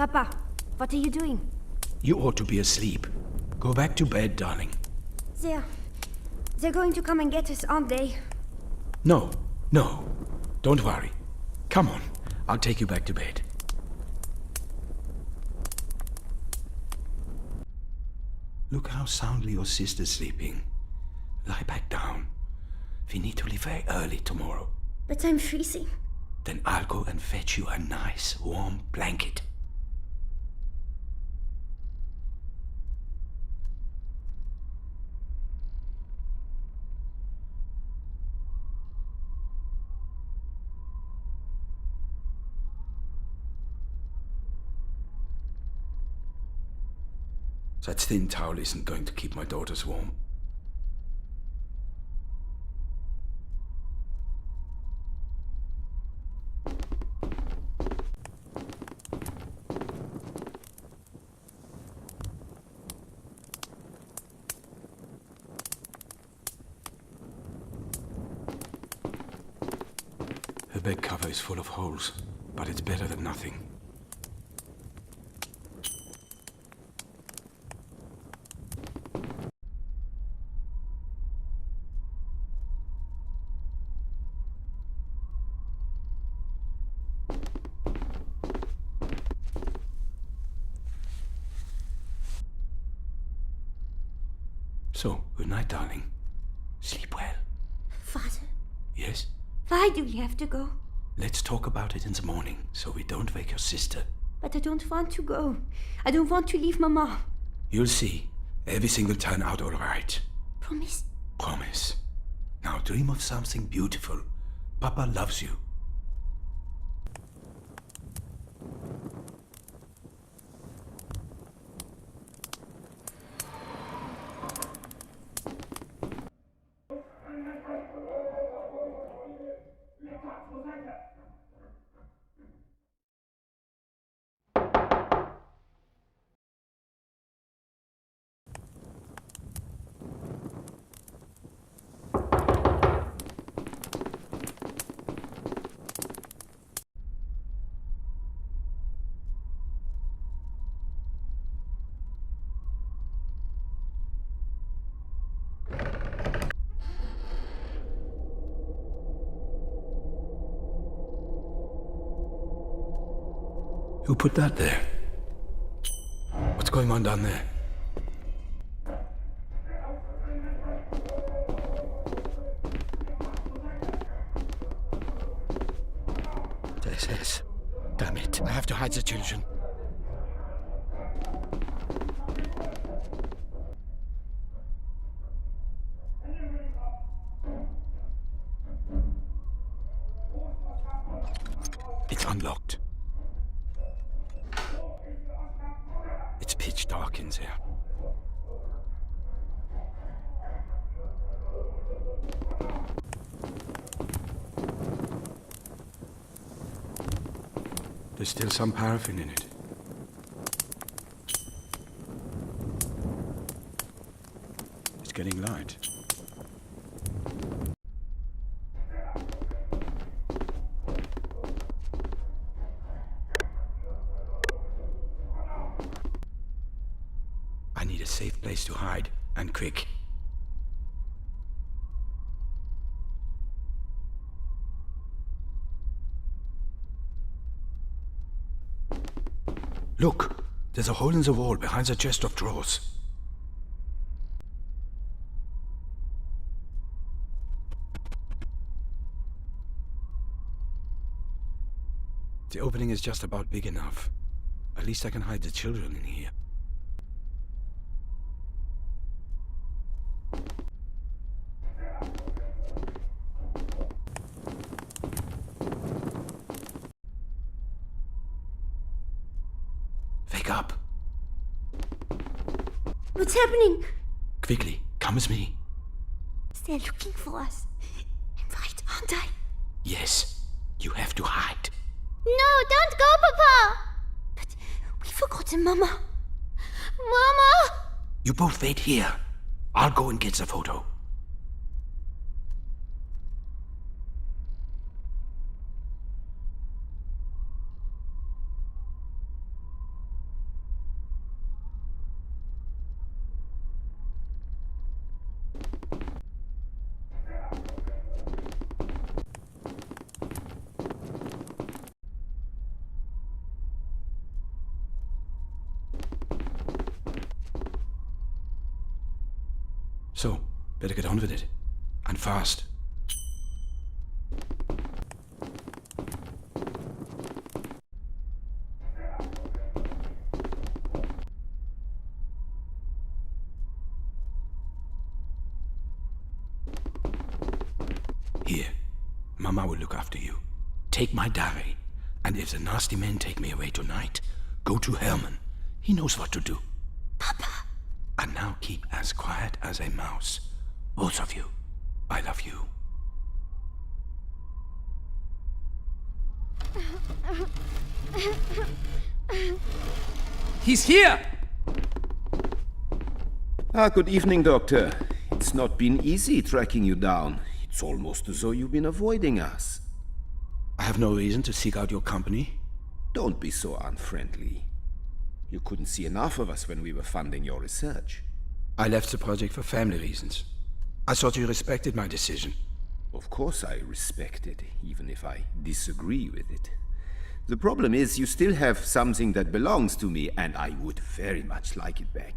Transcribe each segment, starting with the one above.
Papa, what are you doing? You ought to be asleep. Go back to bed, darling. They're going to come and get us, aren't they? No. Don't worry. Come on, I'll take you back to bed. Look how soundly your sister's sleeping. Lie back down. We need to leave very early tomorrow. But I'm freezing. Then I'll go and fetch you a nice, warm blanket. That thin towel isn't going to keep my daughters warm. Her bed cover is full of holes, but it's better than nothing. So, good night, darling. Sleep well. Father? Yes? Why do we have to go? Let's talk about it in the morning, so we don't wake your sister. But I don't want to go. I don't want to leave Mama. You'll see. Everything will turn out all right. Promise? Promise. Now dream of something beautiful. Papa loves you. Who put that there? What's going on down there? This. Damn it, I have to hide the children. It's unlocked. It's pitch dark in there. There's still some paraffin in it. It's getting light. I need a safe place to hide, and quick. Look! There's a hole in the wall behind the chest of drawers. The opening is just about big enough. At least I can hide the children in here. Wake up! What's happening? Quickly, come with me. They're looking for us. I'm right, aren't I? Yes, you have to hide. No, don't go, Papa! But we forgotten Mama. Mama! You both wait here. I'll go and get the photo. So, better get on with it. And fast. Here, Mama will look after you. Take my diary, and if the nasty men take me away tonight, go to Herman. He knows what to do. Papa. And now keep as quiet as a mouse. Both of you. I love you. He's here! Good evening, Doctor. It's not been easy tracking you down. It's almost as though you've been avoiding us. I have no reason to seek out your company. Don't be so unfriendly. You couldn't see enough of us when we were funding your research. I left the project for family reasons. I thought you respected my decision. Of course I respect it, even if I disagree with it. The problem is you still have something that belongs to me, and I would very much like it back.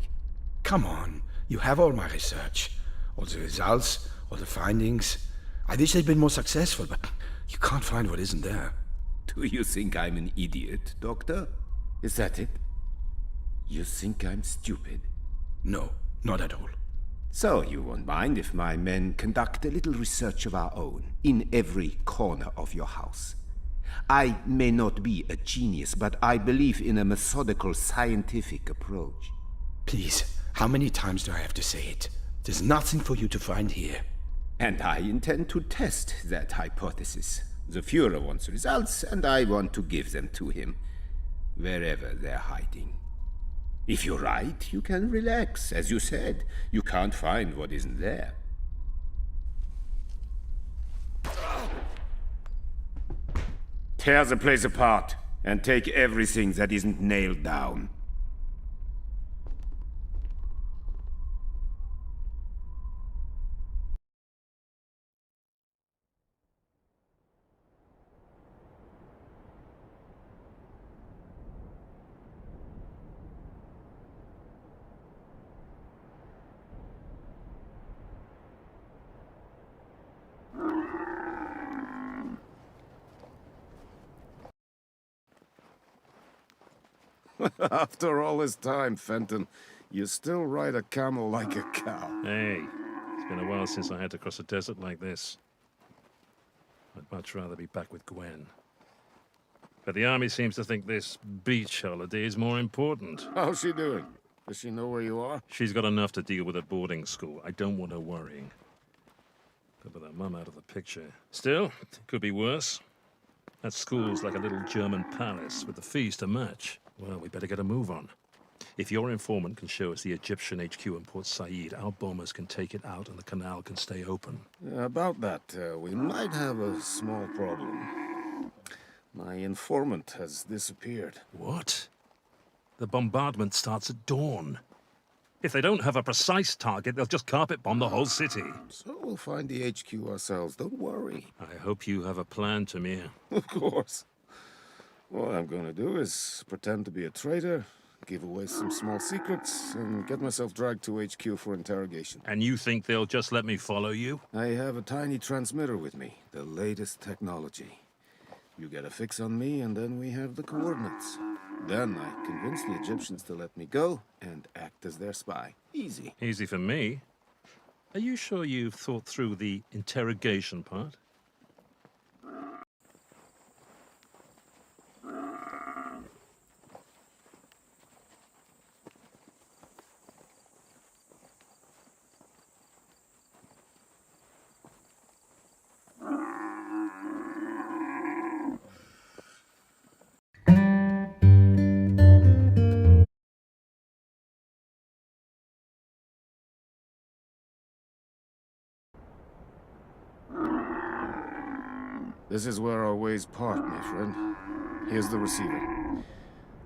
Come on, you have all my research. All the results, all the findings. I wish they'd been more successful, but you can't find what isn't there. Do you think I'm an idiot, Doctor? Is that it? You think I'm stupid? No, not at all. So you won't mind if my men conduct a little research of our own in every corner of your house. I may not be a genius, but I believe in a methodical, scientific approach. Please, how many times do I have to say it? There's nothing for you to find here. And I intend to test that hypothesis. The Führer wants results, and I want to give them to him, wherever they're hiding. If you're right, you can relax. As you said, you can't find what isn't there. Tear the place apart, and take everything that isn't nailed down. After all this time, Fenton, you still ride a camel like a cow. Hey, it's been a while since I had to cross a desert like this. I'd much rather be back with Gwen. But the army seems to think this beach holiday is more important. How's she doing? Does she know where you are? She's got enough to deal with at boarding school. I don't want her worrying. But with her mum out of the picture. Still, it could be worse. That school's like a little German palace with the fees to match. Well, we better get a move on. If your informant can show us the Egyptian HQ in Port Said, our bombers can take it out and the canal can stay open. About that, we might have a small problem. My informant has disappeared. What? The bombardment starts at dawn. If they don't have a precise target, they'll just carpet bomb the whole city. So we'll find the HQ ourselves, don't worry. I hope you have a plan, Tamir. Of course. What I'm gonna do is pretend to be a traitor, give away some small secrets, and get myself dragged to HQ for interrogation. And you think they'll just let me follow you? I have a tiny transmitter with me, the latest technology. You get a fix on me, and then we have the coordinates. Then I convince the Egyptians to let me go and act as their spy. Easy. Easy for me. Are you sure you've thought through the interrogation part? This is where our ways part, my friend. Here's the receiver.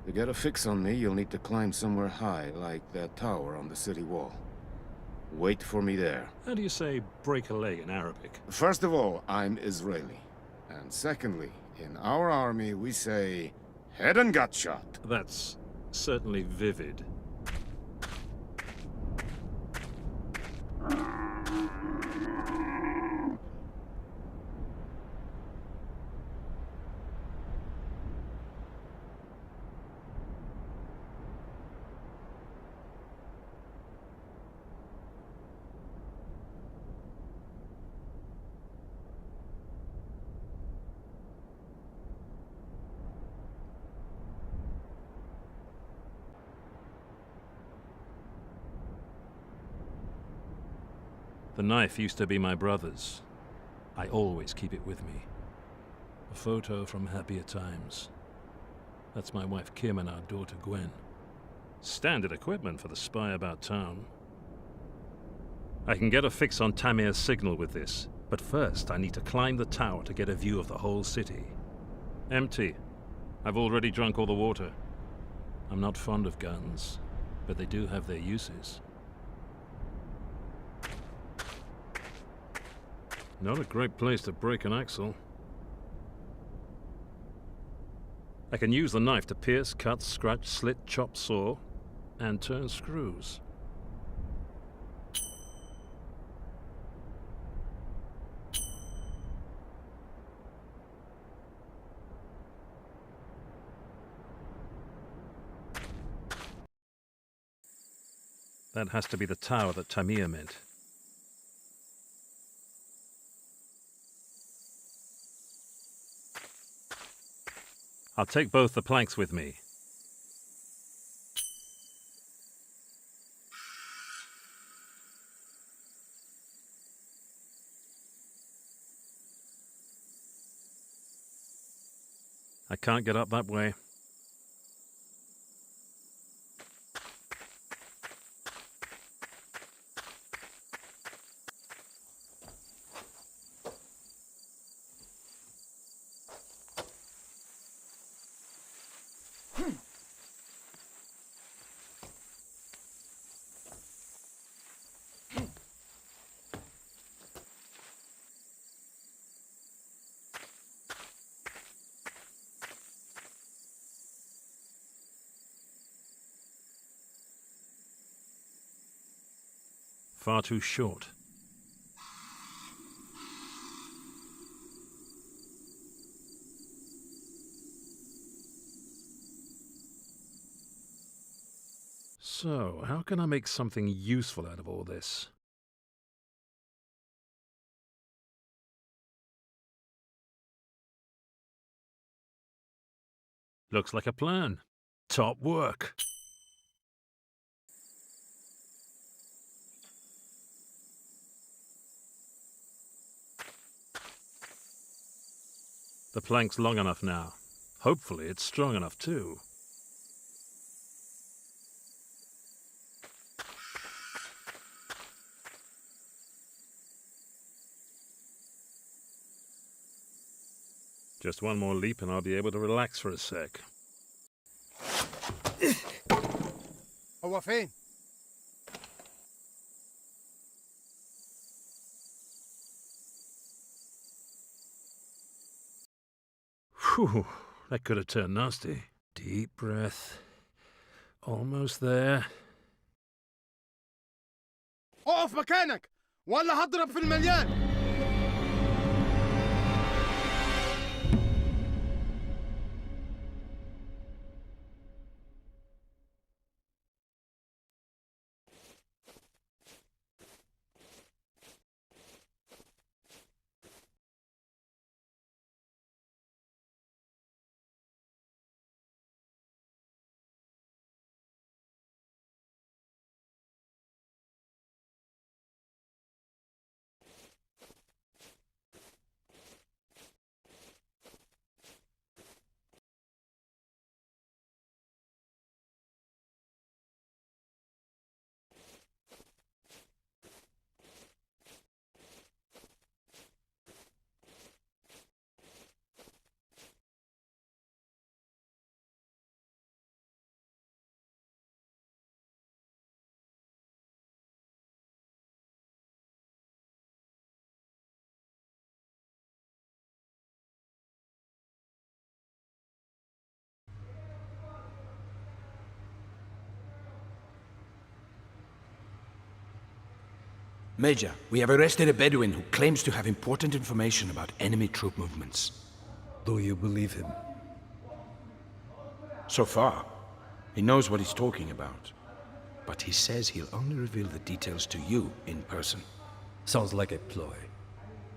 To get a fix on me, you'll need to climb somewhere high, like that tower on the city wall. Wait for me there. How do you say break a leg in Arabic? First of all, I'm Israeli. And secondly, in our army, we say, head and gut shot. That's certainly vivid. The knife used to be my brother's. I always keep it with me. A photo from happier times. That's my wife Kim and our daughter Gwen. Standard equipment for the spy about town. I can get a fix on Tamir's signal with this, but first I need to climb the tower to get a view of the whole city. Empty. I've already drunk all the water. I'm not fond of guns, but they do have their uses. Not a great place to break an axle. I can use the knife to pierce, cut, scratch, slit, chop, saw, and turn screws. That has to be the tower that Tamir meant. I'll take both the planks with me. I can't get up that way. Far too short. So, how can I make something useful out of all this? Looks like a plan. Top work. The plank's long enough now. Hopefully it's strong enough too. Just one more leap and I'll be able to relax for a sec. هو فين؟ Whew, that could have turned nasty. Deep breath. Almost there. اقف مكانك ولا هضرب في المليان. Major, we have arrested a Bedouin who claims to have important information about enemy troop movements. Do you believe him? So far, he knows what he's talking about. But he says he'll only reveal the details to you in person. Sounds like a ploy.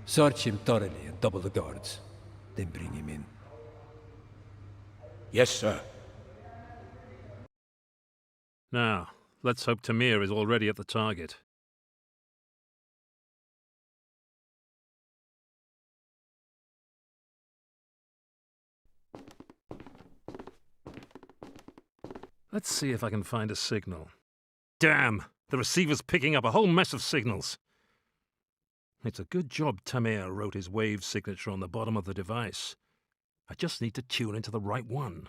Search him thoroughly and double the guards. Then bring him in. Yes, sir. Now, let's hope Tamir is already at the target. Let's see if I can find a signal. Damn! The receiver's picking up a whole mess of signals. It's a good job Tamir wrote his wave signature on the bottom of the device. I just need to tune into the right one.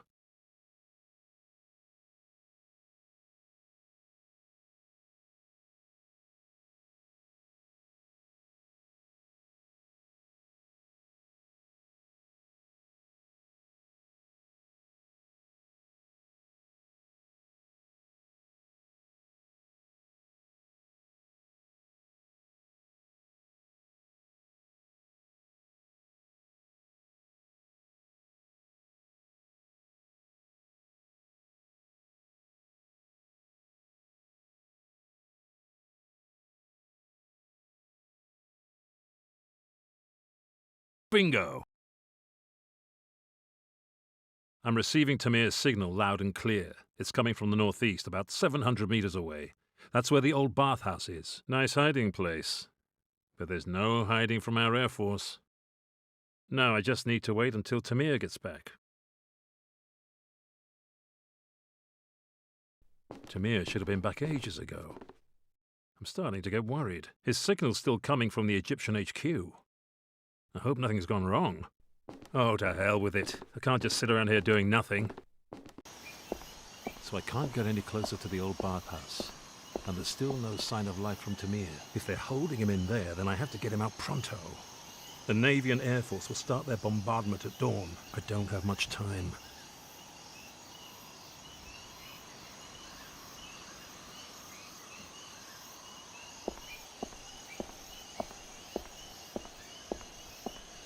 Bingo! I'm receiving Tamir's signal loud and clear. It's coming from the northeast, about 700 meters away. That's where the old bathhouse is. Nice hiding place. But there's no hiding from our Air Force. No, I just need to wait until Tamir gets back. Tamir should have been back ages ago. I'm starting to get worried. His signal's still coming from the Egyptian HQ. I hope nothing's gone wrong. Oh, to hell with it. I can't just sit around here doing nothing. So I can't get any closer to the old bathhouse. And there's still no sign of life from Tamir. If they're holding him in there, then I have to get him out pronto. The Navy and Air Force will start their bombardment at dawn. I don't have much time.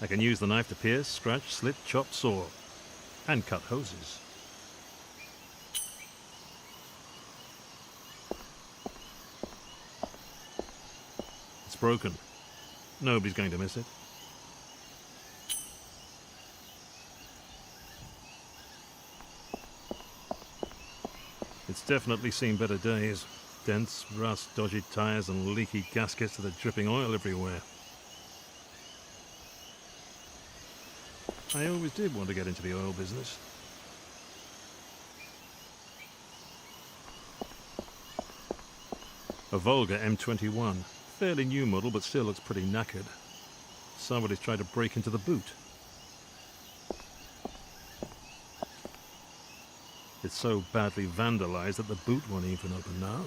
I can use the knife to pierce, scratch, slit, chop, saw, and cut hoses. It's broken. Nobody's going to miss it. It's definitely seen better days. Dents, rust, dodgy tires, and leaky gaskets that are dripping oil everywhere. I always did want to get into the oil business. A Volga M21. Fairly new model, but still looks pretty knackered. Somebody's tried to break into the boot. It's so badly vandalized that the boot won't even open now.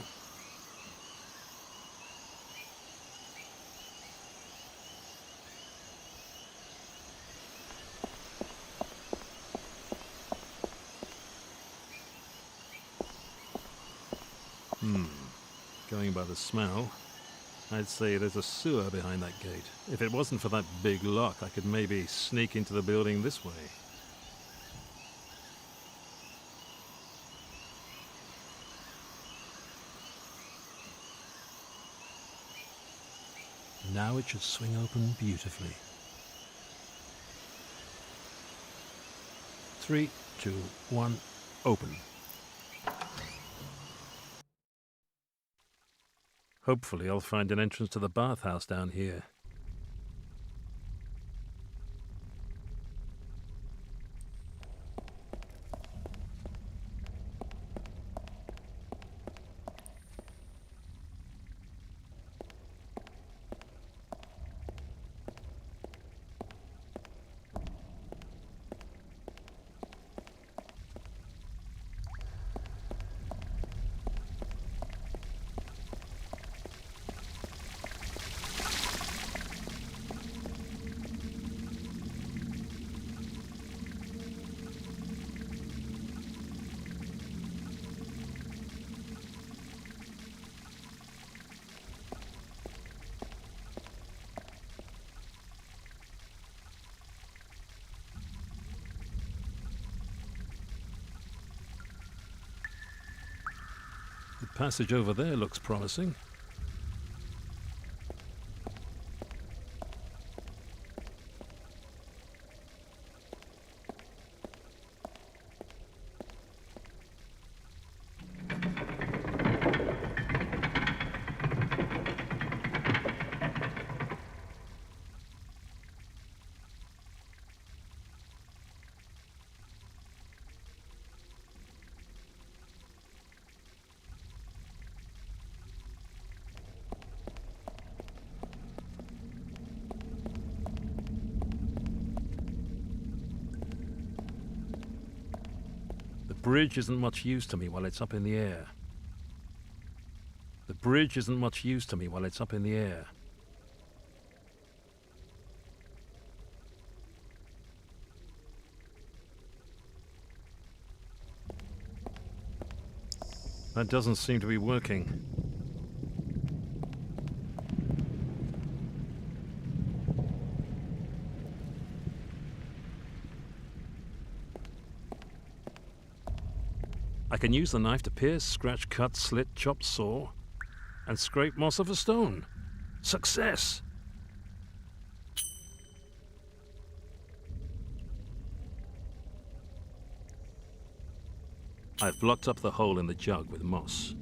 Going by the smell, I'd say there's a sewer behind that gate. If it wasn't for that big lock, I could maybe sneak into the building this way. Now it should swing open beautifully. 3, 2, 1, open. Hopefully I'll find an entrance to the bathhouse down here. The passage over there looks promising. bridge isn't much use to me while it's up in the air. The bridge isn't much use to me while it's up in the air. That doesn't seem to be working. I can use the knife to pierce, scratch, cut, slit, chop, saw, and scrape moss off a stone. Success! I've blocked up the hole in the jug with moss.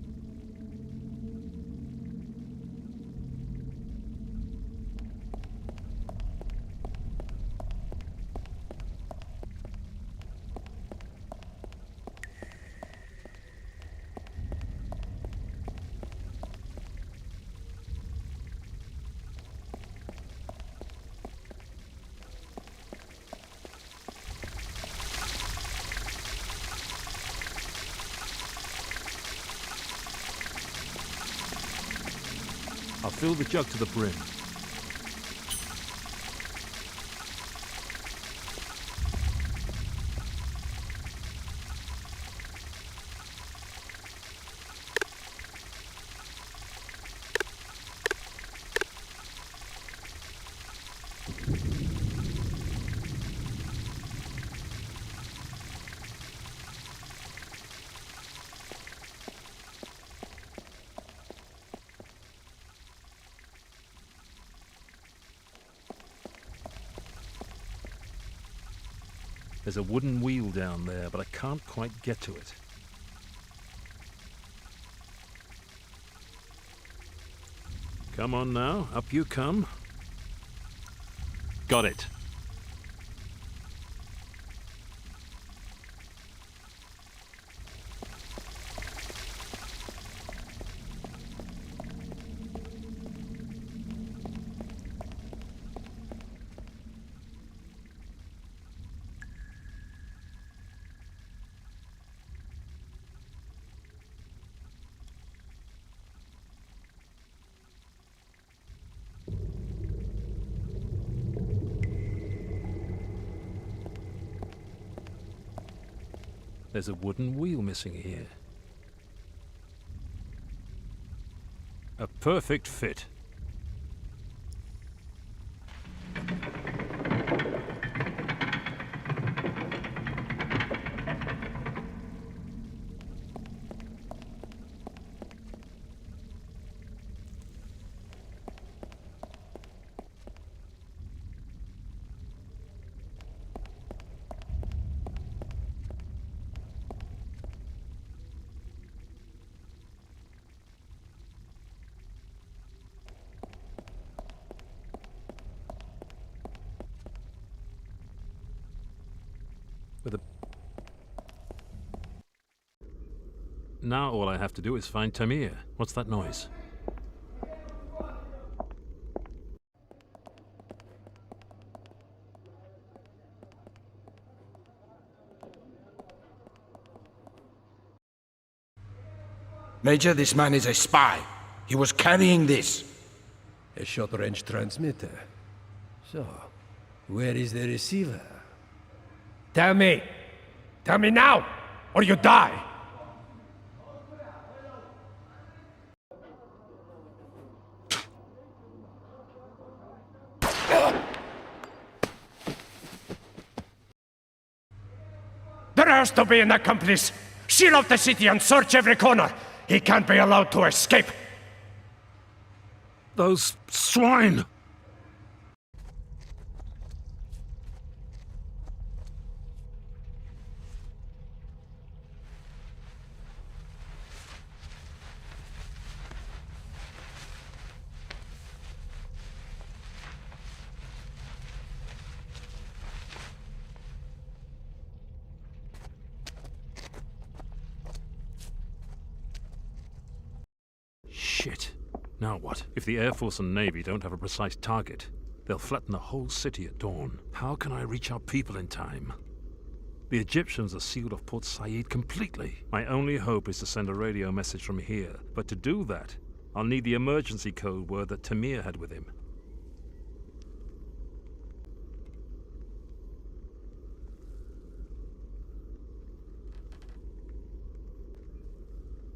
I'll fill the jug to the brim. There's a wooden wheel down there, but I can't quite get to it. Come on now, up you come. Got it. There's a wooden wheel missing here. A perfect fit. Now all I have to do is find Tamir. What's that noise? Major, this man is a spy. He was carrying this. A short-range transmitter. So, where is the receiver? Tell me! Tell me now, or you die! There has to be an accomplice! Seal off the city and search every corner! He can't be allowed to escape! Those swine! Shit. Now what? If the Air Force and Navy don't have a precise target, they'll flatten the whole city at dawn. How can I reach our people in time? The Egyptians have sealed off Port Said completely. My only hope is to send a radio message from here, but to do that, I'll need the emergency code word that Tamir had with him.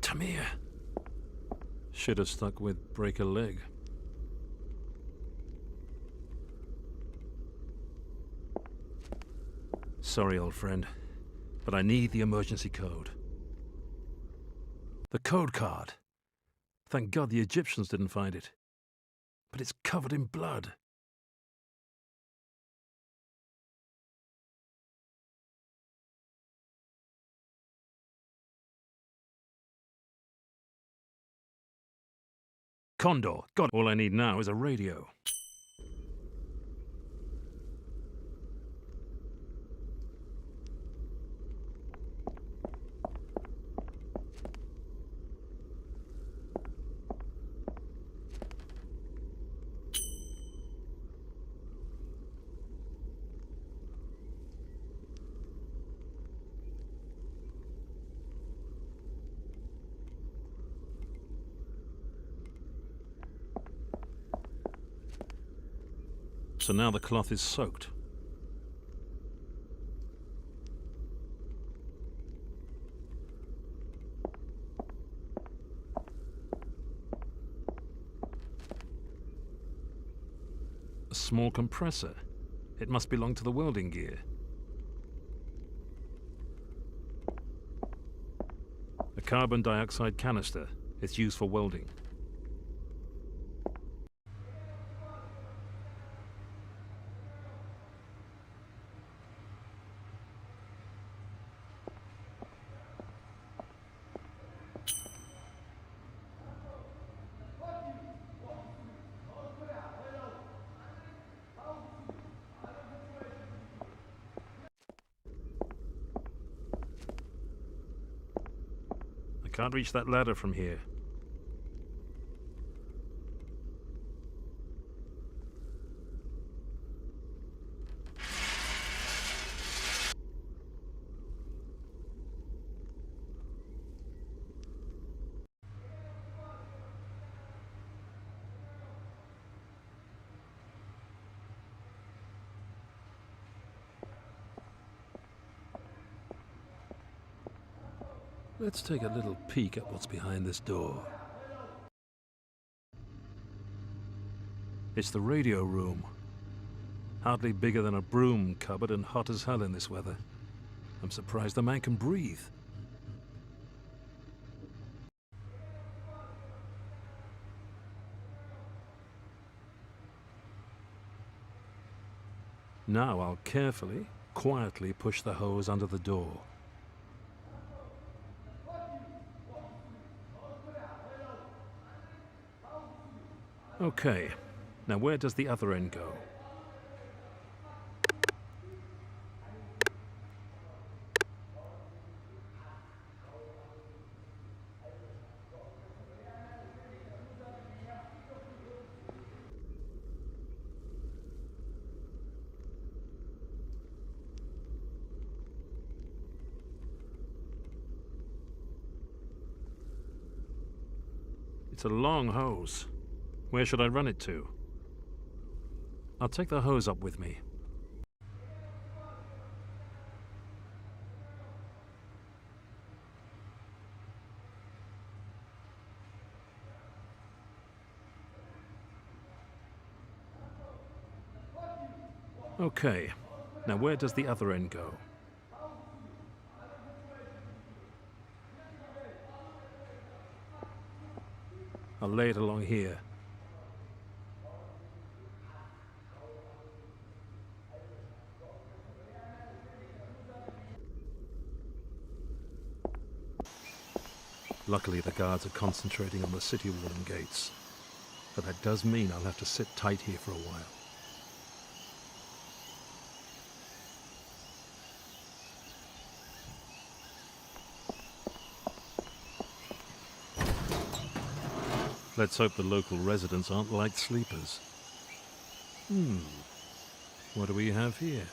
Tamir! Should have stuck with break a leg. Sorry, old friend, but I need the emergency code. The code card. Thank God the Egyptians didn't find it. But it's covered in blood. Condor, got it. All I need now is a radio. So now the cloth is soaked. A small compressor. It must belong to the welding gear. A carbon dioxide canister. It's used for welding. Can't reach that ladder from here. Let's take a little peek at what's behind this door. It's the radio room. Hardly bigger than a broom cupboard and hot as hell in this weather. I'm surprised the man can breathe. Now I'll carefully, quietly push the hose under the door. Okay, now where does the other end go? It's a long hose. Where should I run it to? I'll take the hose up with me. Okay, now where does the other end go? I'll lay it along here. Luckily, the guards are concentrating on the city wall and gates. But that does mean I'll have to sit tight here for a while. Let's hope the local residents aren't light sleepers. What do we have here?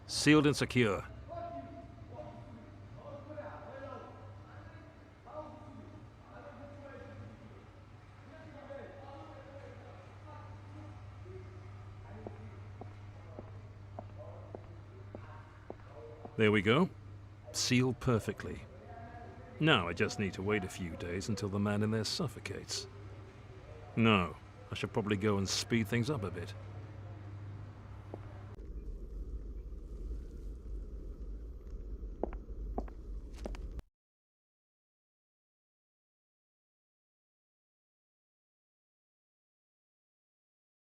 Sealed and secure. There we go. Sealed perfectly. Now I just need to wait a few days until the man in there suffocates. No, I should probably go and speed things up a bit.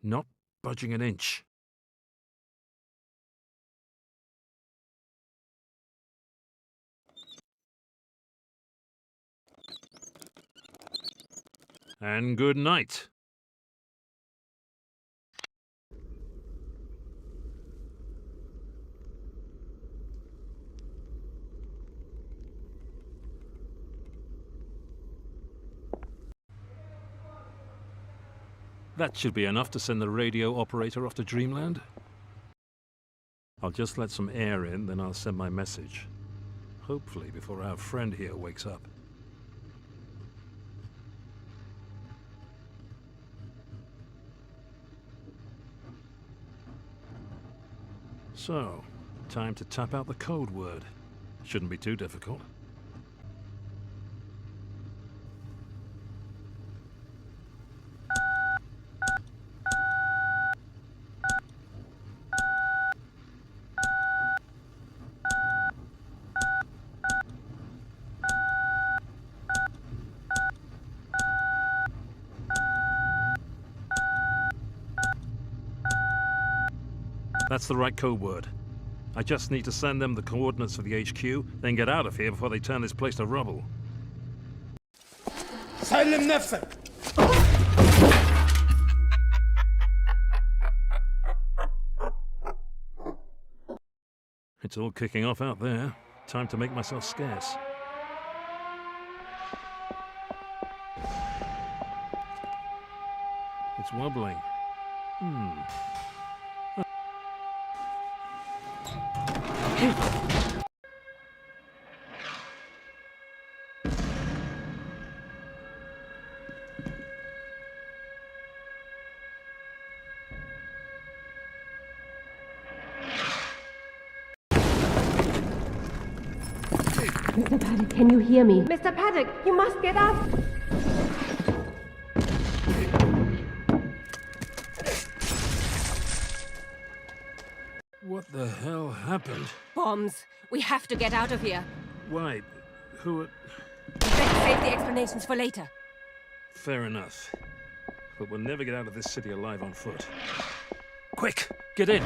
Not budging an inch. And good night. That should be enough to send the radio operator off to Dreamland. I'll just let some air in, then I'll send my message. Hopefully before our friend here wakes up. So, time to tap out the code word. Shouldn't be too difficult. That's the right code word. I just need to send them the coordinates for the HQ, then get out of here before they turn this place to rubble. سلم نفسك. It's all kicking off out there. Time to make myself scarce. It's wobbling. Mr. Paddock, can you hear me? Mr. Paddock, you must get up! What the hell happened? Bombs. We have to get out of here. Why? Who? Better save the explanations for later. Fair enough. But we'll never get out of this city alive on foot. Quick! Get in!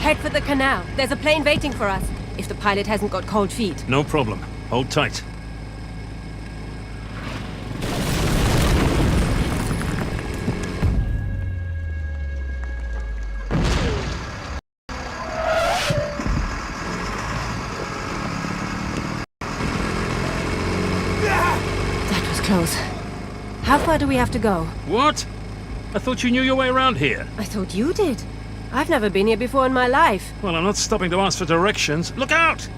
Head for the canal. There's a plane waiting for us, if the pilot hasn't got cold feet. No problem. Hold tight. That was close. How far do we have to go? What? I thought you knew your way around here. I thought you did. I've never been here before in my life. Well, I'm not stopping to ask for directions. Look out!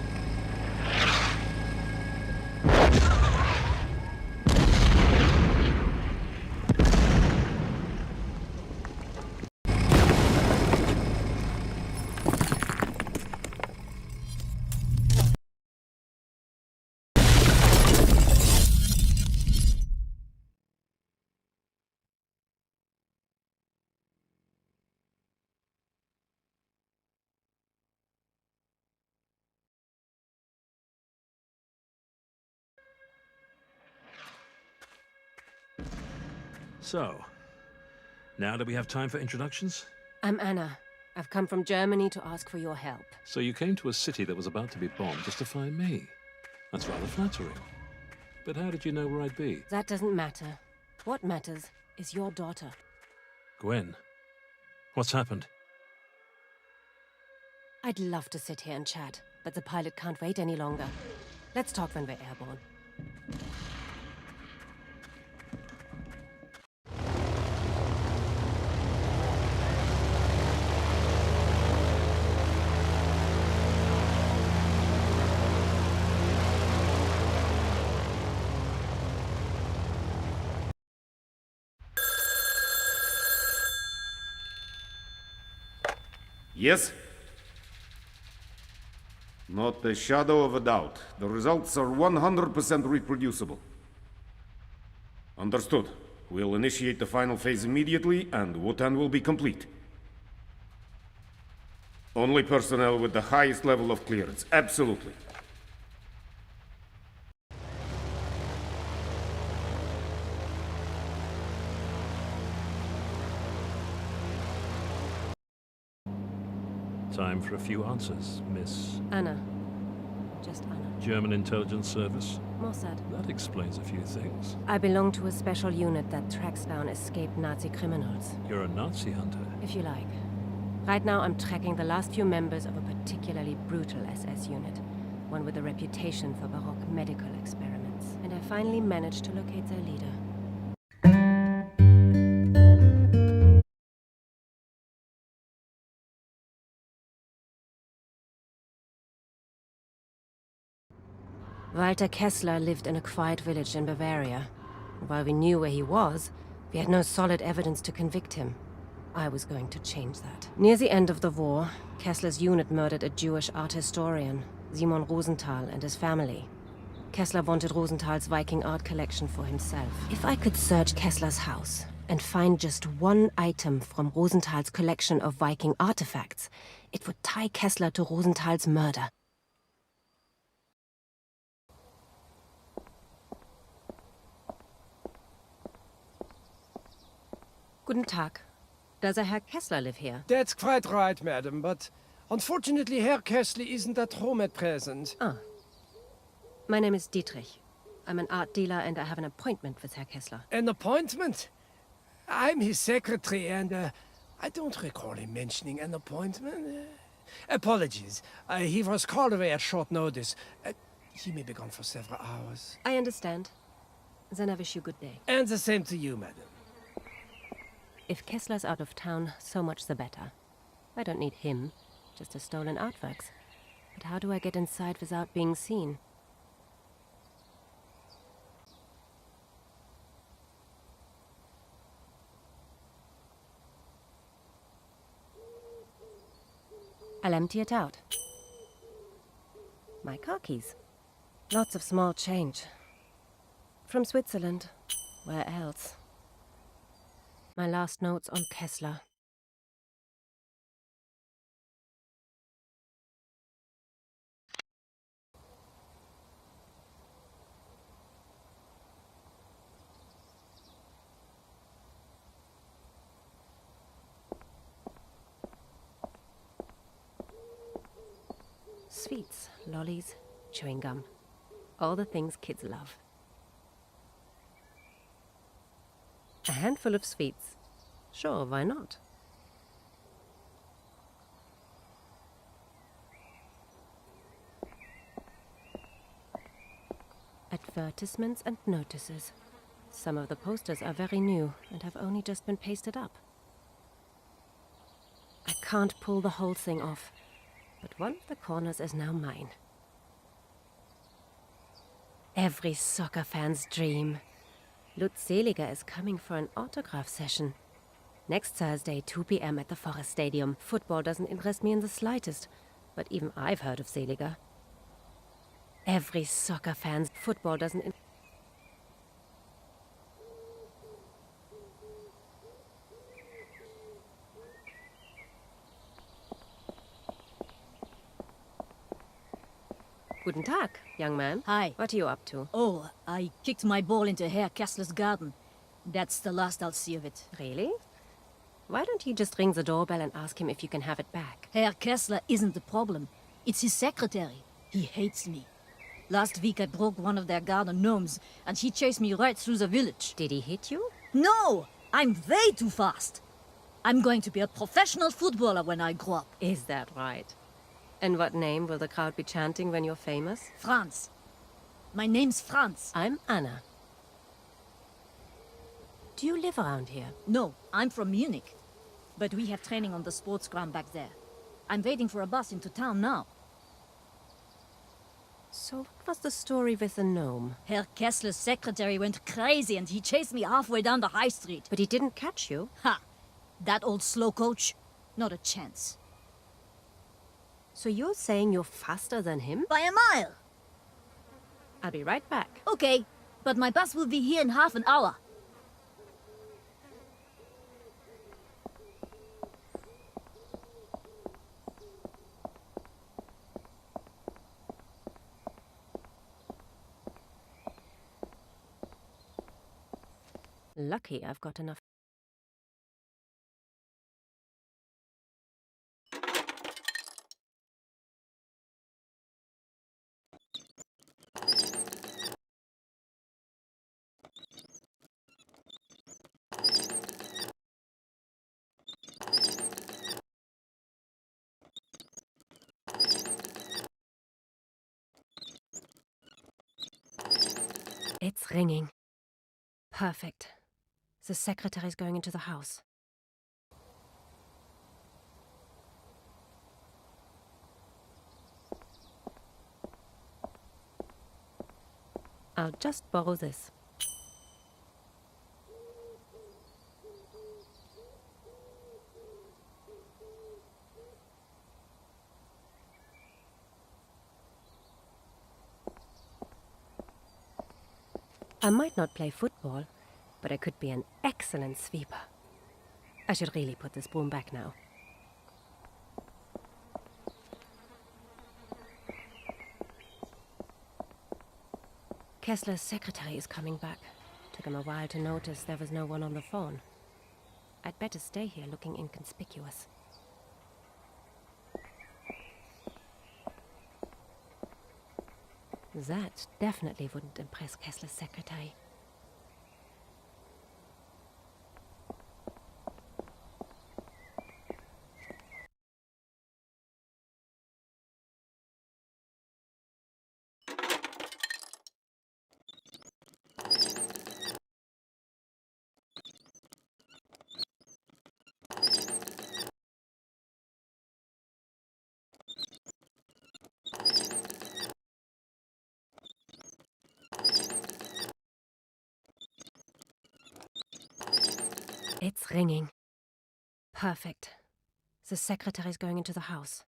So, now do we have time for introductions? I'm Anna. I've come from Germany to ask for your help. So you came to a city that was about to be bombed just to find me. That's rather flattering. But how did you know where I'd be? That doesn't matter. What matters is your daughter. Gwen, what's happened? I'd love to sit here and chat, but the pilot can't wait any longer. Let's talk when we're airborne. Yes? Not a shadow of a doubt. The results are 100% reproducible. Understood. We'll initiate the final phase immediately, and Wotan will be complete. Only personnel with the highest level of clearance. Absolutely. Time for a few answers, Miss... Anna. Just Anna. German intelligence service? Mossad. That explains a few things. I belong to a special unit that tracks down escaped Nazi criminals. You're a Nazi hunter? If you like. Right now I'm tracking the last few members of a particularly brutal SS unit. One with a reputation for Baroque medical experiments. And I finally managed to locate their leader. Walter Kessler lived in a quiet village in Bavaria. While we knew where he was, we had no solid evidence to convict him. I was going to change that. Near the end of the war, Kessler's unit murdered a Jewish art historian, Simon Rosenthal, and his family. Kessler wanted Rosenthal's Viking art collection for himself. If I could search Kessler's house and find just one item from Rosenthal's collection of Viking artifacts, it would tie Kessler to Rosenthal's murder. Guten Tag. Does a Herr Kessler live here? That's quite right, madam, but unfortunately Herr Kessler isn't at home at present. Ah. My name is Dietrich. I'm an art dealer and I have an appointment with Herr Kessler. An appointment? I'm his secretary and I don't recall him mentioning an appointment. Apologies. He was called away at short notice. He may be gone for several hours. I understand. Then I wish you good day. And the same to you, madam. If Kessler's out of town, so much the better. I don't need him, just the stolen artworks. But how do I get inside without being seen? I'll empty it out. My car keys. Lots of small change. From Switzerland. Where else? My last notes on Kessler. Sweets, lollies, chewing gum. All the things kids love. A handful of sweets. Sure, why not? Advertisements and notices. Some of the posters are very new and have only just been pasted up. I can't pull the whole thing off, but one of the corners is now mine. Every soccer fan's dream. Lutz Seliger is coming for an autograph session. Next Thursday, 2 p.m. at the Forest Stadium. Football doesn't interest me in the slightest, but even I've heard of Seliger. Every soccer fan's football doesn't... Guten Tag, young man. Hi. What are you up to? Oh, I kicked my ball into Herr Kessler's garden. That's the last I'll see of it. Really? Why don't you just ring the doorbell and ask him if you can have it back? Herr Kessler isn't the problem. It's his secretary. He hates me. Last week I broke one of their garden gnomes, and he chased me right through the village. Did he hit you? No! I'm way too fast. I'm going to be a professional footballer when I grow up. Is that right? And what name will the crowd be chanting when you're famous? Franz. My name's Franz. I'm Anna. Do you live around here? No, I'm from Munich. But we have training on the sports ground back there. I'm waiting for a bus into town now. So what was the story with the gnome? Herr Kessler's secretary went crazy and he chased me halfway down the high street. But he didn't catch you? Ha! That old slow coach? Not a chance. So you're saying you're faster than him? By a mile! I'll be right back. Okay, but my bus will be here in half an hour. Lucky I've got enough. It's ringing. Perfect. The secretary's going into the house. I'll just borrow this. I might not play football, but I could be an excellent sweeper. I should really put this broom back now. Kessler's secretary is coming back. Took him a while to notice there was no one on the phone. I'd better stay here looking inconspicuous. That definitely wouldn't impress Kessler's secretary. It's ringing. Perfect. The secretary's going into the house.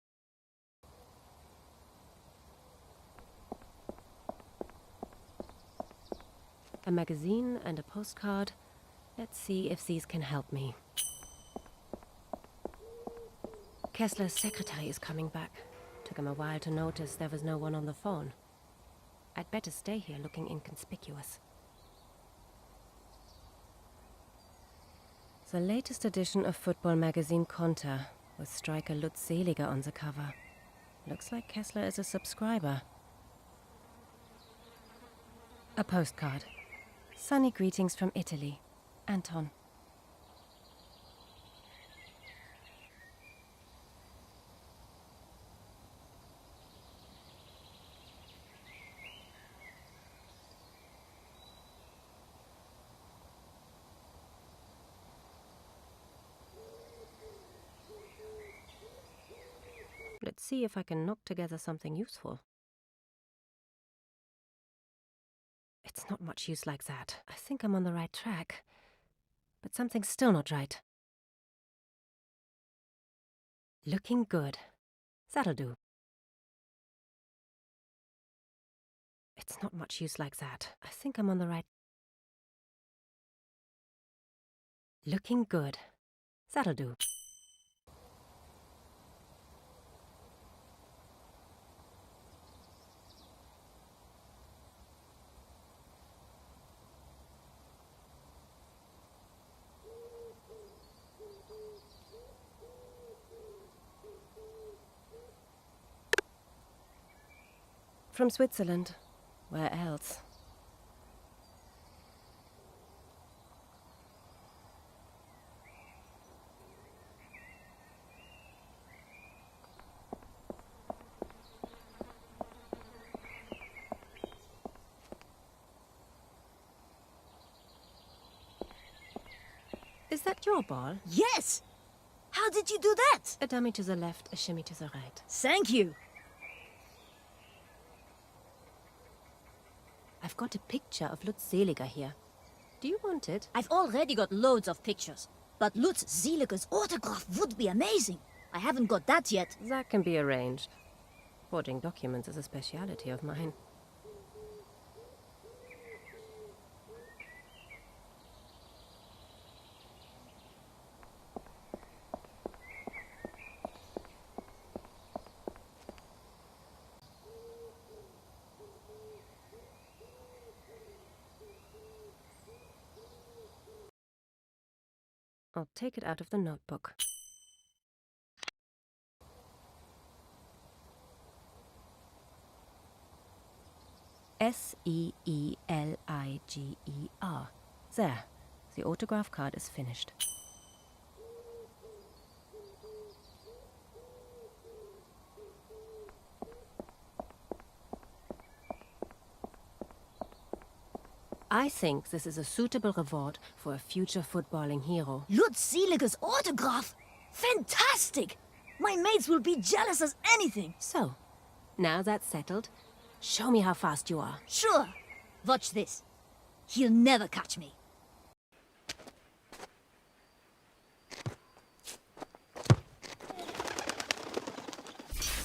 A magazine and a postcard. Let's see if these can help me. Kessler's secretary is coming back. Took him a while to notice there was no one on the phone. I'd better stay here looking inconspicuous. The latest edition of football magazine Konter, with striker Lutz Seliger on the cover. Looks like Kessler is a subscriber. A postcard. Sunny greetings from Italy. Anton. Let's see if I can knock together something useful. It's not much use like that. I think I'm on the right track. But something's still not right. Looking good. That'll do. It's not much use like that. I think I'm on the right... Looking good. That'll do. From Switzerland. Where else? that your ball? Yes! How did you do that? A dummy to the left, a shimmy to the right. Thank you. I've got a picture of Lutz Seliger here. Do you want it? I've already got loads of pictures. But Lutz Seliger's autograph would be amazing. I haven't got that yet. That can be arranged. Forging documents is a speciality of mine. I'll take it out of the notebook. Seliger. There. The autograph card is finished. I think this is a suitable reward for a future footballing hero. Lutz Seliger's autograph? Fantastic! My mates will be jealous as anything. So, now that's settled, show me how fast you are. Sure. Watch this. He'll never catch me.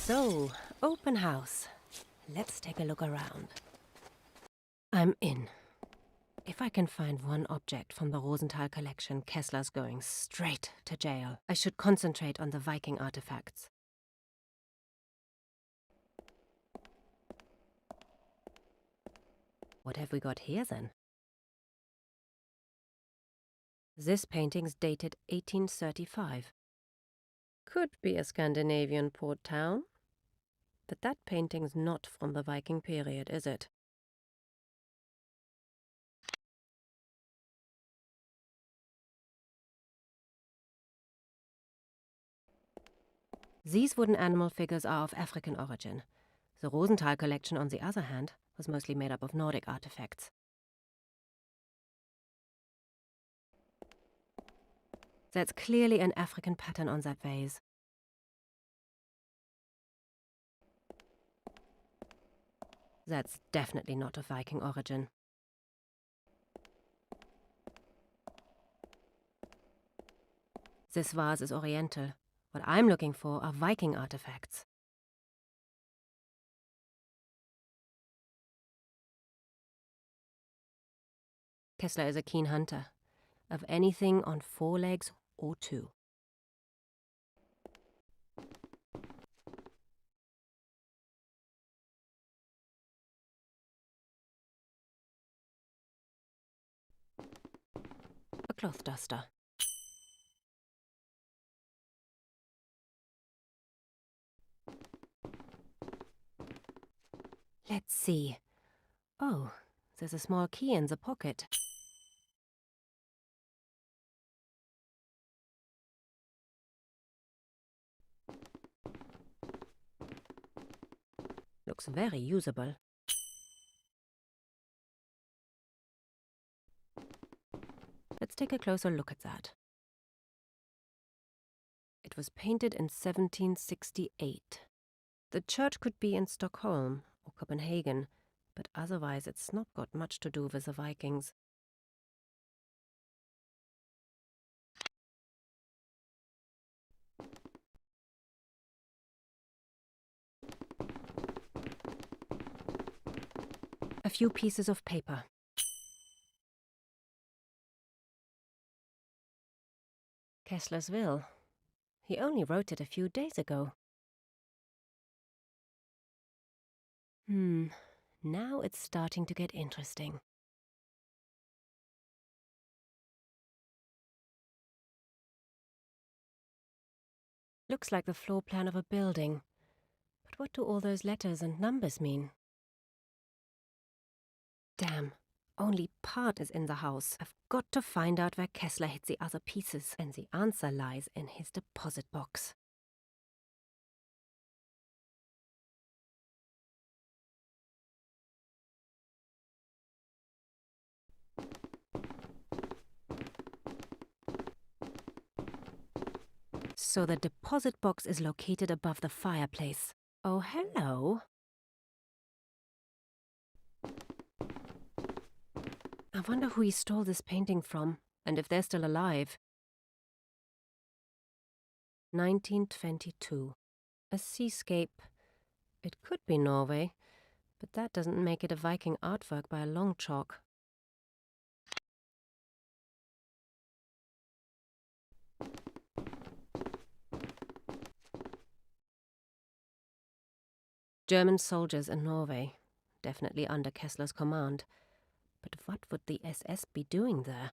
So, open house. Let's take a look around. I'm in. If I can find one object from the Rosenthal collection, Kessler's going straight to jail. I should concentrate on the Viking artifacts. What have we got here, then? This painting's dated 1835. Could be a Scandinavian port town. But that painting's not from the Viking period, is it? These wooden animal figures are of African origin. The Rosenthal collection, on the other hand, was mostly made up of Nordic artifacts. That's clearly an African pattern on that vase. That's definitely not of Viking origin. This vase is Oriental. What I'm looking for are Viking artifacts. Kessler is a keen hunter, of anything on 4 legs or 2. A cloth duster. Let's see. Oh, there's a small key in the pocket. Looks very usable. Let's take a closer look at that. It was painted in 1768. The church could be in Stockholm or Copenhagen, but otherwise it's not got much to do with the Vikings. A few pieces of paper. Kessler's will. He only wrote it a few days ago. Now it's starting to get interesting. Looks like the floor plan of a building. But what do all those letters and numbers mean? Damn, only part is in the house. I've got to find out where Kessler hid the other pieces, and the answer lies in his deposit box. So the deposit box is located above the fireplace. Oh, hello. I wonder who he stole this painting from, and if they're still alive. 1922. A seascape. It could be Norway, but that doesn't make it a Viking artwork by a long chalk. German soldiers in Norway, definitely under Kessler's command. But what would the SS be doing there?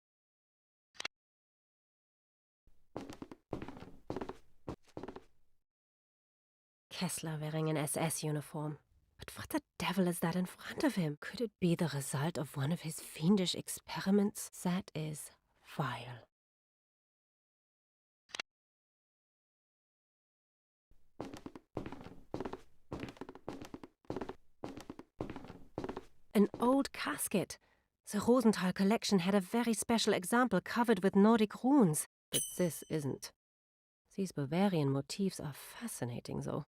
Kessler wearing an SS uniform. But what the devil is that in front of him? Could it be the result of one of his fiendish experiments? That is vile. An old casket. The Rosenthal collection had a very special example covered with Nordic runes, but this isn't. These Bavarian motifs are fascinating, though.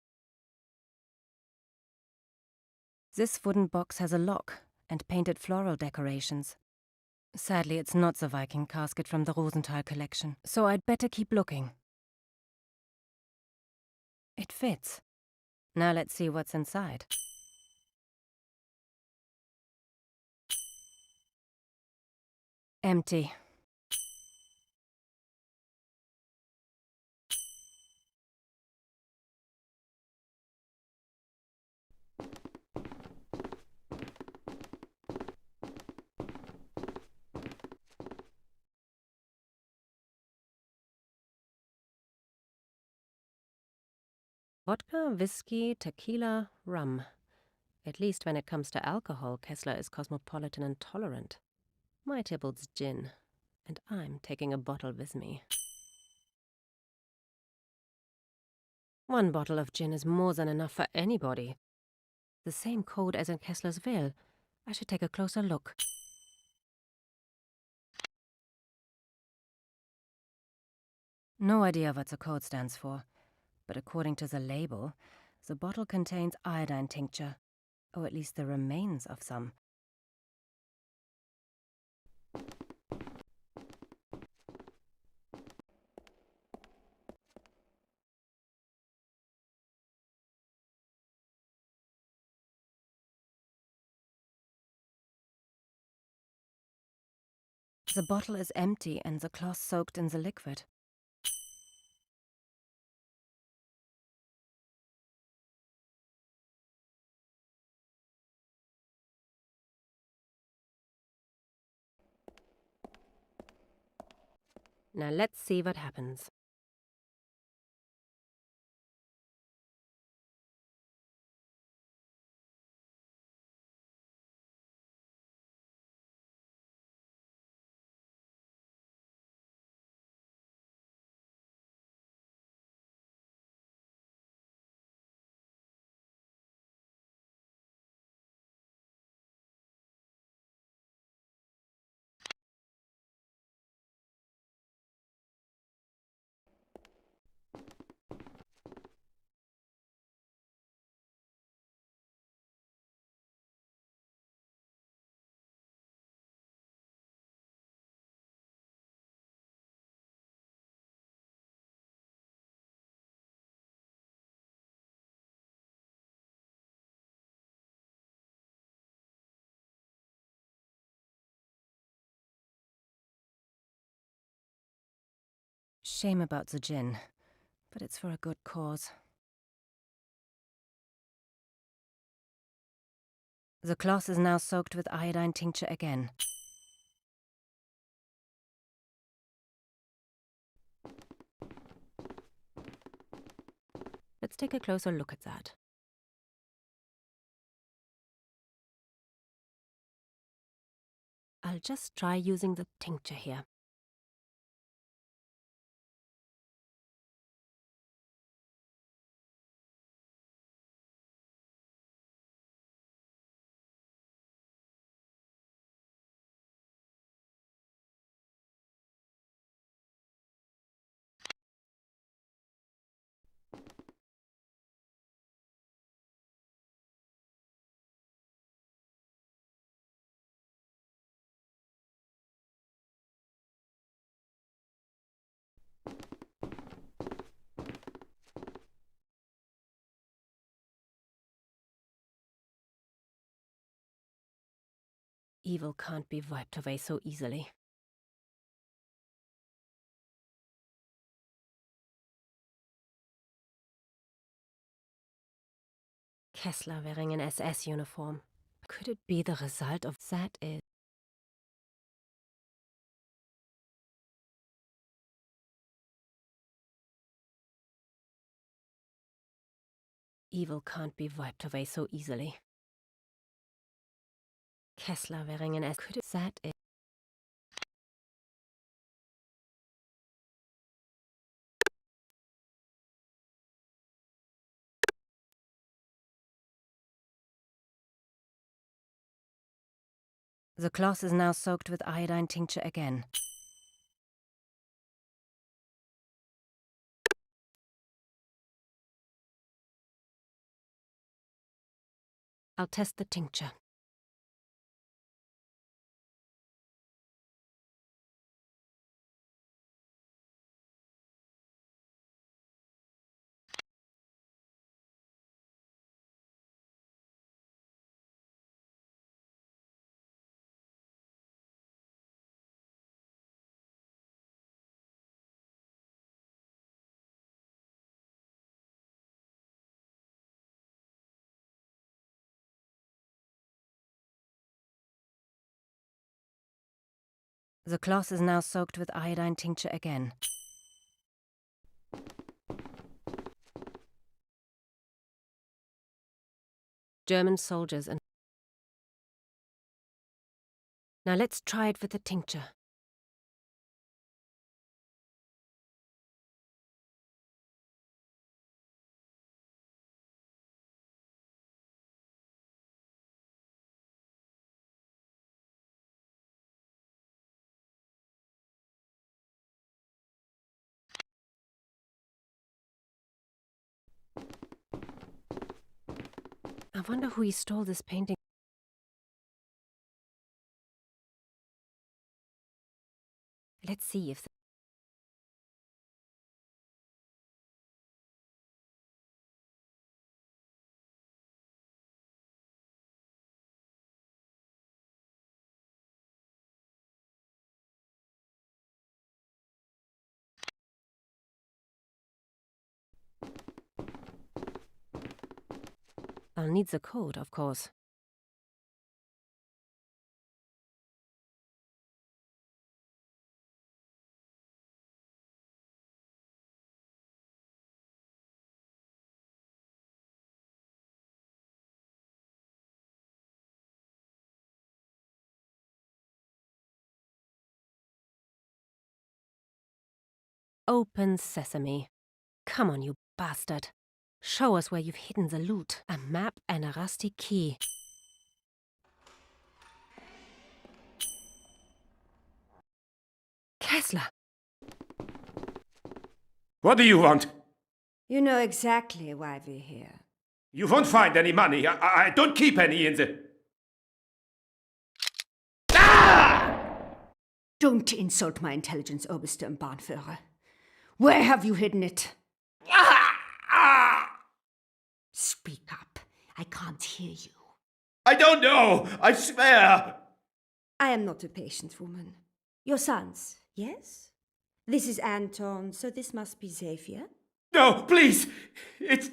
This wooden box has a lock and painted floral decorations. Sadly, it's not the Viking casket from the Rosenthal collection, so I'd better keep looking. It fits. Now let's see what's inside. Empty. Vodka, whiskey, tequila, rum. At least when it comes to alcohol, Kessler is cosmopolitan and tolerant. My Tybalt's gin, and I'm taking a bottle with me. One bottle of gin is more than enough for anybody. The same code as in Kessler's will. I should take a closer look. No idea what the code stands for, but according to the label, the bottle contains iodine tincture, or at least the remains of some. The bottle is empty and the cloth soaked in the liquid. Now let's see what happens. Shame about the gin, but it's for a good cause. The cloth is now soaked with iodine tincture again. Let's take a closer look at that. I'll just try using the tincture here. Evil can't be wiped away so easily. Kessler wearing an SS uniform. Could it be the result of that? Evil can't be wiped away so easily. Kessler wearing an SS. Could it that? The cloth is now soaked with iodine tincture again. I'll test the tincture. The cloth is now soaked with iodine tincture again. German soldiers and... Now let's try it with the tincture. I wonder who he stole this painting. Let's see if... I'll need the code, of course. Open sesame. Come on, you bastard. Show us where you've hidden the loot. A map and a rusty key. Kessler! What do you want? You know exactly why we're here. You won't find any money. I don't keep any in the... Don't insult my intelligence, Oberste und Bahnführer. Where have you hidden it? Speak up. I can't hear you. I don't know. I swear. I am not a patient woman. Your sons, yes? This is Anton, so this must be Xavier. No, please. It's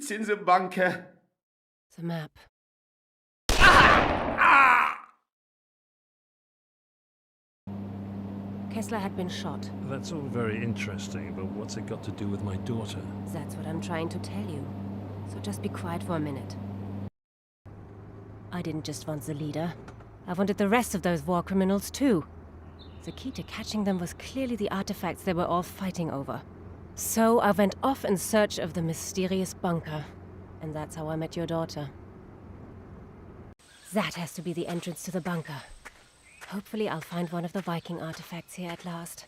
in the bunker. The map. Kessler had been shot. That's all very interesting, but what's it got to do with my daughter? That's what I'm trying to tell you. So just be quiet for a minute. I didn't just want the leader. I wanted the rest of those war criminals too. The key to catching them was clearly the artifacts they were all fighting over. So I went off in search of the mysterious bunker. And that's how I met your daughter. That has to be the entrance to the bunker. Hopefully I'll find one of the Viking artifacts here at last.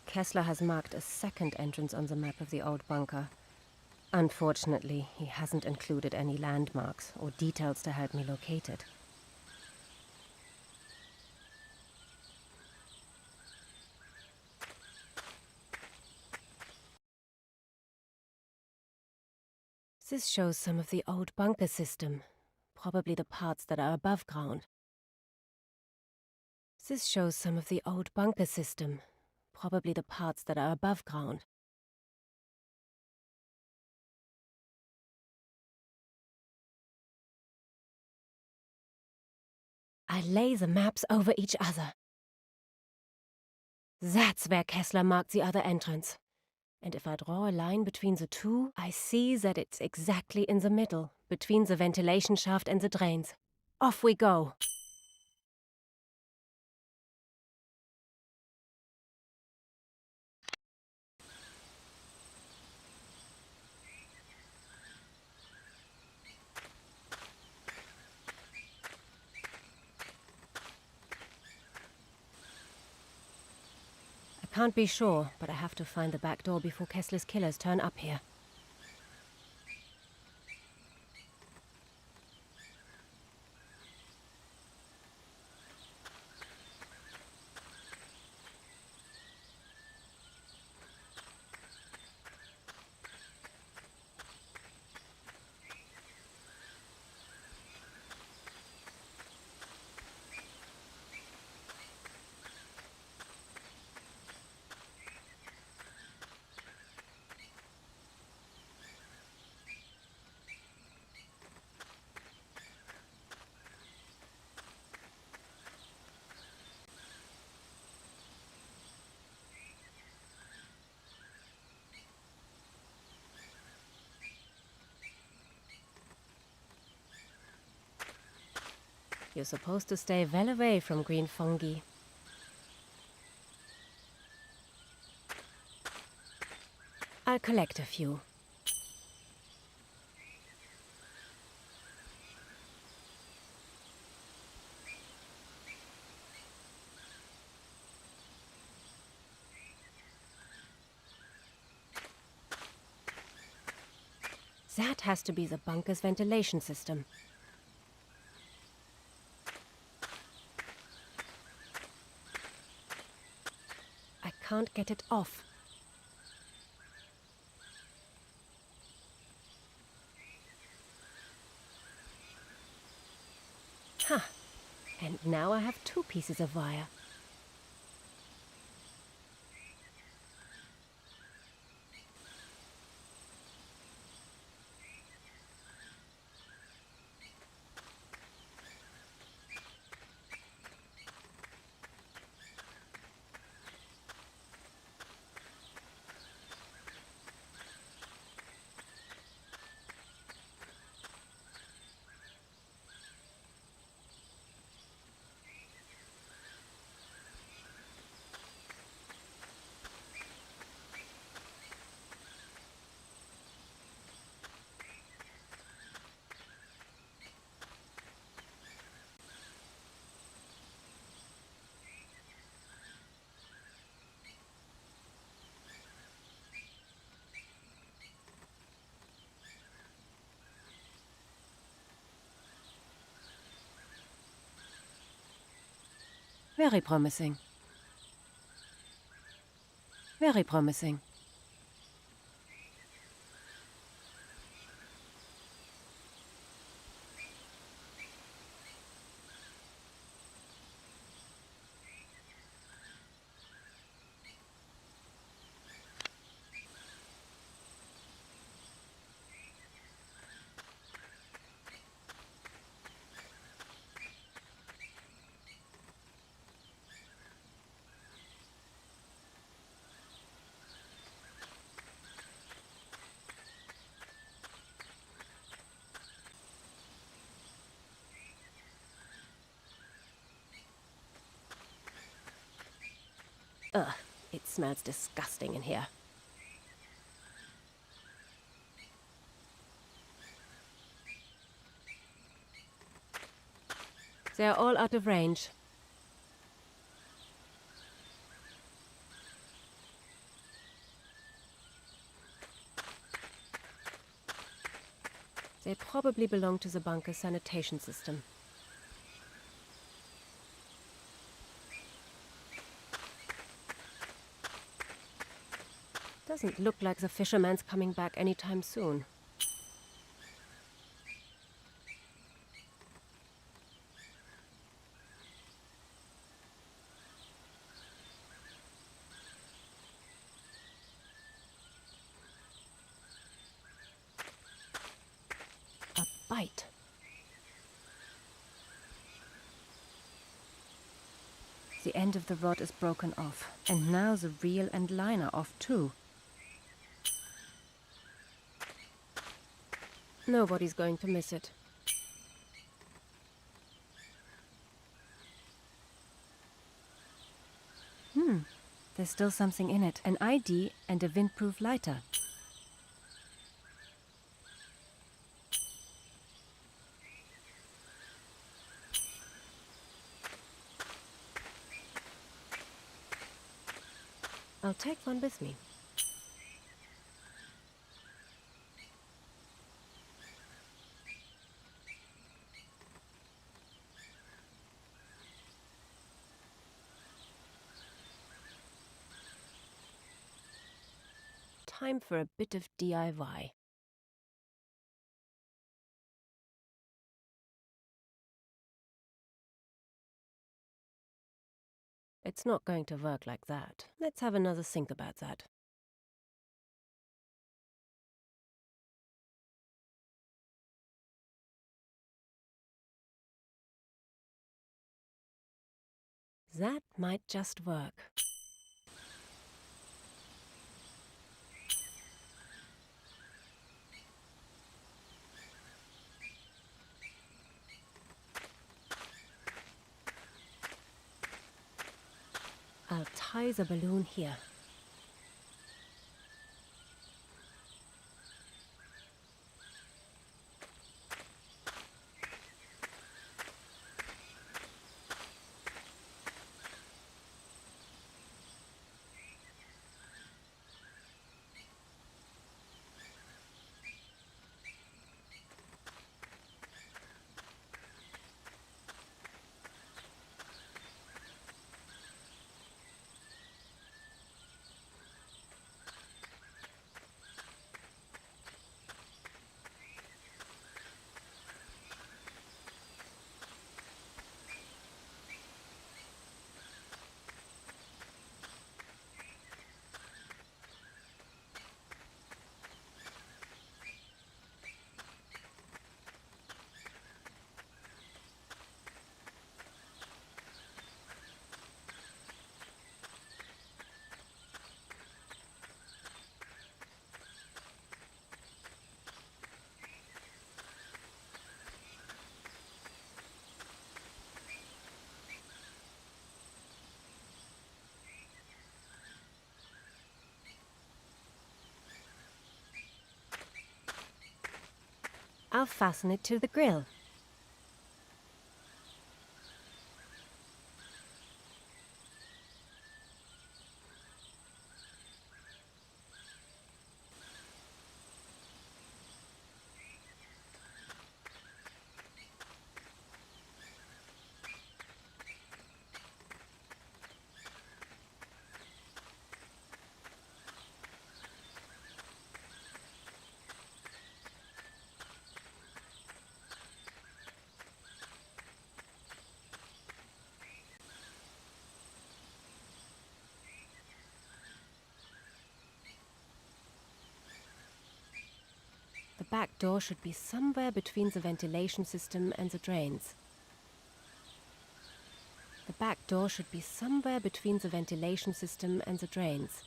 Kessler has marked a second entrance on the map of the old bunker. Unfortunately, he hasn't included any landmarks or details to help me locate it. This shows some of the old bunker system, probably the parts that are above ground. This shows some of the old bunker system, probably the parts that are above ground. I lay the maps over each other. That's where Kessler marked the other entrance. And if I draw a line between the two, I see that it's exactly in the middle, between the ventilation shaft and the drains. Off we go! I can't be sure, but I have to find the back door before Kessler's killers turn up here. You're supposed to stay well away from green fungi. I'll collect a few. That has to be the bunker's ventilation system. I can't get it off. Huh. And now I have 2 pieces of wire. Very promising. Very promising. Ugh, it smells disgusting in here. They're all out of range. They probably belong to the bunker's sanitation system. Doesn't look like the fisherman's coming back anytime soon. A bite. The end of the rod is broken off, and now the reel and line are off too. Nobody's going to miss it. There's still something in it. An ID and a windproof lighter. I'll take one with me. Time for a bit of DIY. It's not going to work like that. Let's have another think about that. That might just work. I'll tie the balloon here. I'll fasten it to the grill. The back door should be somewhere between the ventilation system and the drains. The back door should be somewhere between the ventilation system and the drains.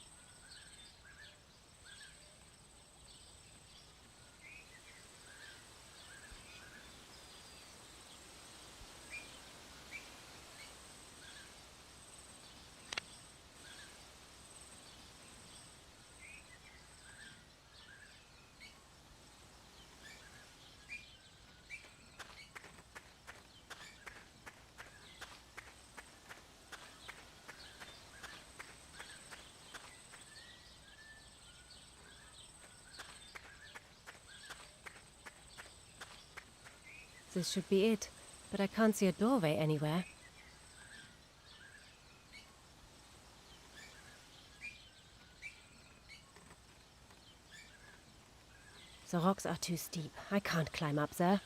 This should be it, but I can't see a doorway anywhere. The rocks are too steep. I can't climb up there.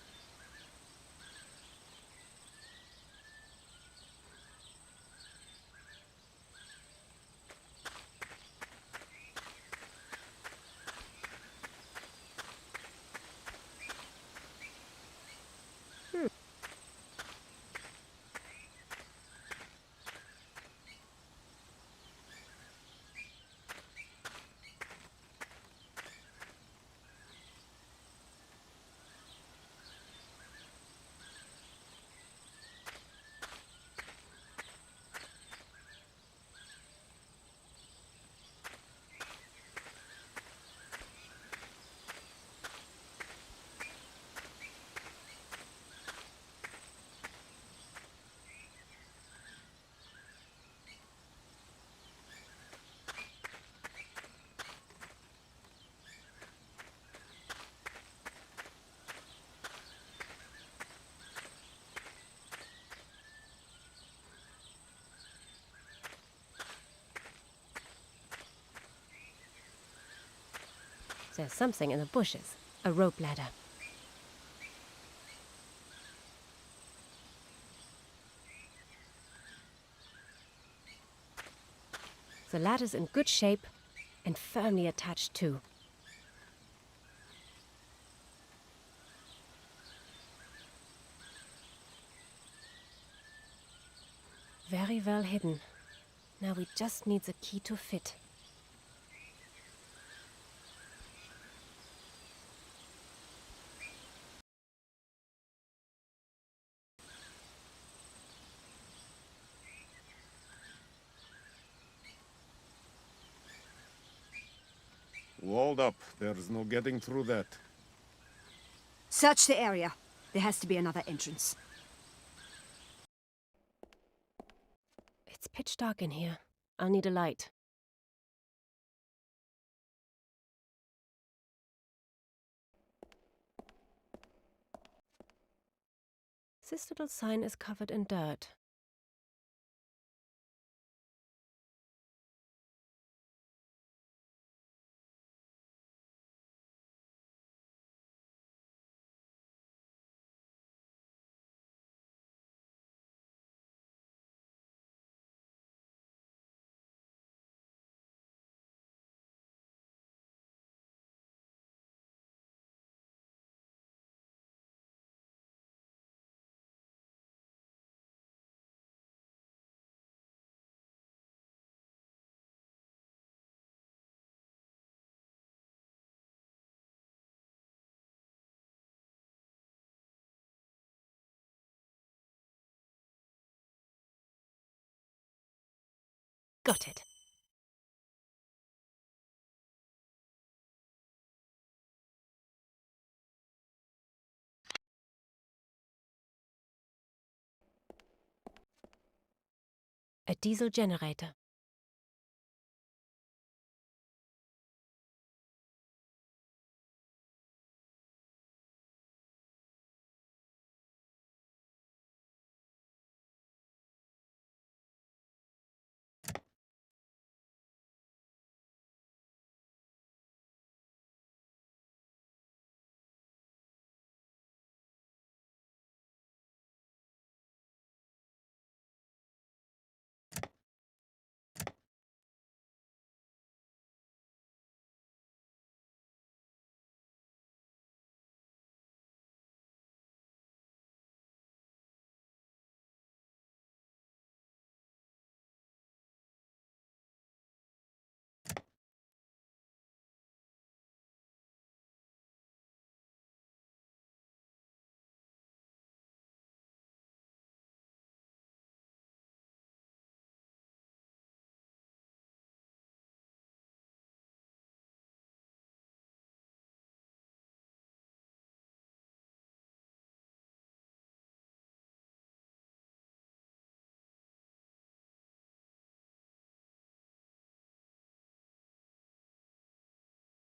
There's something in the bushes. A rope ladder. The ladder's in good shape and firmly attached too. Very well hidden. Now we just need the key to fit. Walled up. There's no getting through that. Search the area. There has to be another entrance. It's pitch dark in here. I'll need a light. This little sign is covered in dirt. Got it. A diesel generator.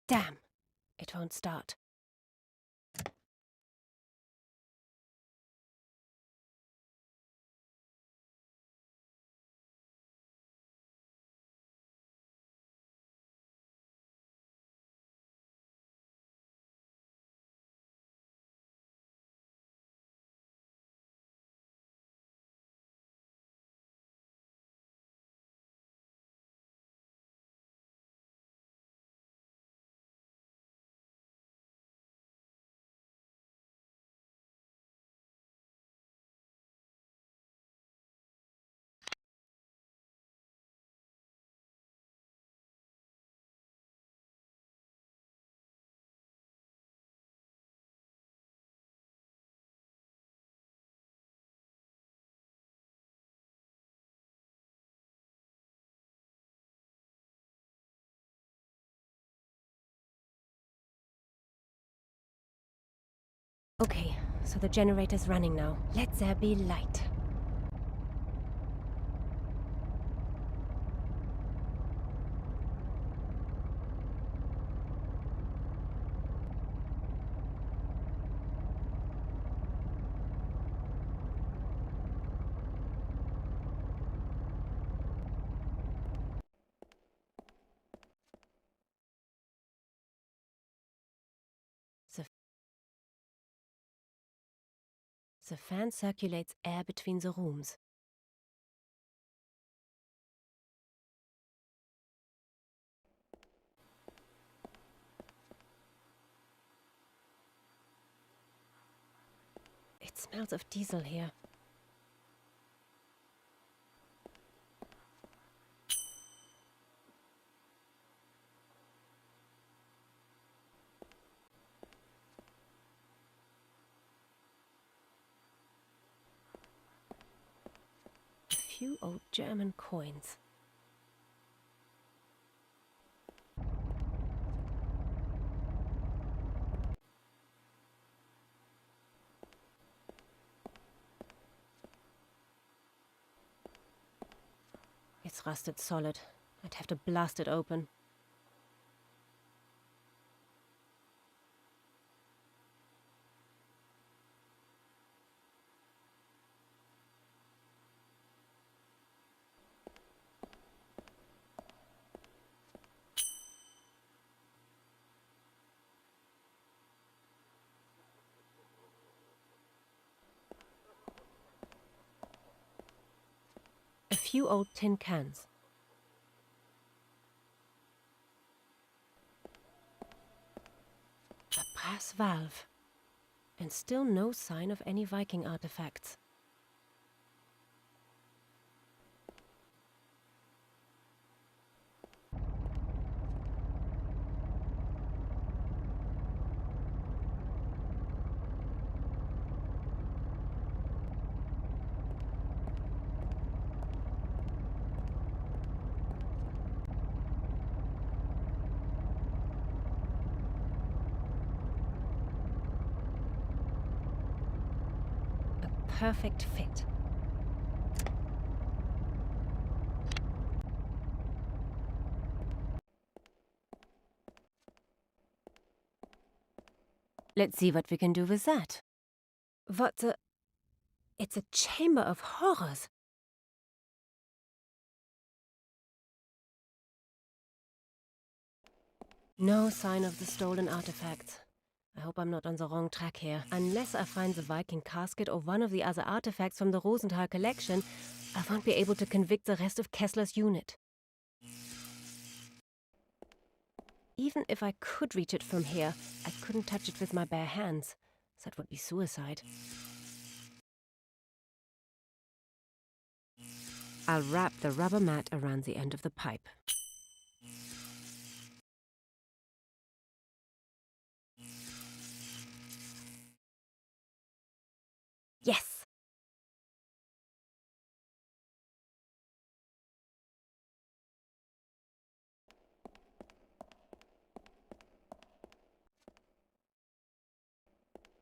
Damn, it won't start. Okay, so the generator's running now. Let there be light. The fan circulates air between the rooms. It smells of diesel here. A few old German coins. It's rusted solid. I'd have to blast it open. A few old tin cans. A brass valve. And still no sign of any Viking artifacts. Perfect fit. Let's see what we can do with that. What the... It's a chamber of horrors. No sign of the stolen artifacts. I hope I'm not on the wrong track here. Unless I find the Viking casket or one of the other artifacts from the Rosenthal collection, I won't be able to convict the rest of Kessler's unit. Even if I could reach it from here, I couldn't touch it with my bare hands. That would be suicide. I'll wrap the rubber mat around the end of the pipe. Yes!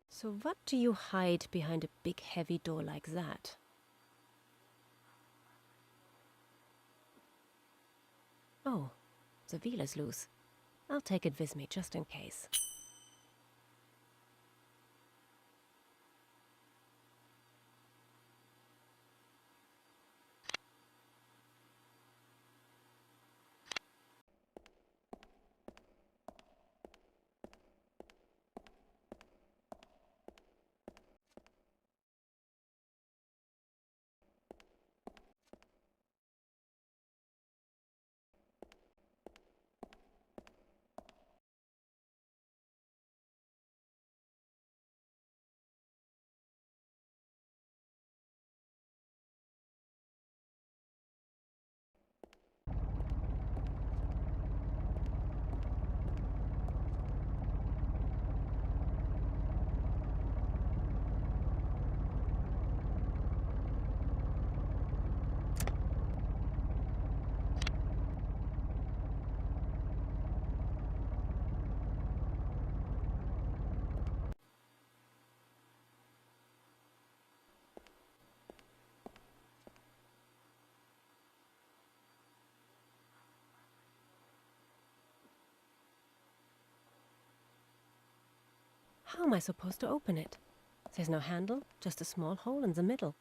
So what do you hide behind a big heavy door like that? Oh, the wheel is loose. I'll take it with me just in case. How am I supposed to open it? There's no handle, just a small hole in the middle.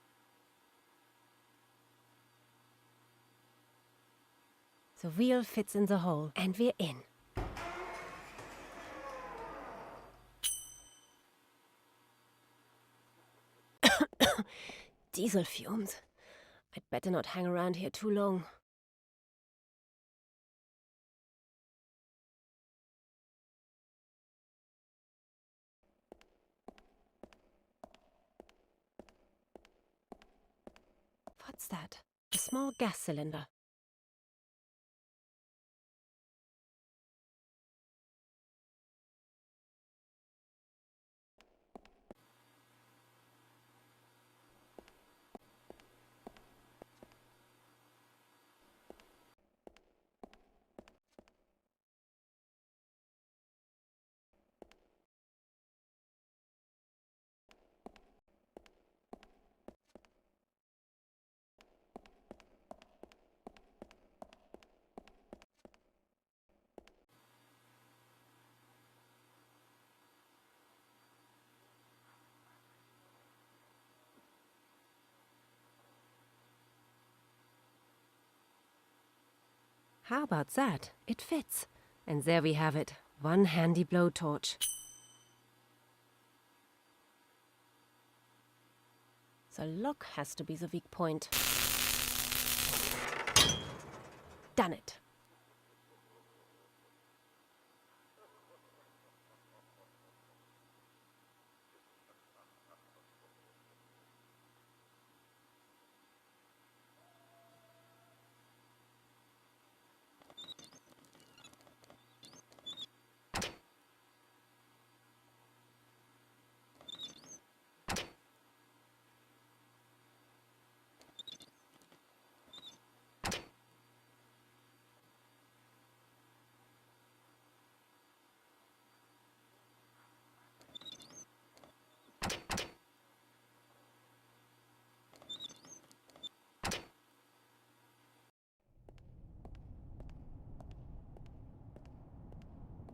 The wheel fits in the hole, and we're in. Diesel fumes. I'd better not hang around here too long. What's that? A small gas cylinder. How about that? It fits. And there we have it. One handy blowtorch. The lock has to be the weak point. Done it.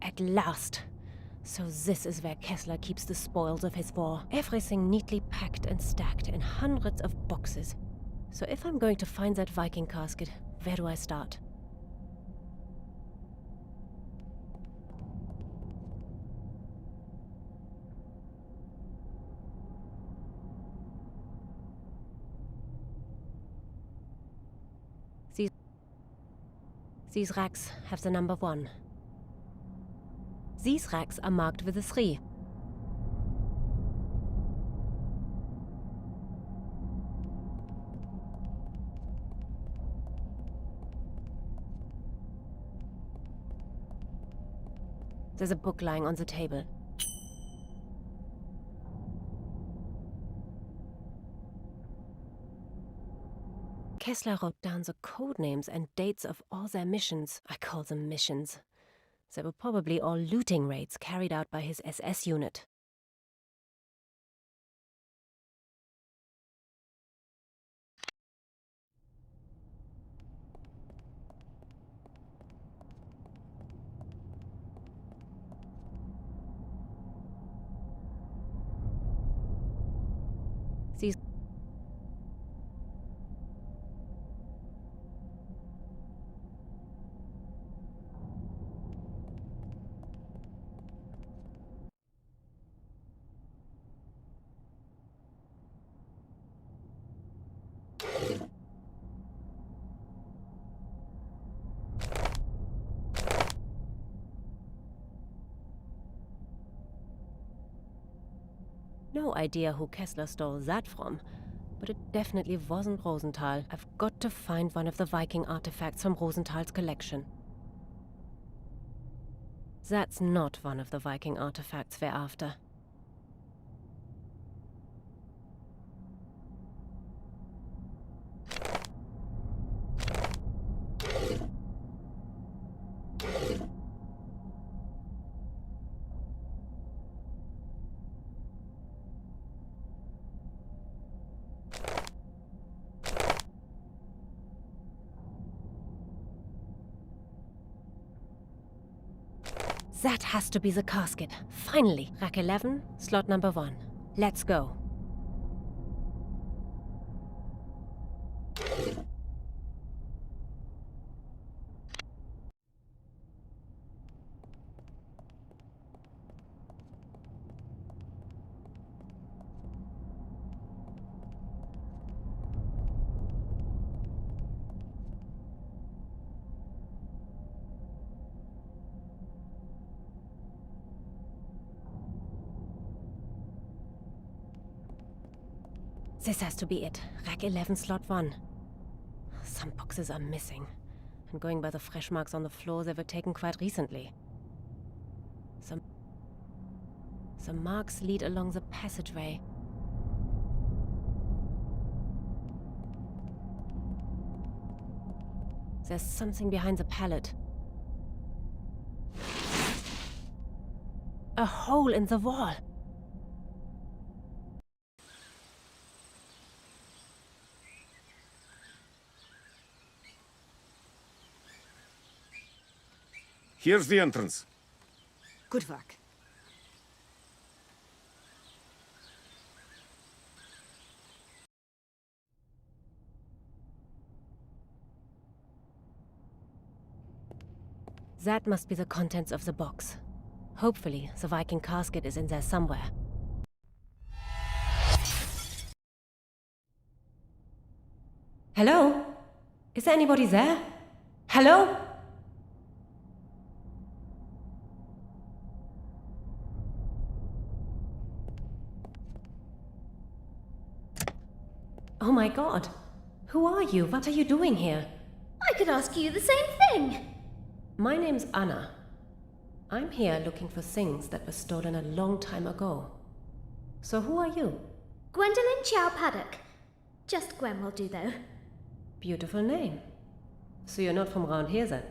At last! So this is where Kessler keeps the spoils of his war. Everything neatly packed and stacked in hundreds of boxes. So if I'm going to find that Viking casket, where do I start? These racks have the number 1. These racks are marked with a 3. There's a book lying on the table. Kessler wrote down the code names and dates of all their missions. I call them missions. They were probably all looting raids carried out by his SS unit. These No idea who Kessler stole that from, but it definitely wasn't Rosenthal. I've got to find one of the Viking artifacts from Rosenthal's collection. That's not one of the Viking artifacts we're after. That has to be the casket. Finally. Rack 11, slot number 1. Let's go. This has to be it. Rack 11, slot 1. Some boxes are missing. And going by the fresh marks on the floor, they were taken quite recently. The marks lead along the passageway. There's something behind the pallet. A hole in the wall. Here's the entrance. Good work. That must be the contents of the box. Hopefully, the Viking casket is in there somewhere. Hello? Is there anybody there? Hello? Oh my god. Who are you? What are you doing here? I could ask you the same thing! My name's Anna. I'm here looking for things that were stolen a long time ago. So who are you? Gwendolyn Chow Paddock. Just Gwen will do, though. Beautiful name. So you're not from around here then?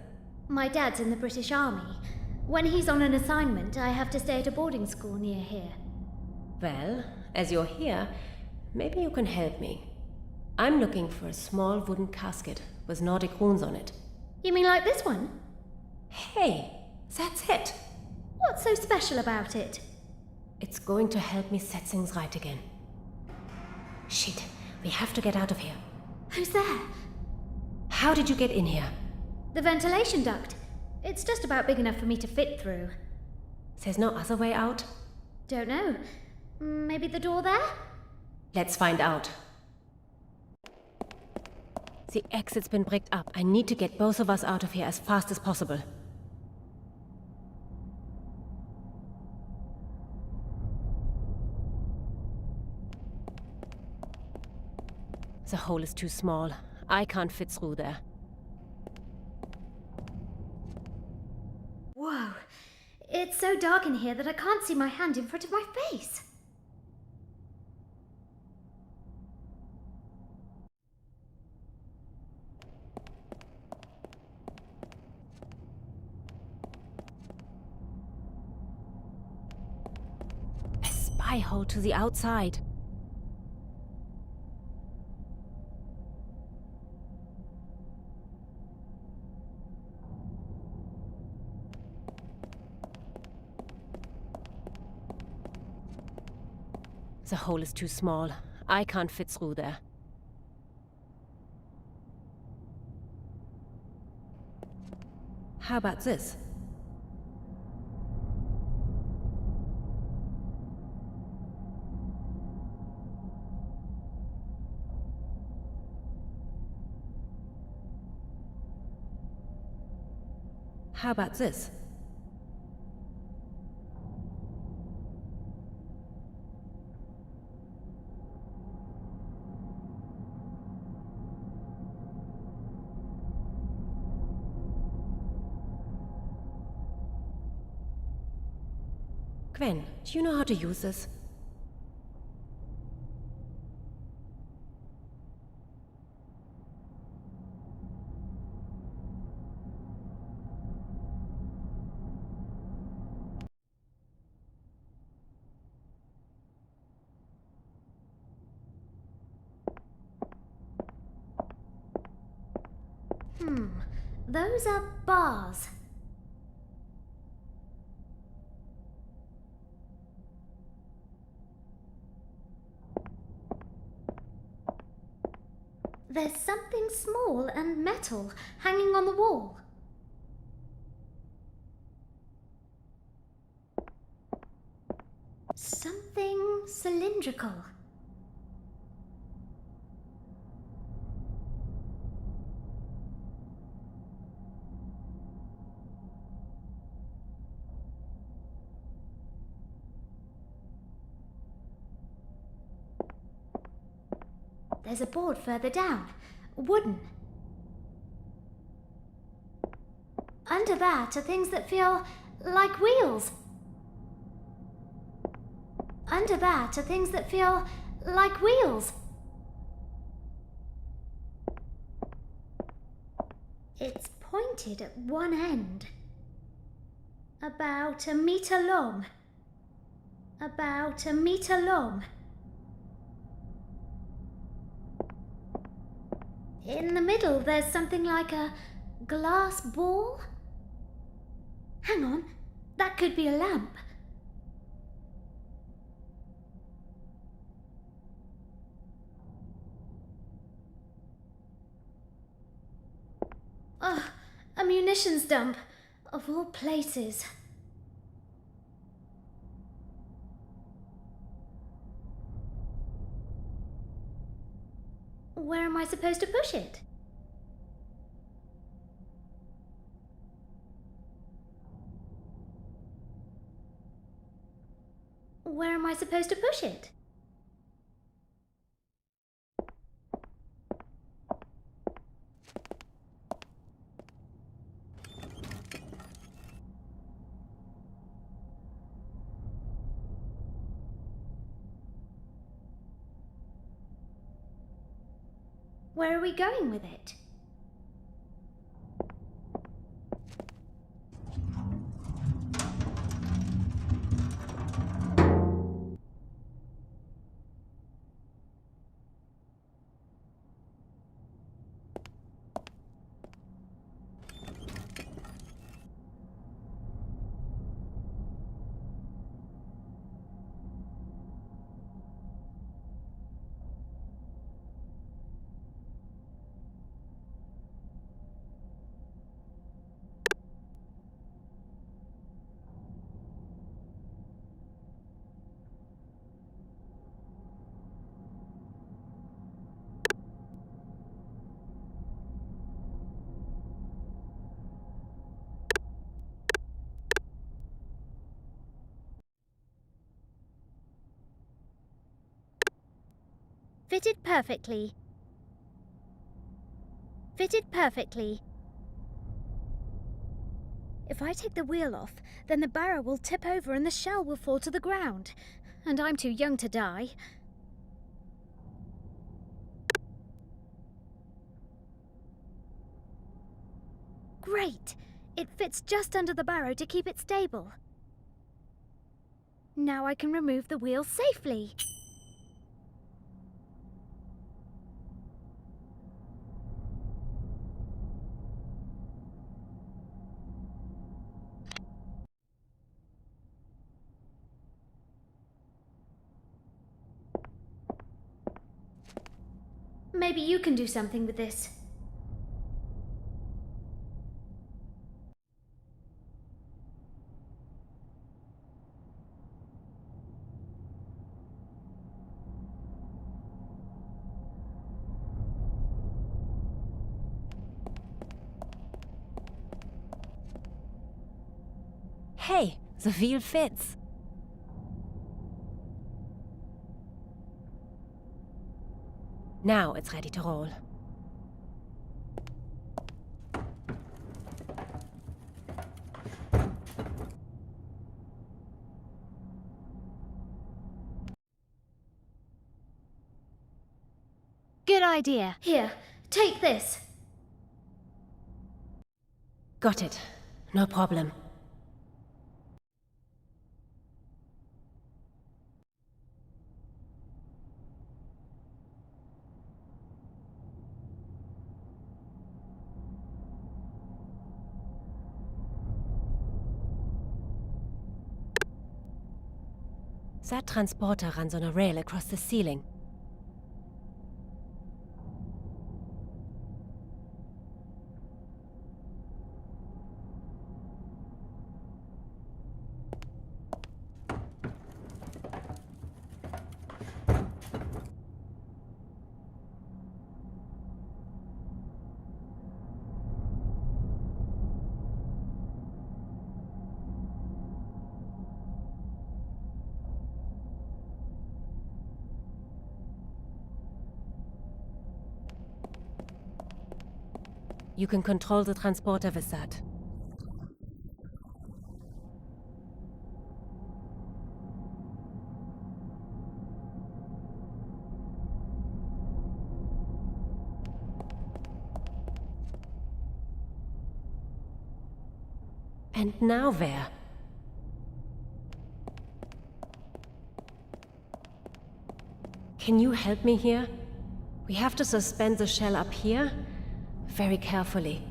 My dad's in the British Army. When he's on an assignment, I have to stay at a boarding school near here. Well, as you're here, maybe you can help me. I'm looking for a small wooden casket with Nordic runes on it. You mean like this one? Hey, that's it! What's so special about it? It's going to help me set things right again. Shit, we have to get out of here. Who's there? How did you get in here? The ventilation duct. It's just about big enough for me to fit through. There's no other way out? Don't know. Maybe the door there? Let's find out. The exit's been bricked up. I need to get both of us out of here as fast as possible. The hole is too small. I can't fit through there. Whoa. It's so dark in here that I can't see my hand in front of my face. A spy hole to the outside. The hole is too small. I can't fit through there. How about this? How about this? Gwen, do you know how to use this? Those are bars. There's something small and metal hanging on the wall. Something cylindrical. There's a board further down, wooden. Under that are things that feel like wheels. Under that are things that feel like wheels. It's pointed at one end. About 1 meter long. About 1 meter long. In the middle, there's something like a glass ball. Hang on, that could be a lamp. Ugh, a munitions dump, of all places. Where am I supposed to push it? Where am I supposed to push it? Where are we going with it? Fitted perfectly. Fitted perfectly. If I take the wheel off, then the barrow will tip over and the shell will fall to the ground. And I'm too young to die. Great! It fits just under the barrow to keep it stable. Now I can remove the wheel safely. Maybe you can do something with this. Hey, the wheel fits. Now it's ready to roll. Good idea. Here, take this. Got it. No problem. That transporter runs on a rail across the ceiling. You can control the transporter with that. And now where? Can you help me here? We have to suspend the shell up here, very carefully.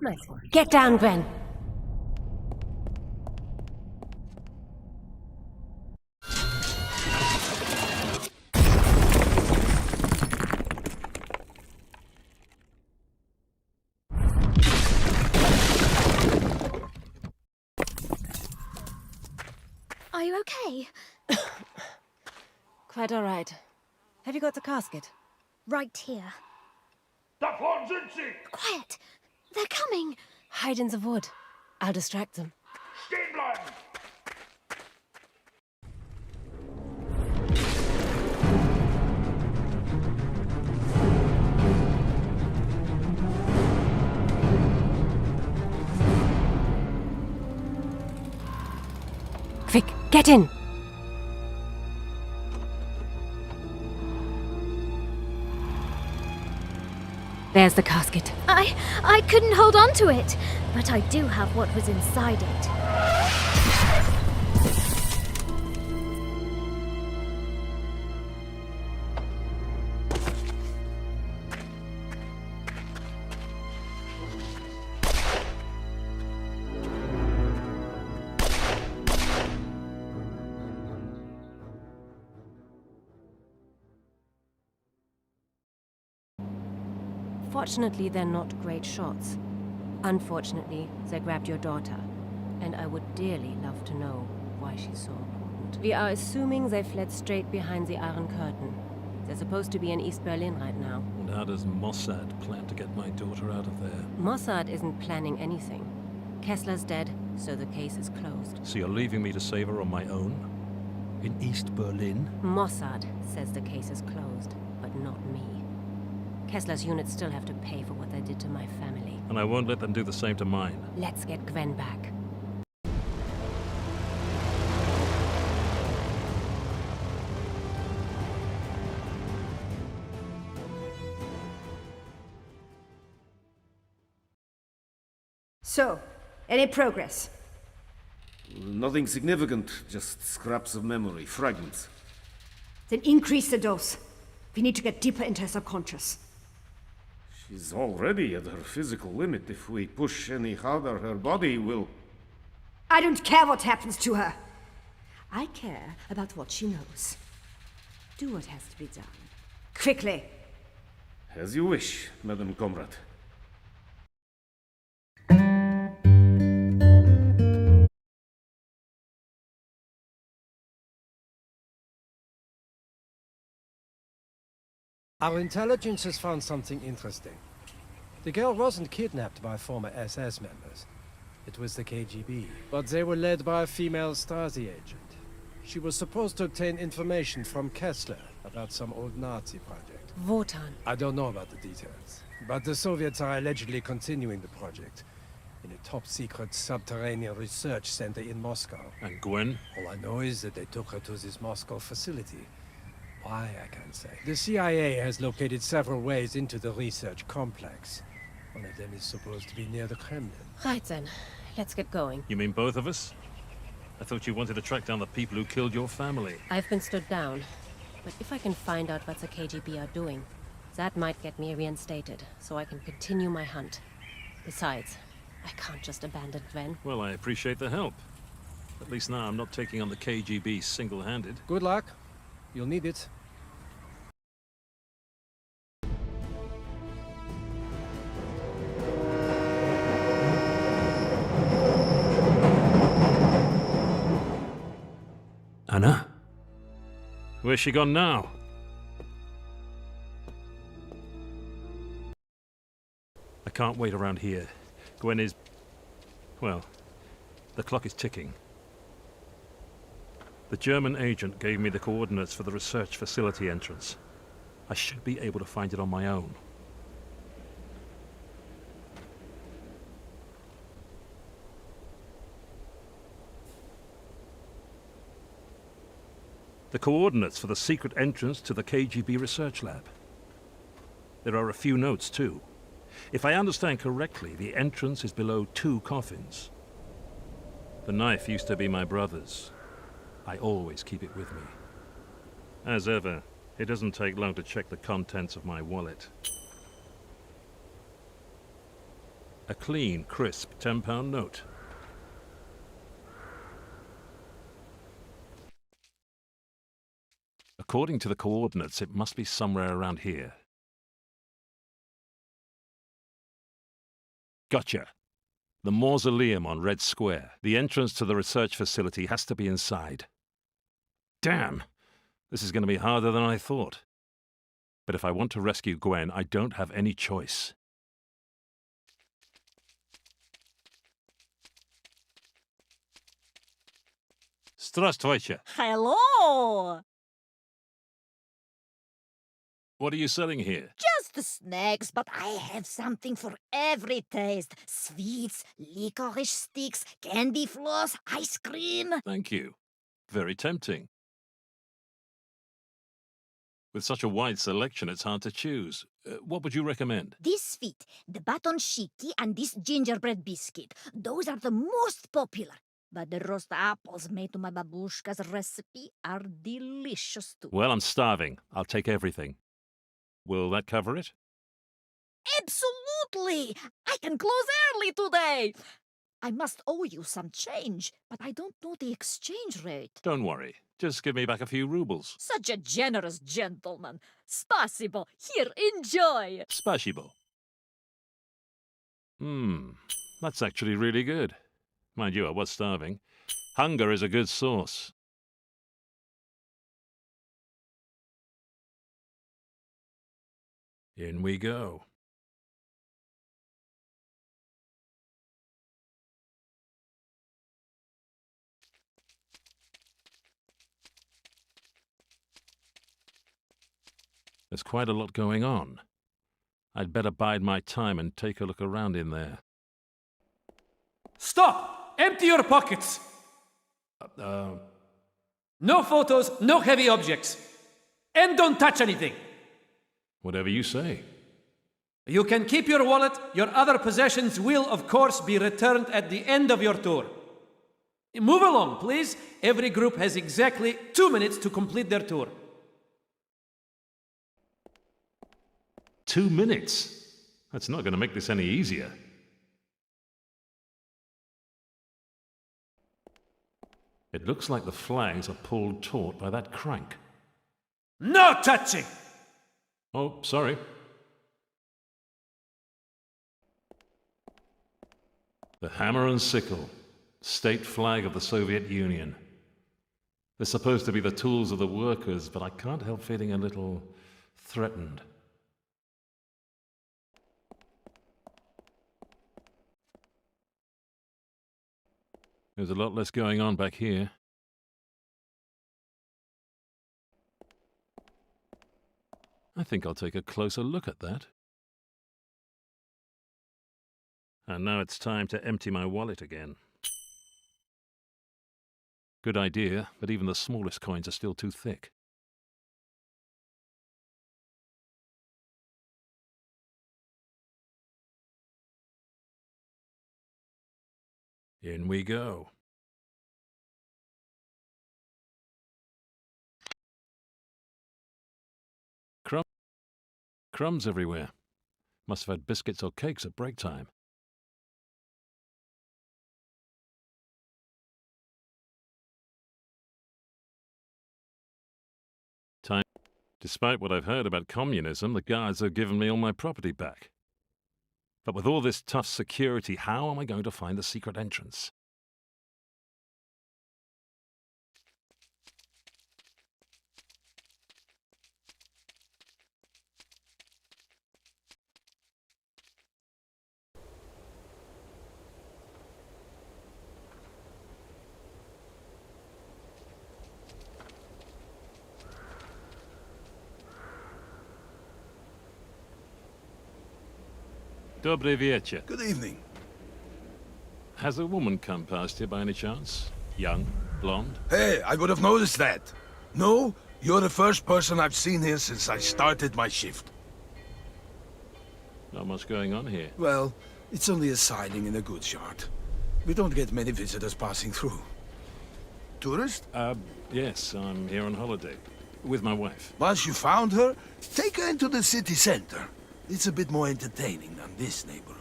Nice one. Get down, Gwen. Are you okay? Quite all right. Have you got the casket? Right here. Quiet! They're coming! Hide in the wood. I'll distract them. Quick, get in! There's the casket. I couldn't hold on to it, but I do have what was inside it. Fortunately, they're not great shots. Unfortunately, they grabbed your daughter, and I would dearly love to know why she's so important. We are assuming they fled straight behind the Iron Curtain. They're supposed to be in East Berlin right now. And how does Mossad plan to get my daughter out of there? Mossad isn't planning anything. Kessler's dead, so the case is closed. So you're leaving me to save her on my own? In East Berlin? Mossad says the case is closed, but not me. Kessler's units still have to pay for what they did to my family. And I won't let them do the same to mine. Let's get Gwen back. So, any progress? Nothing significant, just scraps of memory, fragments. Then increase the dose. We need to get deeper into her subconscious. She's already at her physical limit. If we push any harder, her body will... I don't care what happens to her. I care about what she knows. Do what has to be done. Quickly. As you wish, Madam Comrade. Our intelligence has found something interesting. The girl wasn't kidnapped by former SS members. It was the KGB, but they were led by a female Stasi agent. She was supposed to obtain information from Kessler about some old Nazi project. Wotan. I don't know about the details, but the Soviets are allegedly continuing the project in a top-secret subterranean research center in Moscow. And Gwen? All I know is that they took her to this Moscow facility. Why, I can't say. The CIA has located several ways into the research complex. One of them is supposed to be near the Kremlin. Right then, let's get going. You mean both of us? I thought you wanted to track down the people who killed your family. I've been stood down, but if I can find out what the KGB are doing, that might get me reinstated, so I can continue my hunt. Besides, I can't just abandon Gwen. Well, I appreciate the help. At least now I'm not taking on the KGB single-handed. Good luck. You'll need it. Where's she gone now? I can't wait around here. Gwen is... well, the clock is ticking. The German agent gave me the coordinates for the research facility entrance. I should be able to find it on my own. The coordinates for the secret entrance to the KGB research lab. There are a few notes, too. If I understand correctly, the entrance is below 2 coffins. The knife used to be my brother's. I always keep it with me. As ever, it doesn't take long to check the contents of my wallet. A clean, crisp £10 note. According to the coordinates, it must be somewhere around here. Gotcha. The mausoleum on Red Square. The entrance to the research facility has to be inside. Damn! This is going to be harder than I thought. But if I want to rescue Gwen, I don't have any choice. Здравствуйте. Hello! What are you selling here? Just snacks, but I have something for every taste. Sweets, licorice sticks, candy floss, ice cream. Thank you. Very tempting. With such a wide selection, it's hard to choose. What would you recommend? This sweet, the baton shiki, and this gingerbread biscuit. Those are the most popular. But the roast apples made to my babushka's recipe are delicious too. Well, I'm starving. I'll take everything. Will that cover it? Absolutely! I can close early today! I must owe you some change, but I don't know the exchange rate. Don't worry. Just give me back a few rubles. Such a generous gentleman. Spasibo. Here, enjoy. Spasibo. That's actually really good. Mind you, I was starving. Hunger is a good sauce. In we go. There's quite a lot going on. I'd better bide my time and take a look around in there. Stop! Empty your pockets! No photos, no heavy objects. And don't touch anything. Whatever you say. You can keep your wallet. Your other possessions will, of course, be returned at the end of your tour. Move along, please. Every group has exactly 2 minutes to complete their tour. 2 minutes? That's not going to make this any easier. It looks like the flags are pulled taut by that crank. No touching! Oh, sorry. The hammer and sickle, state flag of the Soviet Union. They're supposed to be the tools of the workers, but I can't help feeling a little threatened. There's a lot less going on back here. I think I'll take a closer look at that. And now it's time to empty my wallet again. Good idea, but even the smallest coins are still too thick. In we go. Crumbs everywhere. Must have had biscuits or cakes at break time. Despite what I've heard about communism, the guards have given me all my property back. But with all this tough security, how am I going to find the secret entrance? Dobry wieczór. Good evening. Has a woman come past here by any chance? Young, blonde? Hey, I would have noticed that. No, you're the first person I've seen here since I started my shift. Not much going on here. Well, it's only a siding in a goods yard. We don't get many visitors passing through. Tourist? Yes, I'm here on holiday. With my wife. Once you found her, take her into the city center. It's a bit more entertaining than this neighborhood.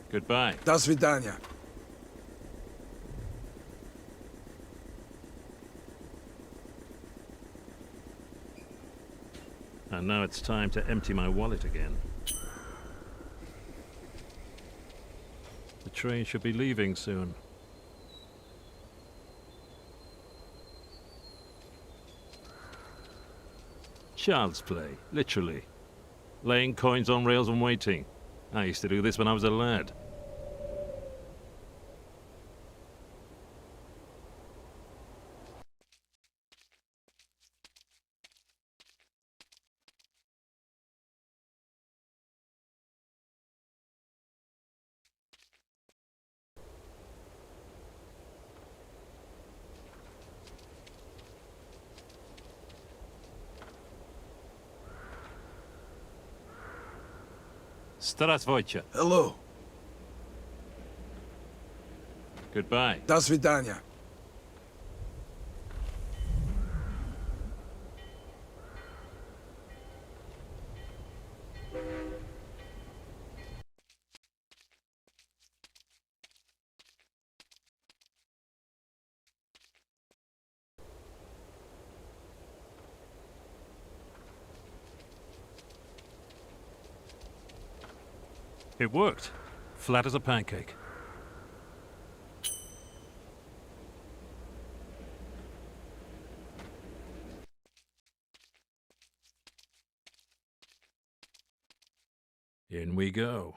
Goodbye. До свидания. And now it's time to empty my wallet again. The train should be leaving soon. Child's play, literally. Laying coins on rails and waiting. I used to do this when I was a lad. Здравствуйте. Hello. Goodbye. До свидания. It worked. Flat as a pancake. In we go.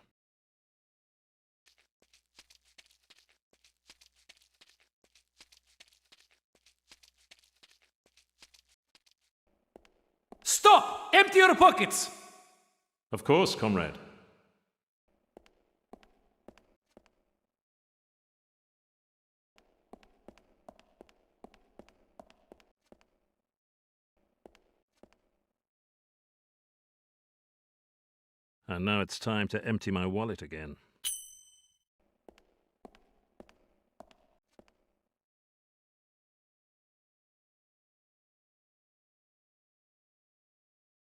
Stop! Empty your pockets! Of course, comrade. And now it's time to empty my wallet again.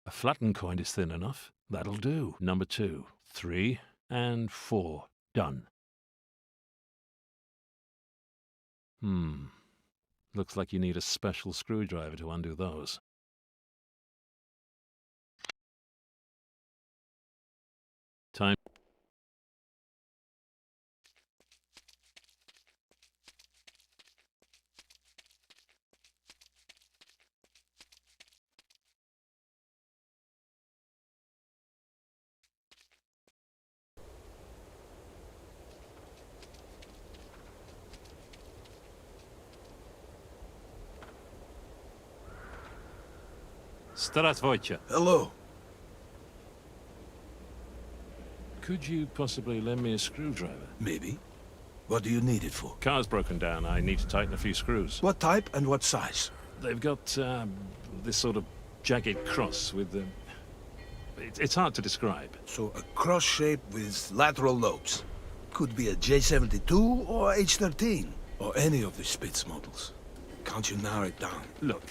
A flattened coin is thin enough. That'll do. Number 2, 3, and 4. Done. Looks like you need a special screwdriver to undo those. Time. Здравствуйте. Hello. Could you possibly lend me a screwdriver? Maybe. What do you need it for? Car's broken down. I need to tighten a few screws. What type and what size? They've got this sort of jagged cross with the... It's hard to describe. So a cross shape with lateral lobes. Could be a J72 or H13. Or any of the Spitz models. Can't you narrow it down? Look,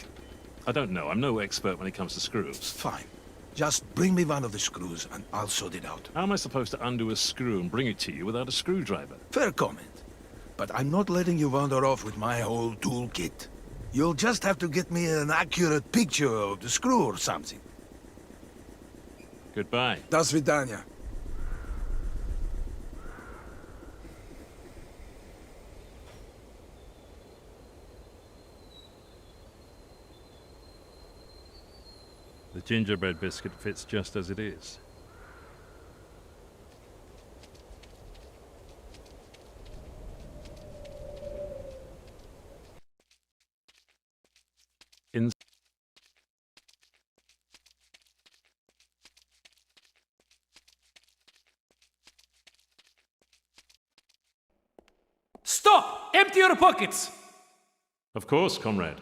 I don't know. I'm no expert when it comes to screws. Fine. Just bring me one of the screws and I'll sort it out. How am I supposed to undo a screw and bring it to you without a screwdriver? Fair comment. But I'm not letting you wander off with my whole toolkit. You'll just have to get me an accurate picture of the screw or something. Goodbye. До свидания. The gingerbread biscuit fits just as it is. Empty your pockets! Of course, comrade.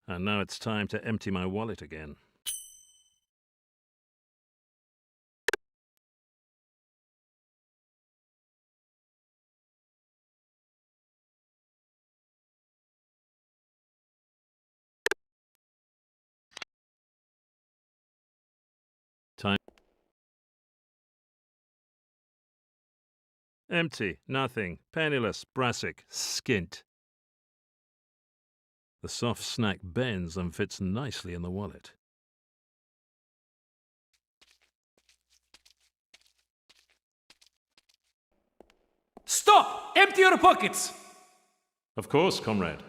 And now it's time to empty my wallet again. Time. Empty, nothing, penniless, brassic, skint. The soft snack bends and fits nicely in the wallet. Stop! Empty your pockets! Of course, comrade.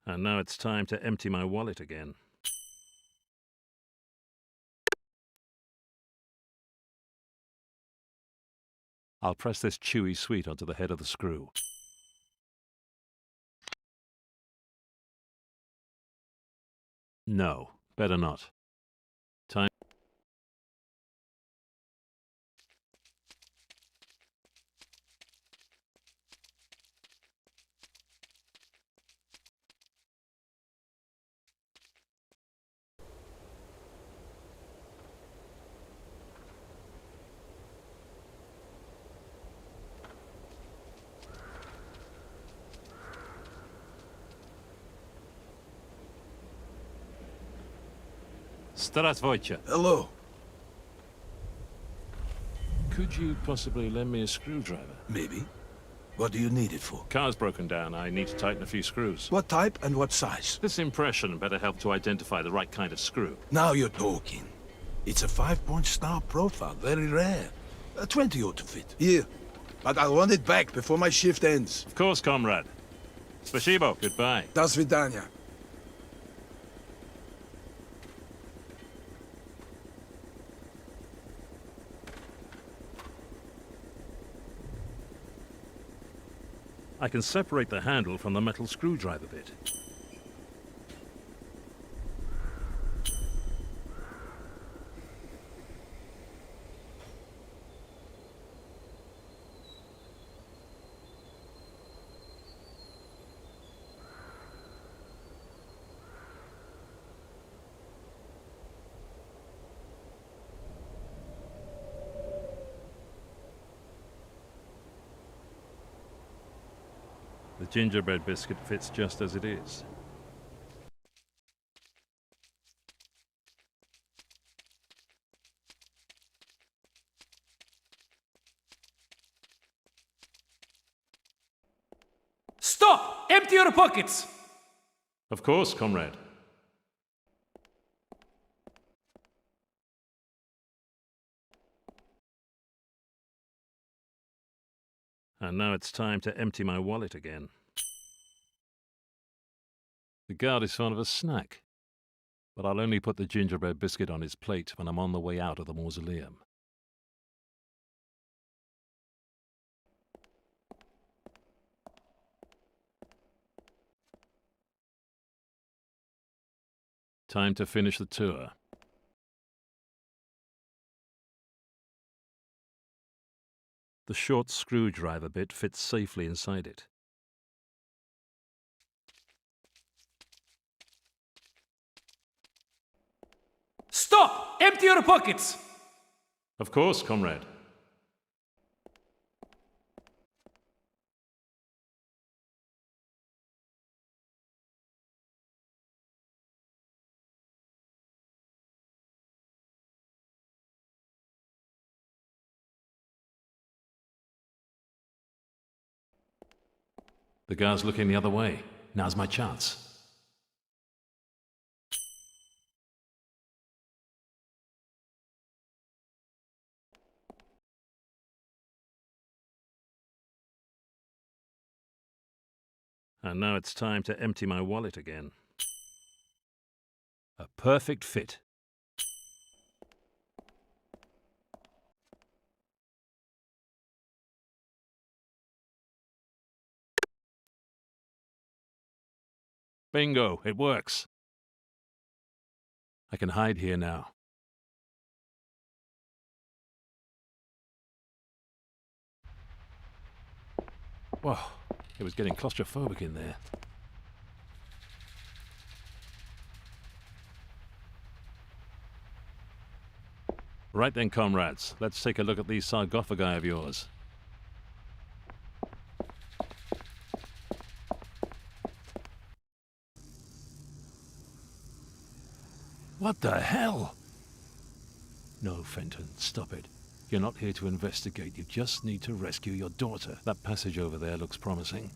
And now it's time to empty my wallet again. I'll press this chewy sweet onto the head of the screw. No, better not. Time. Здравствуйте. Hello. Could you possibly lend me a screwdriver? Maybe. What do you need it for? Car's broken down. I need to tighten a few screws. What type and what size? This impression better help to identify the right kind of screw. Now you're talking. It's a 5-point star profile, very rare. 20 ought to fit. Here. But I want it back before my shift ends. Of course, comrade. Спасибо. Goodbye. До свидания. I can separate the handle from the metal screwdriver bit. The gingerbread biscuit fits just as it is. Stop! Empty your pockets! Of course, comrade. And now it's time to empty my wallet again. The guard is fond of a snack, but I'll only put the gingerbread biscuit on his plate when I'm on the way out of the mausoleum. Time to finish the tour. The short screwdriver bit fits safely inside it. Stop! Empty your pockets! Of course, comrade. The guard's looking the other way. Now's my chance. And now it's time to empty my wallet again. A perfect fit. Bingo, it works. I can hide here now. Whoa, it was getting claustrophobic in there. Right then, comrades, let's take a look at these sarcophagi of yours. What the hell? No, Fenton, stop it. You're not here to investigate. You just need to rescue your daughter. That passage over there looks promising.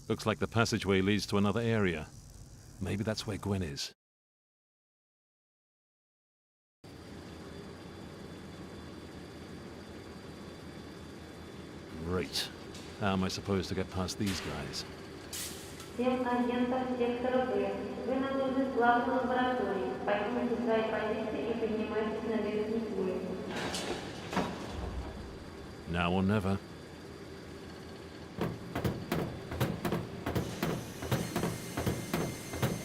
Looks like the passageway leads to another area. Maybe that's where Gwen is. Great. How am I supposed to get past these guys? Всем агентам сектора Б. Вы нам нужны в главной лаборатории. Покиньте свои позиции и поднимайтесь на верхний уровень. Now or never.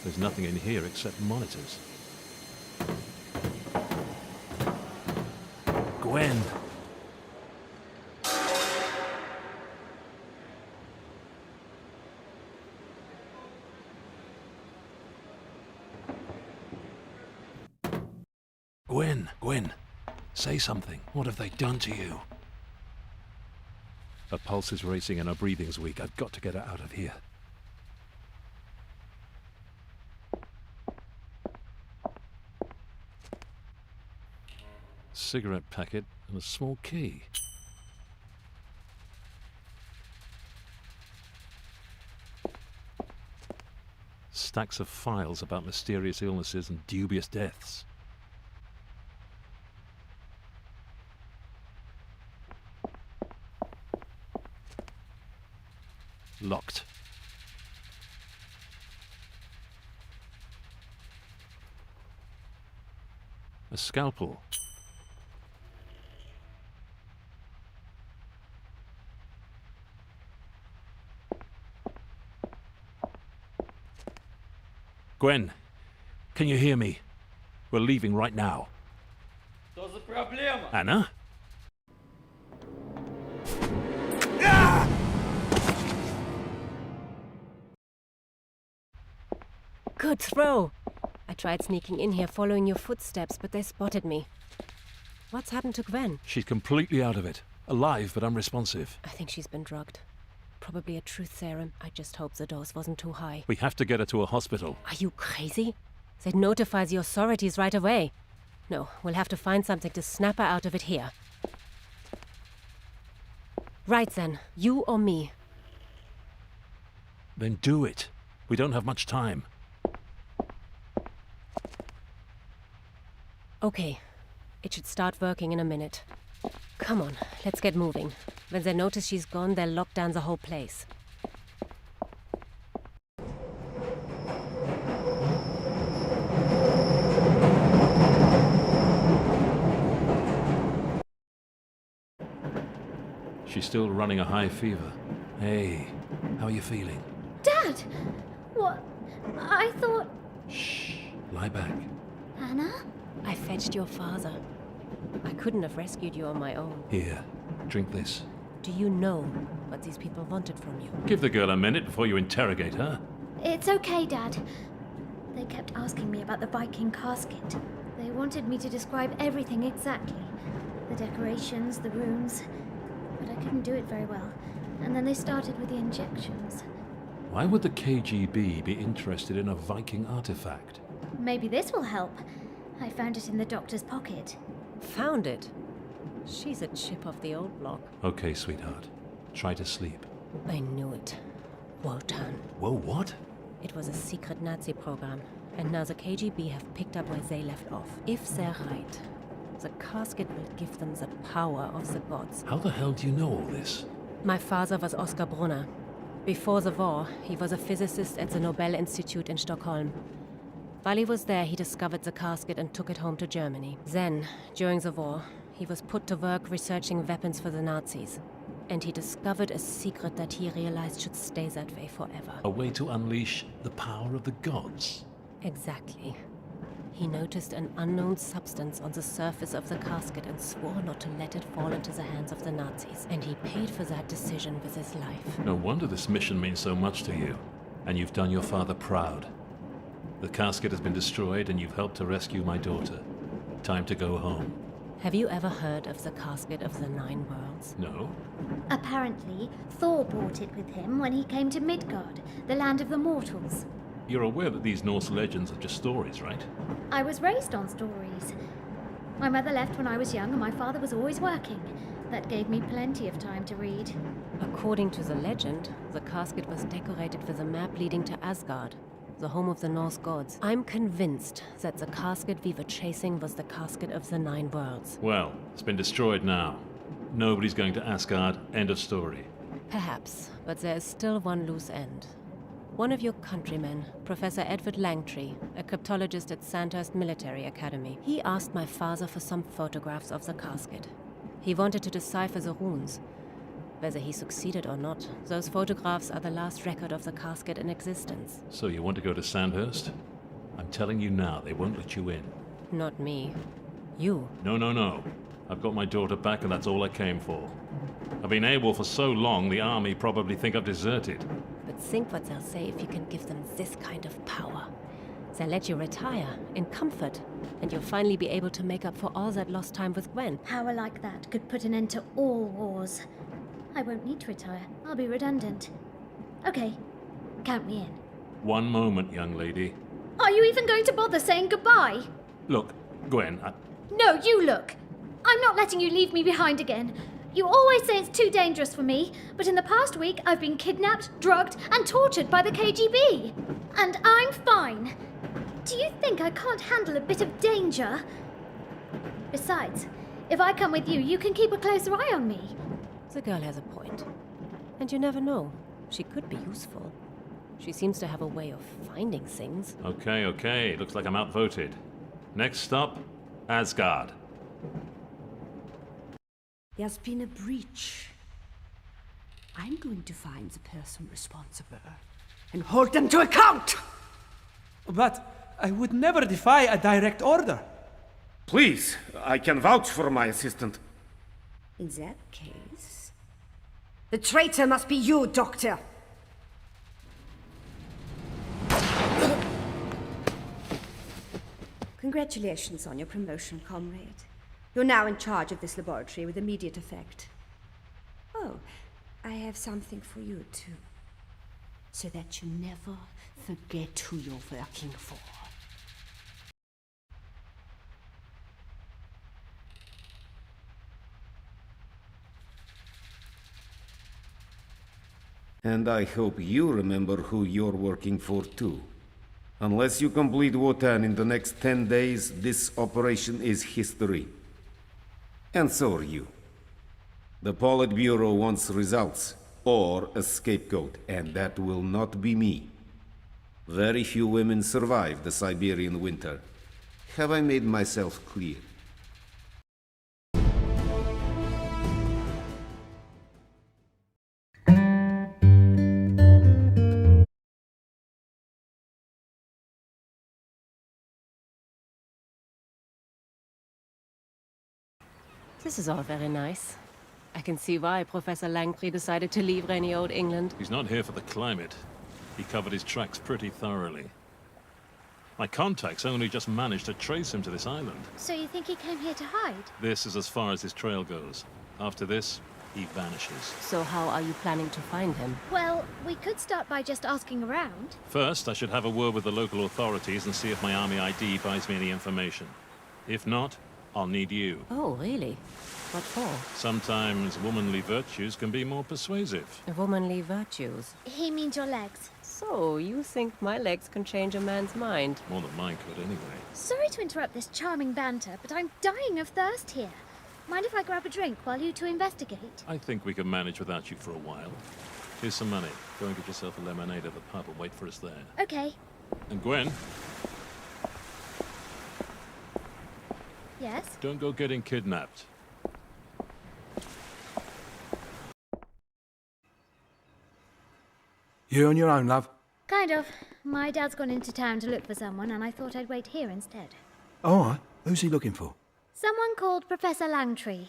There's nothing in here except monitors. Gwen! Gwen, say something. What have they done to you? Her pulse is racing and her breathing's weak. I've got to get her out of here. Cigarette packet and a small key. Stacks of files about mysterious illnesses and dubious deaths. Locked. A scalpel. Gwen, can you hear me? We're leaving right now. Anna? Good throw. I tried sneaking in here following your footsteps, but they spotted me. What's happened to Gwen? She's completely out of it. Alive, but unresponsive. I think she's been drugged. Probably a truth serum. I just hope the dose wasn't too high. We have to get her to a hospital. Are you crazy? That notifies the authorities right away. No, we'll have to find something to snap her out of it here. Right then, you or me? Then do it. We don't have much time. Okay. It should start working in a minute. Come on, let's get moving. When they notice she's gone, they'll lock down the whole place. She's still running a high fever. Hey, how are you feeling? Dad! What? I thought... Shh, lie back. Anna? I fetched your father. I couldn't have rescued you on my own. Here, drink this. Do you know what these people wanted from you? Give the girl a minute before you interrogate her. It's okay, Dad. They kept asking me about the Viking casket. They wanted me to describe everything exactly. The decorations, the runes. But I couldn't do it very well. And then they started with the injections. Why would the KGB be interested in a Viking artifact? Maybe this will help. I found it in the doctor's pocket. Found it? She's a chip off the old block. Okay, sweetheart. Try to sleep. I knew it. Wotan. Whoa, what? It was a secret Nazi program, and now the KGB have picked up where they left off. If they're right, the casket will give them the power of the gods. How the hell do you know all this? My father was Oskar Brunner. Before the war, he was a physicist at the Nobel Institute in Stockholm. While he was there, he discovered the casket and took it home to Germany. Then, during the war, he was put to work researching weapons for the Nazis. And he discovered a secret that he realized should stay that way forever. A way to unleash the power of the gods? Exactly. He noticed an unknown substance on the surface of the casket and swore not to let it fall into the hands of the Nazis. And he paid for that decision with his life. No wonder this mission means so much to you. And you've done your father proud. The casket has been destroyed and you've helped to rescue my daughter. Time to go home. Have you ever heard of the Casket of the Nine Worlds? No. Apparently, Thor brought it with him when he came to Midgard, the land of the mortals. You're aware that these Norse legends are just stories, right? I was raised on stories. My mother left when I was young and my father was always working. That gave me plenty of time to read. According to the legend, the casket was decorated with a map leading to Asgard, the home of the Norse gods. I'm convinced that the casket we were chasing was the Casket of the Nine Worlds. Well, it's been destroyed now. Nobody's going to Asgard. End of story. Perhaps, but there is still one loose end. One of your countrymen, Professor Edward Langtree, a cryptologist at Sandhurst Military Academy, he asked my father for some photographs of the casket. He wanted to decipher the runes. Whether he succeeded or not, those photographs are the last record of the casket in existence. So you want to go to Sandhurst? I'm telling you now, they won't let you in. Not me. You. No. I've got my daughter back and that's all I came for. I've been able for so long, the army probably think I've deserted. But think what they'll say if you can give them this kind of power. They'll let you retire, in comfort, and you'll finally be able to make up for all that lost time with Gwen. Power like that could put an end to all wars. I won't need to retire. I'll be redundant. Okay, count me in. One moment, young lady. Are you even going to bother saying goodbye? Look, Gwen, No, you look. I'm not letting you leave me behind again. You always say it's too dangerous for me, but in the past week I've been kidnapped, drugged, and tortured by the KGB. And I'm fine. Do you think I can't handle a bit of danger? Besides, if I come with you, you can keep a closer eye on me. The girl has a point. And you never know. She could be useful. She seems to have a way of finding things. Okay. Looks like I'm outvoted. Next stop, Asgard. There's been a breach. I'm going to find the person responsible and hold them to account! But I would never defy a direct order. Please, I can vouch for my assistant. In that case, the traitor must be you, Doctor. Congratulations on your promotion, comrade. You're now in charge of this laboratory with immediate effect. Oh, I have something for you, too. So that you never forget who you're working for. And I hope you remember who you're working for, too. Unless you complete Wotan in the next 10 days, this operation is history. And so are you. The Politburo wants results, or a scapegoat, and that will not be me. Very few women survive the Siberian winter. Have I made myself clear? This is all very nice. I can see why Professor Langtree decided to leave rainy old England. He's not here for the climate. He covered his tracks pretty thoroughly. My contacts only just managed to trace him to this island. So you think he came here to hide? This is as far as his trail goes. After this, he vanishes. So how are you planning to find him? Well, we could start by just asking around. First, I should have a word with the local authorities and see if my army ID buys me any information. If not, I'll need you. Oh, really? What for? Sometimes womanly virtues can be more persuasive. Womanly virtues. He means your legs. So, you think my legs can change a man's mind? More than mine could, anyway. Sorry to interrupt this charming banter, but I'm dying of thirst here. Mind if I grab a drink while you two investigate? I think we can manage without you for a while. Here's some money. Go and get yourself a lemonade at the pub and wait for us there. Okay. And Gwen, Yes? don't go getting kidnapped. You're on your own, love? Kind of. My dad's gone into town to look for someone, and I thought I'd wait here instead. All right. Who's he looking for? Someone called Professor Langtree.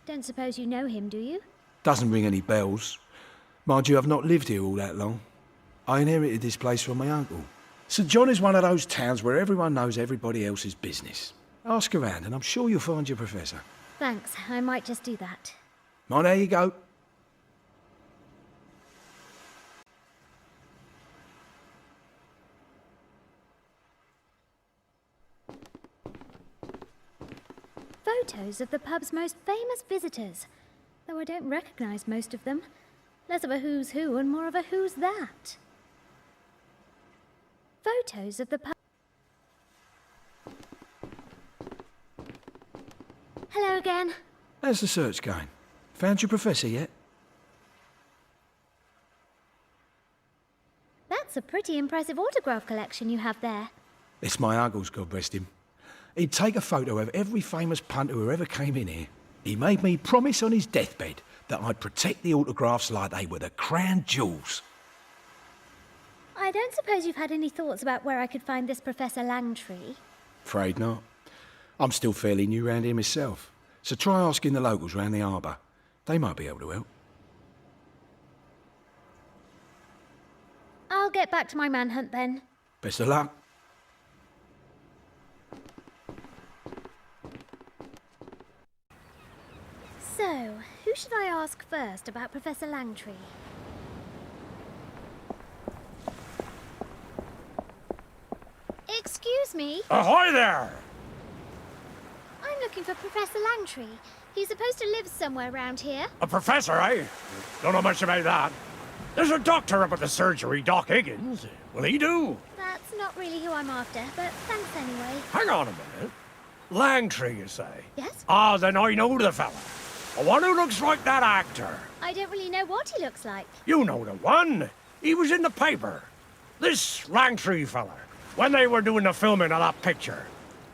Don't suppose you know him, do you? Doesn't ring any bells. Mind you, I've not lived here all that long. I inherited this place from my uncle. St. John is one of those towns where everyone knows everybody else's business. Ask around, and I'm sure you'll find your professor. Thanks. I might just do that. Mind how you go. Photos of the pub's most famous visitors, though I don't recognise most of them. Less of a who's who and more of a who's that. Photos of the pub. Hello again. How's the search going? Found your professor yet? That's a pretty impressive autograph collection you have there. It's my uncle's, God rest him. He'd take a photo of every famous punter who ever came in here. He made me promise on his deathbed that I'd protect the autographs like they were the crown jewels. I don't suppose you've had any thoughts about where I could find this Professor Langtree? Afraid not. I'm still fairly new round here myself, so try asking the locals round the harbour. They might be able to help. I'll get back to my manhunt then. Best of luck. So, who should I ask first about Professor Langtree? Excuse me? Ahoy there! I'm looking for Professor Langtree. He's supposed to live somewhere around here. A professor, eh? Don't know much about that. There's a doctor up at the surgery, Doc Higgins. Will he do? That's not really who I'm after, but thanks anyway. Hang on a minute. Langtree, you say? Yes? Ah, then I know the fella. The one who looks like that actor. I don't really know what he looks like. You know the one. He was in the paper. This Langtree fella. When they were doing the filming of that picture,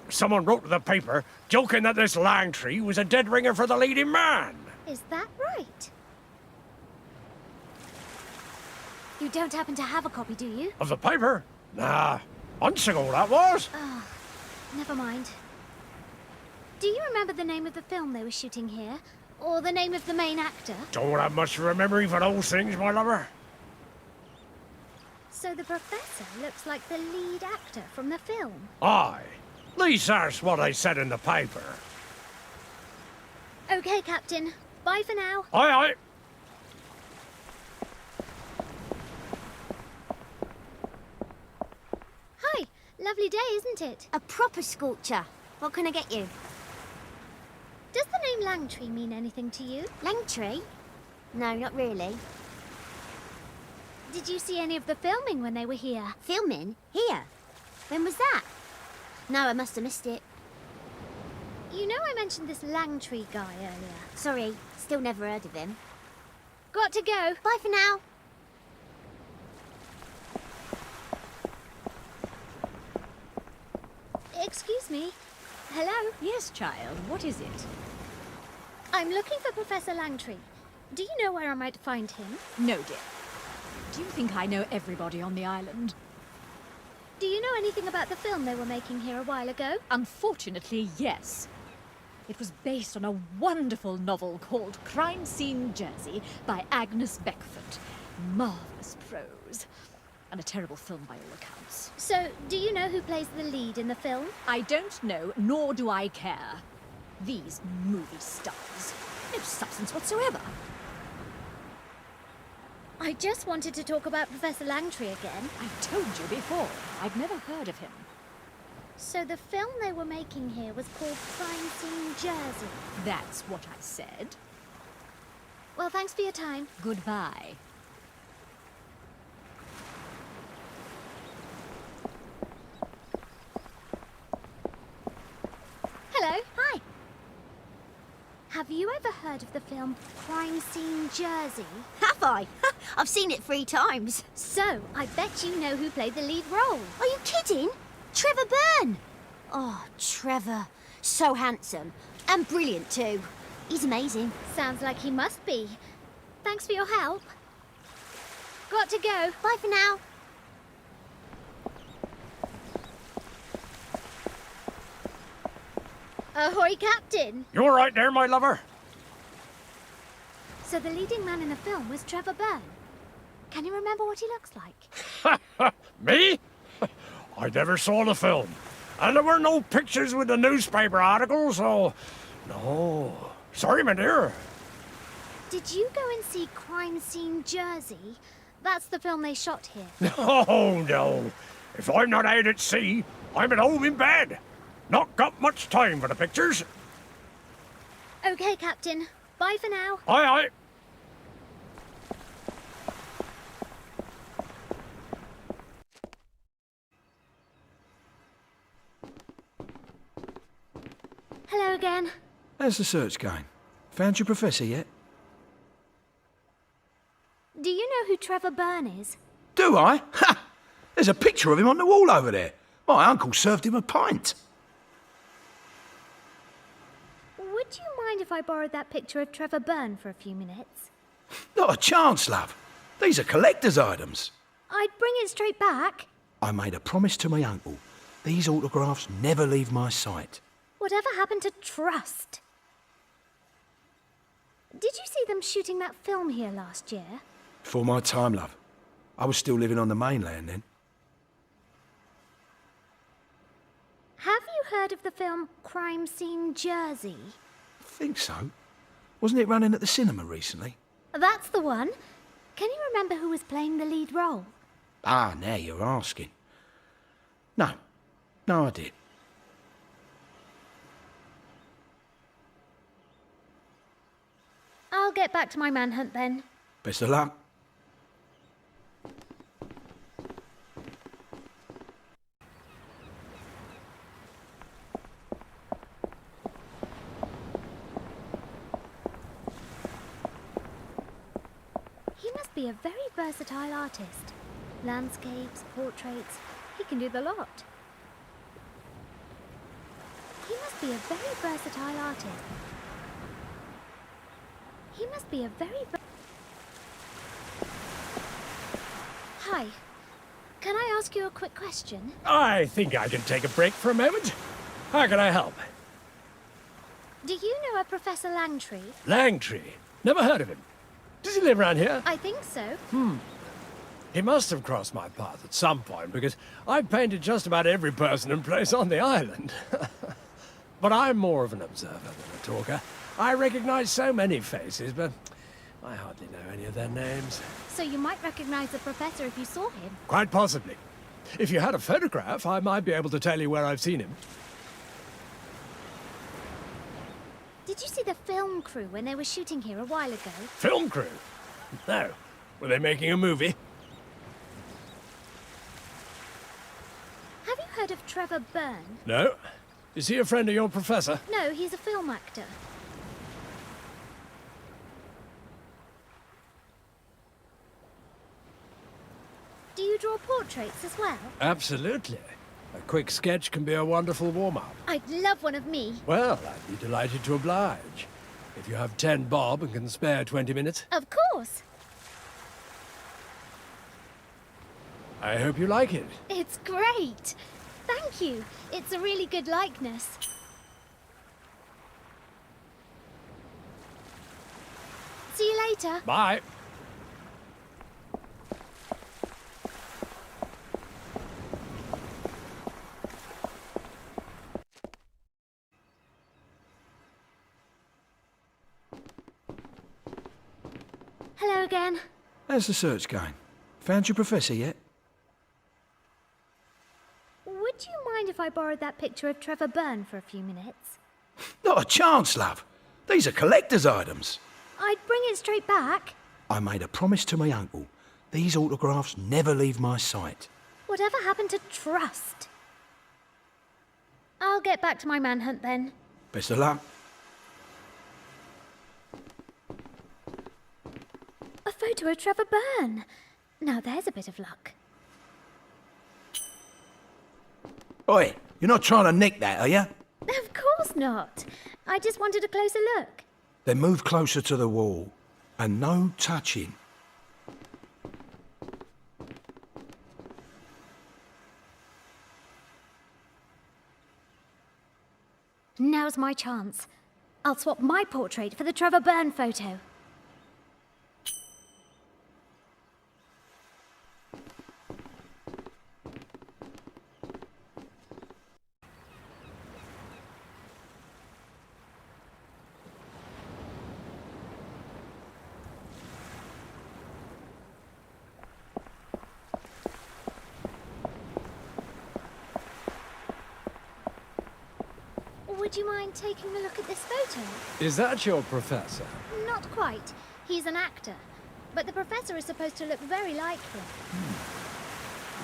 someone wrote to the paper joking that this Langtree was a dead ringer for the leading man. Is that right? You don't happen to have a copy, do you? Of the paper? Nah. Months ago, that was. Oh, never mind. Do you remember the name of the film they were shooting here? Or the name of the main actor? Don't have much memory for those things, my lover. So the professor looks like the lead actor from the film. Aye. At least that's what I said in the paper. Okay, Captain. Bye for now. Aye, aye. Hi. Lovely day, isn't it? A proper sculpture. What can I get you? Does the name Langtree mean anything to you? Langtree? No, not really. Did you see any of the filming when they were here? Filming? Here? When was that? No, I must have missed it. You know I mentioned this Langtree guy earlier. Sorry, still never heard of him. Got to go. Bye for now. Excuse me. Hello? Yes, child. What is it? I'm looking for Professor Langtree. Do you know where I might find him? No, dear. Do you think I know everybody on the island? Do you know anything about the film they were making here a while ago? Unfortunately, yes. It was based on a wonderful novel called Crime Scene Jersey by Agnes Beckford. Marvellous prose. And a terrible film by all accounts. So, do you know who plays the lead in the film? I don't know, nor do I care. These movie stars. No substance whatsoever. I just wanted to talk about Professor Langtree again. I told you before, I've never heard of him. So the film they were making here was called Crime Scene Jersey. That's what I said. Well, thanks for your time. Goodbye. Hello. Hi. Have you ever heard of the film Crime Scene Jersey? Have I? I've seen it 3 times. So, I bet you know who played the lead role. Are you kidding? Trevor Byrne! Oh, Trevor. So handsome. And brilliant, too. He's amazing. Sounds like he must be. Thanks for your help. Got to go. Bye for now. Ahoy, Captain. You all right there, my lover? So the leading man in the film was Trevor Byrne. Can you remember what he looks like? Me? I never saw the film. And there were no pictures with the newspaper articles, so... No. Sorry, my dear. Did you go and see Crime Scene Jersey? That's the film they shot here. Oh, no. If I'm not out at sea, I'm at home in bed. Not got much time for the pictures. Okay, Captain. Bye for now. Aye, aye. Hello again. How's the search going? Found your professor yet? Do you know who Trevor Byrne is? Do I? Ha! There's a picture of him on the wall over there. My uncle served him a pint. Would you mind if I borrowed that picture of Trevor Byrne for a few minutes? Not a chance, love. These are collector's items. I'd bring it straight back. I made a promise to my uncle. These autographs never leave my sight. Whatever happened to trust? Did you see them shooting that film here last year? Before my time, love. I was still living on the mainland then. Have you heard of the film Crime Scene Jersey? I think so. Wasn't it running at the cinema recently? That's the one. Can you remember who was playing the lead role? Ah, now you're asking. No. No, I did. I'll get back to my manhunt then. Best of luck. He must be a very versatile artist. Landscapes, portraits, he can do the lot. He must be a very versatile artist. He must be a very... Hi. Can I ask you a quick question? I think I can take a break for a moment. How can I help? Do you know a Professor Langtree? Langtree? Never heard of him. Does he live around here? I think so. He must have crossed my path at some point, because I've painted just about every person and place on the island. But I'm more of an observer than a talker. I recognize so many faces, but I hardly know any of their names. So you might recognize the Professor if you saw him. Quite possibly. If you had a photograph, I might be able to tell you where I've seen him. Did you see the film crew when they were shooting here a while ago? Film crew? No. Were they making a movie? Have you heard of Trevor Byrne? No. Is he a friend of your professor? No, he's a film actor. Do you draw portraits as well? Absolutely. A quick sketch can be a wonderful warm-up. I'd love one of me. Well, I'd be delighted to oblige. If you have 10 bob and can spare 20 minutes. Of course. I hope you like it. It's great. Thank you. It's a really good likeness. See you later. Bye. Hello again. How's the search going? Found your professor yet? Would Would you mind if I borrowed that picture of Trevor Byrne for a few minutes? Not a chance, love. These are collector's items. I'd bring it straight back. I made a promise to my uncle. These autographs never leave my sight. Whatever happened to trust? I'll get back to my manhunt then. Best of luck. A photo of Trevor Byrne. Now there's a bit of luck. Oi, you're not trying to nick that, are you? Of course not. I just wanted a closer look. Then move closer to the wall. And no touching. Now's my chance. I'll swap my portrait for the Trevor Byrne photo. Would you mind taking a look at this photo? Is that your professor? Not quite. He's an actor. But the professor is supposed to look very like him.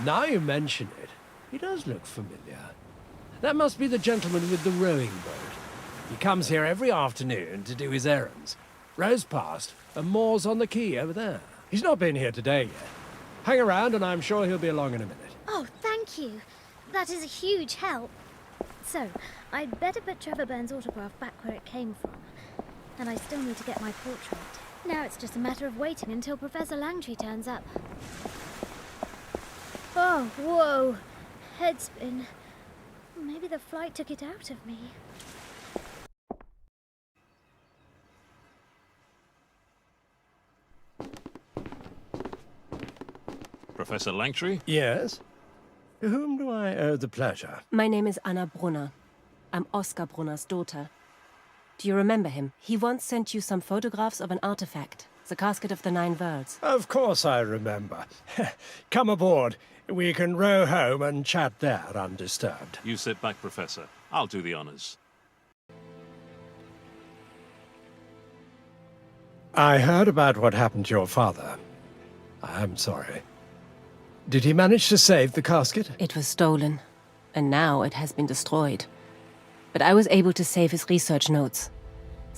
Now you mention it, he does look familiar. That must be the gentleman with the rowing boat. He comes here every afternoon to do his errands. Rows past and moors on the quay over there. He's not been here today yet. Hang around and I'm sure he'll be along in a minute. Oh, thank you. That is a huge help. So, I'd better put Trevor Byrne's autograph back where it came from. And I still need to get my portrait. Now it's just a matter of waiting until Professor Langtree turns up. Oh, whoa. Head spin. Maybe the flight took it out of me. Professor Langtree? Yes? To whom do I owe the pleasure? My name is Anna Brunner. I'm Oscar Brunner's daughter. Do you remember him? He once sent you some photographs of an artifact, the casket of the 9 worlds. Of course I remember. Come aboard. We can row home and chat there undisturbed. You sit back, Professor. I'll do the honors. I heard about what happened to your father. I am sorry. Did he manage to save the casket? It was stolen, and now it has been destroyed. But I was able to save his research notes.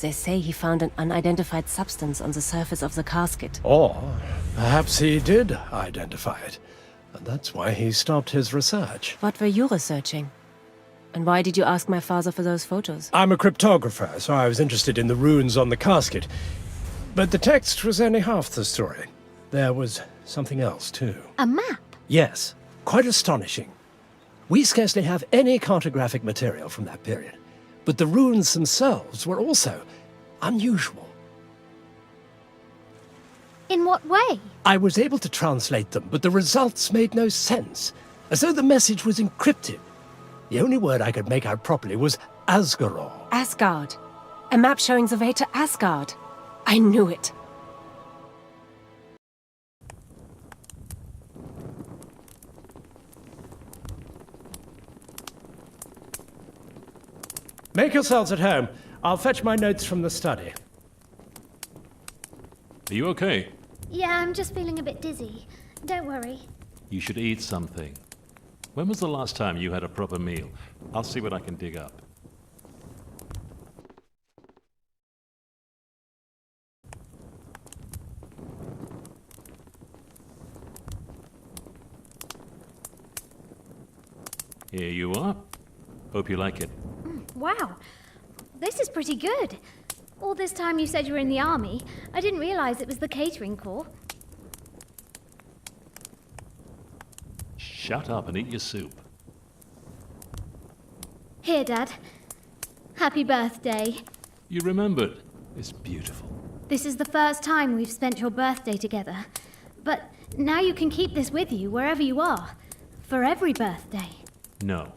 They say he found an unidentified substance on the surface of the casket. Or perhaps he did identify it, and that's why he stopped his research. What were you researching? And why did you ask my father for those photos? I'm a cryptographer, so I was interested in the runes on the casket. But the text was only half the story. There was something else, too. A map? Yes, quite astonishing. We scarcely have any cartographic material from that period, but the runes themselves were also unusual. In what way? I was able to translate them, but the results made no sense, as though the message was encrypted. The only word I could make out properly was Asgaror. Asgard. A map showing the way to Asgard. I knew it. Make yourselves at home. I'll fetch my notes from the study. Are you okay? Yeah, I'm just feeling a bit dizzy. Don't worry. You should eat something. When was the last time you had a proper meal? I'll see what I can dig up. Here you are. Hope you like it. Wow. This is pretty good. All this time you said you were in the army. I didn't realize it was the catering corps. Shut up and eat your soup. Here, Dad. Happy birthday. You remembered. It's beautiful. This is the first time we've spent your birthday together. But now you can keep this with you wherever you are. For every birthday. No.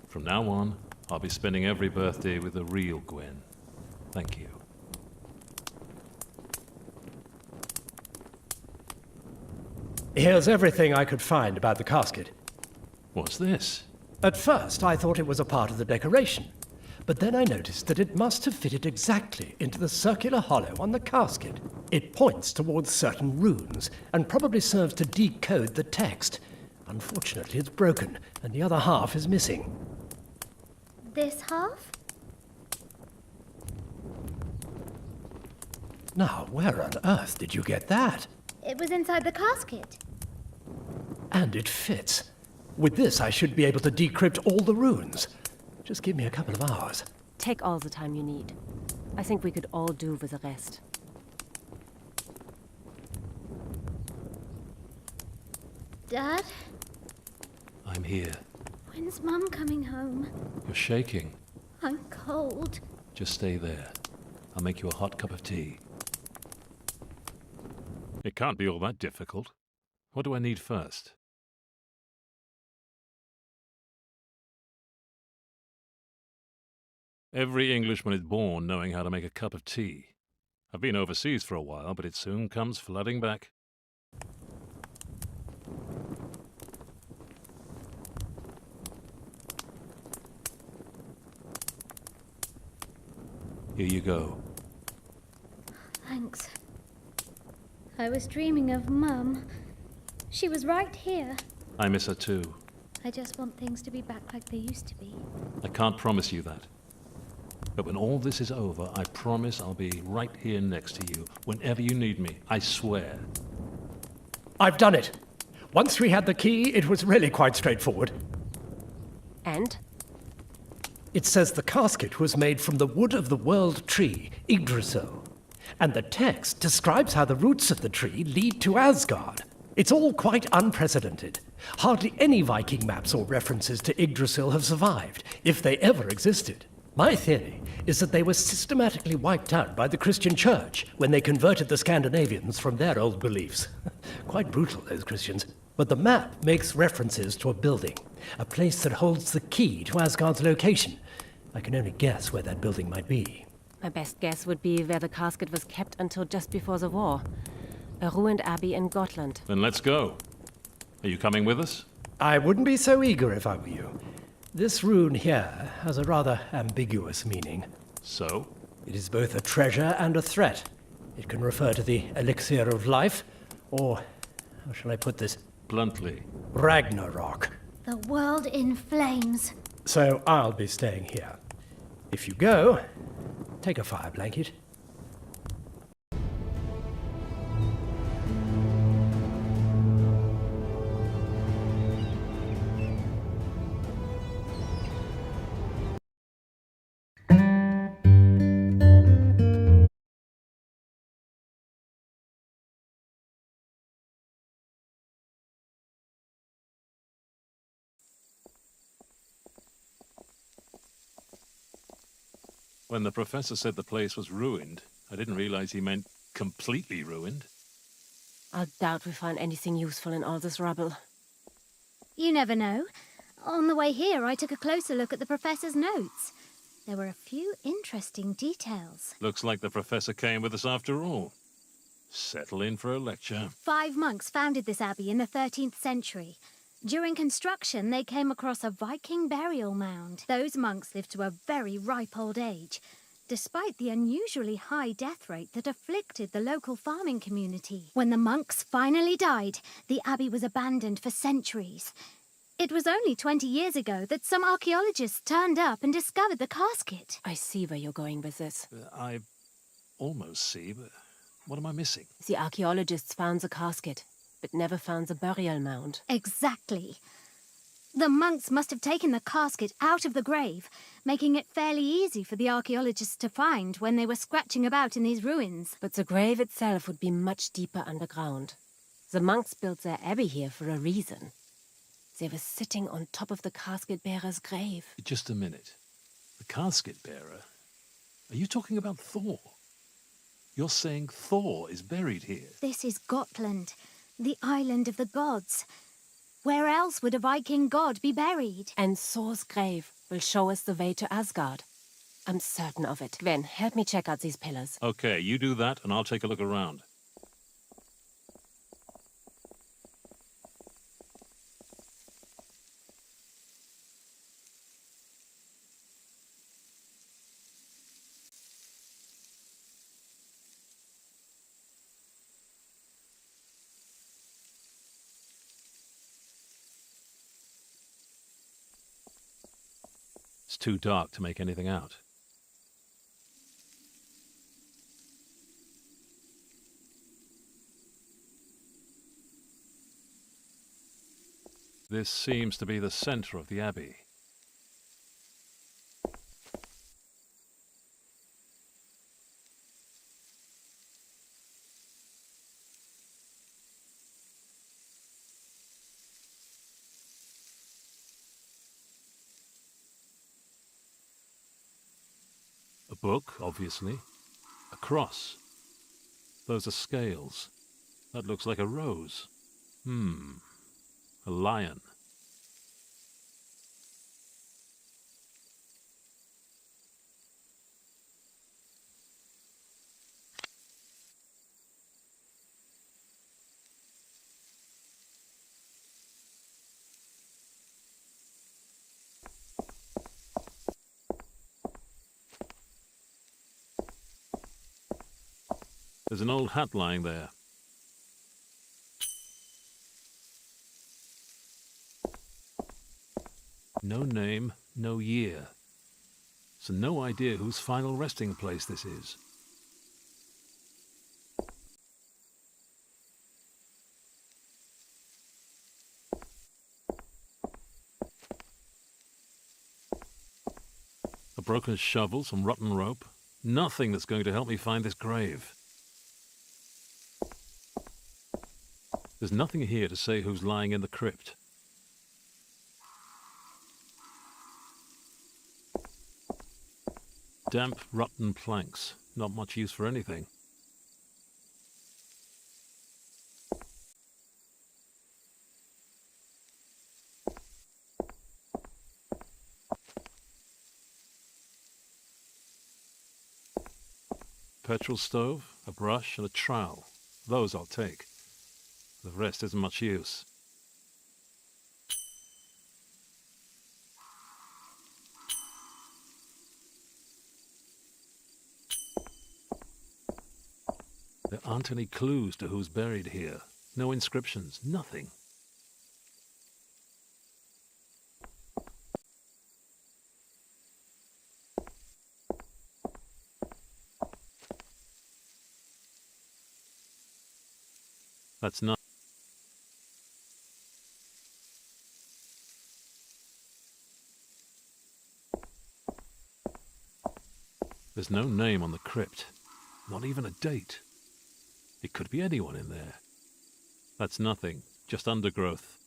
From now on, I'll be spending every birthday with the real Gwen. Thank you. Here's everything I could find about the casket. What's this? At first, I thought it was a part of the decoration, but then I noticed that it must have fitted exactly into the circular hollow on the casket. It points towards certain runes, and probably serves to decode the text. Unfortunately, it's broken, and the other half is missing. This half? Now, where on earth did you get that? It was inside the casket. And it fits. With this, I should be able to decrypt all the runes. Just give me a couple of hours. Take all the time you need. I think we could all do with the rest. Dad? I'm here. When's Mum coming home? You're shaking. I'm cold. Just stay there. I'll make you a hot cup of tea. It can't be all that difficult. What do I need first? Every Englishman is born knowing how to make a cup of tea. I've been overseas for a while, but it soon comes flooding back. Here you go. Thanks. I was dreaming of Mum. She was right here. I miss her too. I just want things to be back like they used to be. I can't promise you that. But when all this is over, I promise I'll be right here next to you whenever you need me. I swear. I've done it. Once we had the key, it was really quite straightforward. And? It says the casket was made from the wood of the world tree, Yggdrasil. And the text describes how the roots of the tree lead to Asgard. It's all quite unprecedented. Hardly any Viking maps or references to Yggdrasil have survived, if they ever existed. My theory is that they were systematically wiped out by the Christian Church when they converted the Scandinavians from their old beliefs. Quite brutal, those Christians. But the map makes references to a building, a place that holds the key to Asgard's location. I can only guess where that building might be. My best guess would be where the casket was kept until just before the war. A ruined abbey in Gotland. Then let's go. Are you coming with us? I wouldn't be so eager if I were you. This rune here has a rather ambiguous meaning. So? It is both a treasure and a threat. It can refer to the elixir of life, or, how shall I put this? Bluntly. Ragnarok. The world in flames. So I'll be staying here. If you go, take a fire blanket. When the professor said the place was ruined, I didn't realize he meant completely ruined. I doubt we find anything useful in all this rubble. You never know. On the way here, I took a closer look at the professor's notes. There were a few interesting details. Looks like the professor came with us after all. Settle in for a lecture. 5 monks founded this abbey in the 13th century. During construction, they came across a Viking burial mound. Those monks lived to a very ripe old age, despite the unusually high death rate that afflicted the local farming community. When the monks finally died, the abbey was abandoned for centuries. It was only 20 years ago that some archaeologists turned up and discovered the casket. I see where you're going with this. I almost see, but what am I missing? The archaeologists found the casket, but never found the burial mound. Exactly. The monks must have taken the casket out of the grave, making it fairly easy for the archaeologists to find when they were scratching about in these ruins. But the grave itself would be much deeper underground. The monks built their abbey here for a reason. They were sitting on top of the casket bearer's grave. Just a minute. The casket bearer? Are you talking about Thor? You're saying Thor is buried here? This is Gotland, the island of the gods. Where else would a Viking god be buried? And Thor's grave will show us the way to Asgard. I'm certain of it. Gwen, help me check out these pillars. Okay, you do that and I'll take a look around. It's too dark to make anything out. This seems to be the center of the abbey. A book, obviously. A cross. Those are scales. That looks like a rose. A lion. There's an old hat lying there. No name, no year. So no idea whose final resting place this is. A broken shovel, some rotten rope. Nothing that's going to help me find this grave. There's nothing here to say who's lying in the crypt. Damp, rotten planks. Not much use for anything. Petrol stove, a brush, and a trowel. Those I'll take. The rest isn't much use. There aren't any clues to who's buried here. No inscriptions, nothing. That's not. There's no name on the crypt. Not even a date. It could be anyone in there. That's nothing, just undergrowth.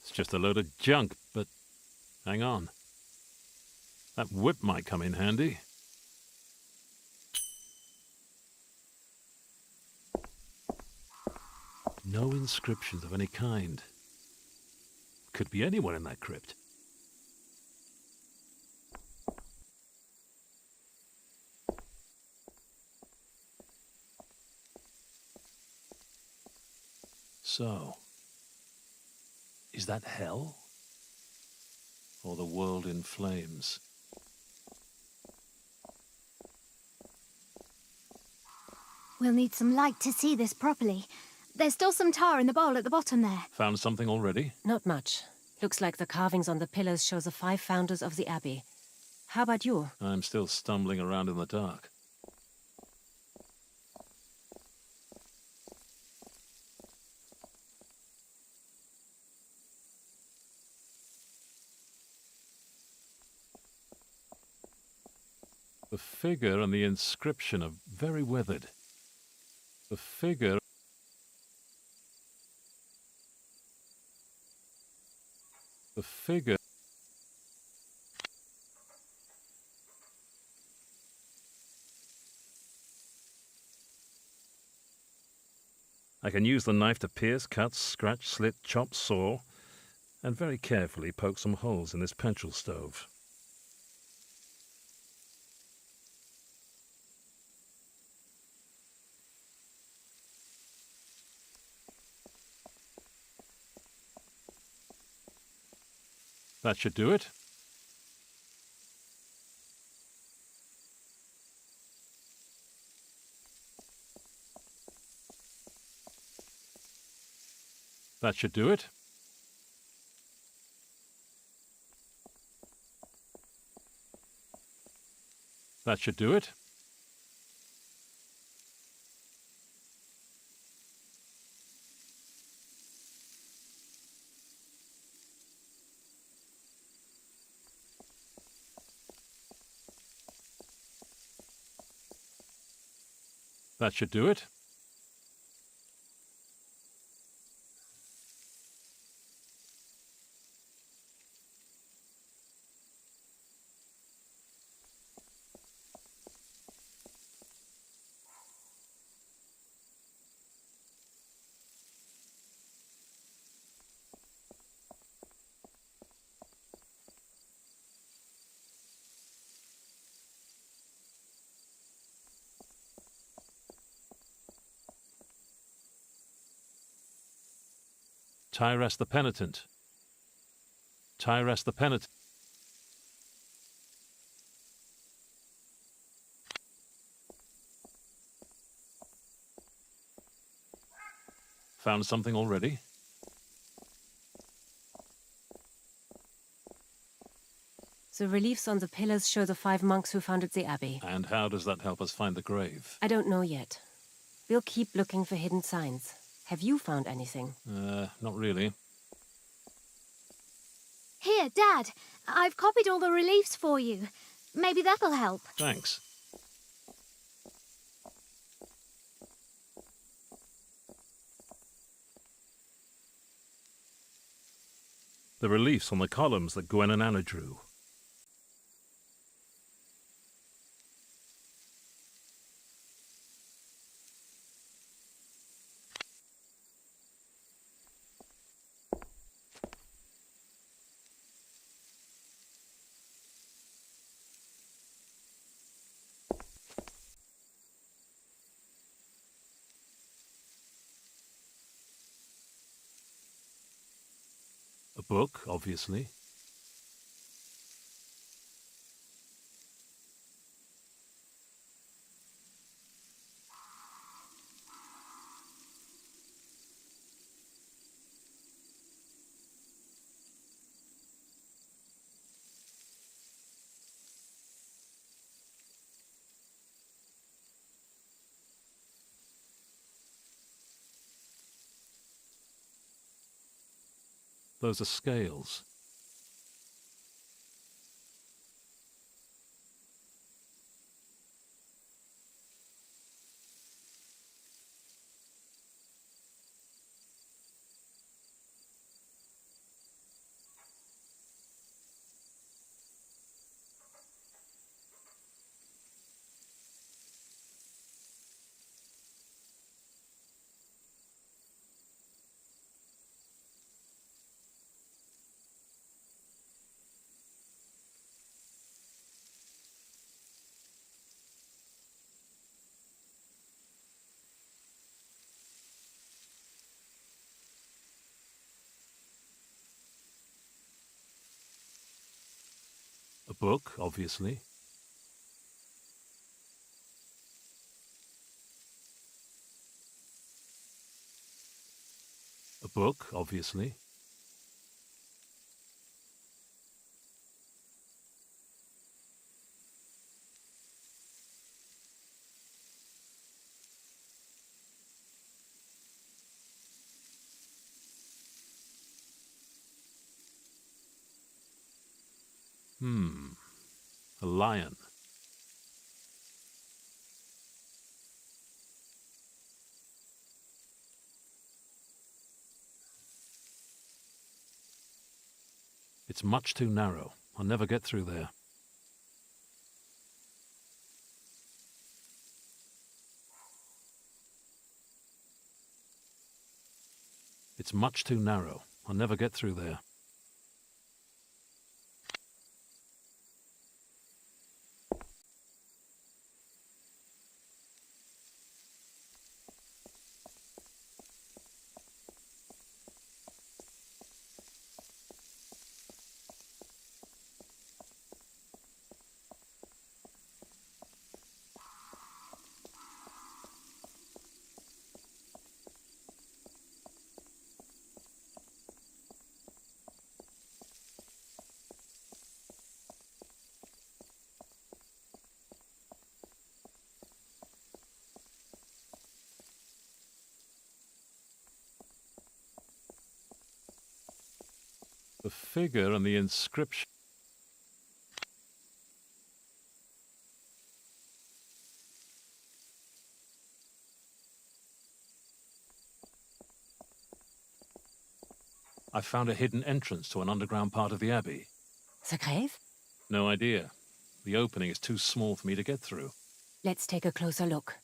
It's just a load of junk, but hang on. That whip might come in handy. No inscriptions of any kind. Could be anyone in that crypt. So, is that hell? Or the world in flames? We'll need some light to see this properly. There's still some tar in the bowl at the bottom there. Found something already? Not much. Looks like the carvings on the pillars show the 5 founders of the abbey. How about you? I'm still stumbling around in the dark. The figure and the inscription are very weathered. The figure... The figure... I can use the knife to pierce, cut, scratch, slit, chop, saw, and very carefully poke some holes in this petrol stove. That should do it. That should do it. That should do it. That should do it. Tyrus the Penitent. Tyrus the Penitent. Found something already? The reliefs on the pillars show the 5 monks who founded the abbey. And how does that help us find the grave? I don't know yet. We'll keep looking for hidden signs. Have you found anything? Not really. Here, Dad. I've copied all the reliefs for you. Maybe that'll help. Thanks. The reliefs on the columns that Gwen and Anna drew. A book, obviously. Those are scales. A book, obviously. A book, obviously. A lion. It's much too narrow. I'll never get through there. It's much too narrow. I'll never get through there. The figure and the inscription. I found a hidden entrance to an underground part of the abbey. The grave? No idea. The opening is too small for me to get through. Let's take a closer look.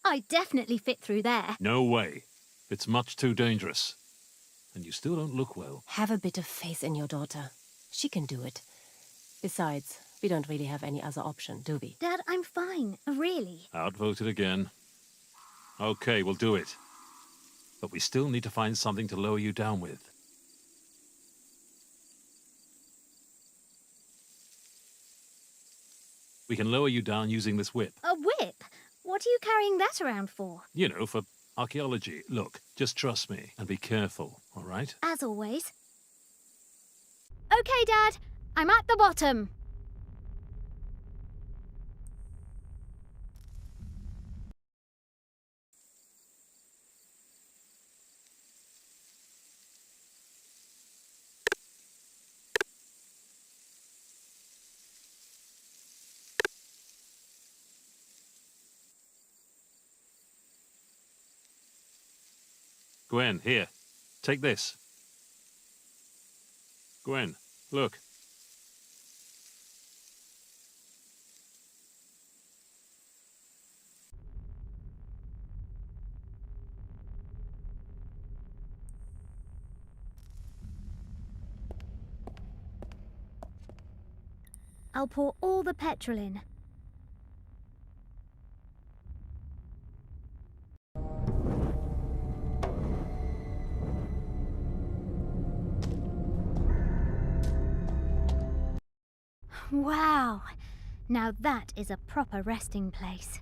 I definitely fit through there. No way. It's much too dangerous. And you still don't look well. Have a bit of faith in your daughter. She can do it. Besides, we don't really have any other option, do we? Dad, I'm fine. Really. Outvoted again. Okay, we'll do it. But we still need to find something to lower you down with. We can lower you down using this whip. A whip? What are you carrying that around for? You know, for archaeology. Look, just trust me and be careful, all right? As always. Okay, Dad. I'm at the bottom. Gwen, here. Take this. Gwen, look. I'll pour all the petrol in. Wow! Now that is a proper resting place.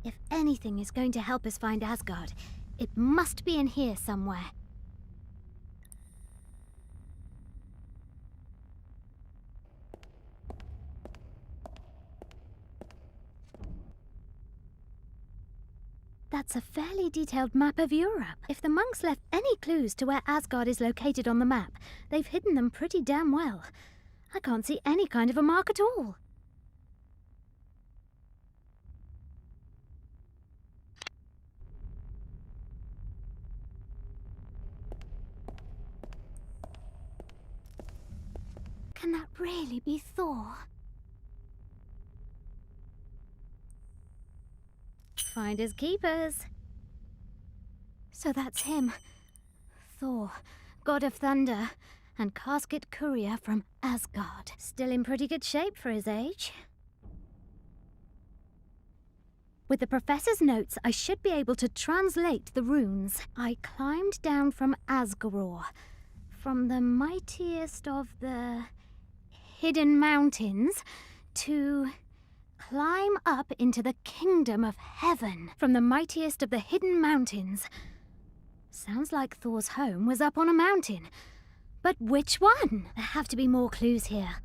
If anything is going to help us find Asgard, it must be in here somewhere. That's a fairly detailed map of Europe. If the monks left any clues to where Asgard is located on the map, they've hidden them pretty damn well. I can't see any kind of a mark at all. Can that really be Thor? Finders keepers. So that's him. Thor, god of thunder, and casket courier from Asgard. Still in pretty good shape for his age. With the professor's notes, I should be able to translate the runes. I climbed down from Asgard, from the mightiest of the hidden mountains, to climb up into the kingdom of heaven. From the mightiest of the hidden mountains. Sounds like Thor's home was up on a mountain. But which one? There have to be more clues here.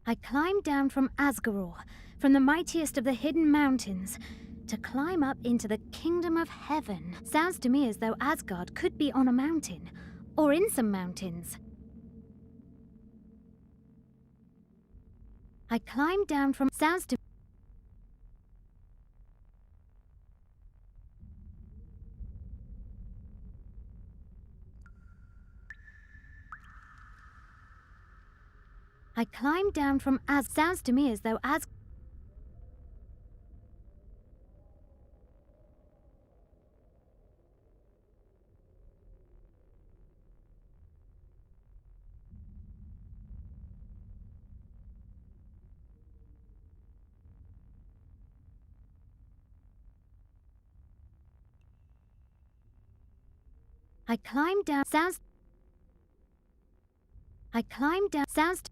I climbed down from Asgard, from the mightiest of the hidden mountains, to climb up into the kingdom of heaven. Sounds to me as though Asgard could be on a mountain, or in some mountains. I climbed down from... Sounds to... I climbed down from sounds to me as though I climbed down sounds I climbed down sounds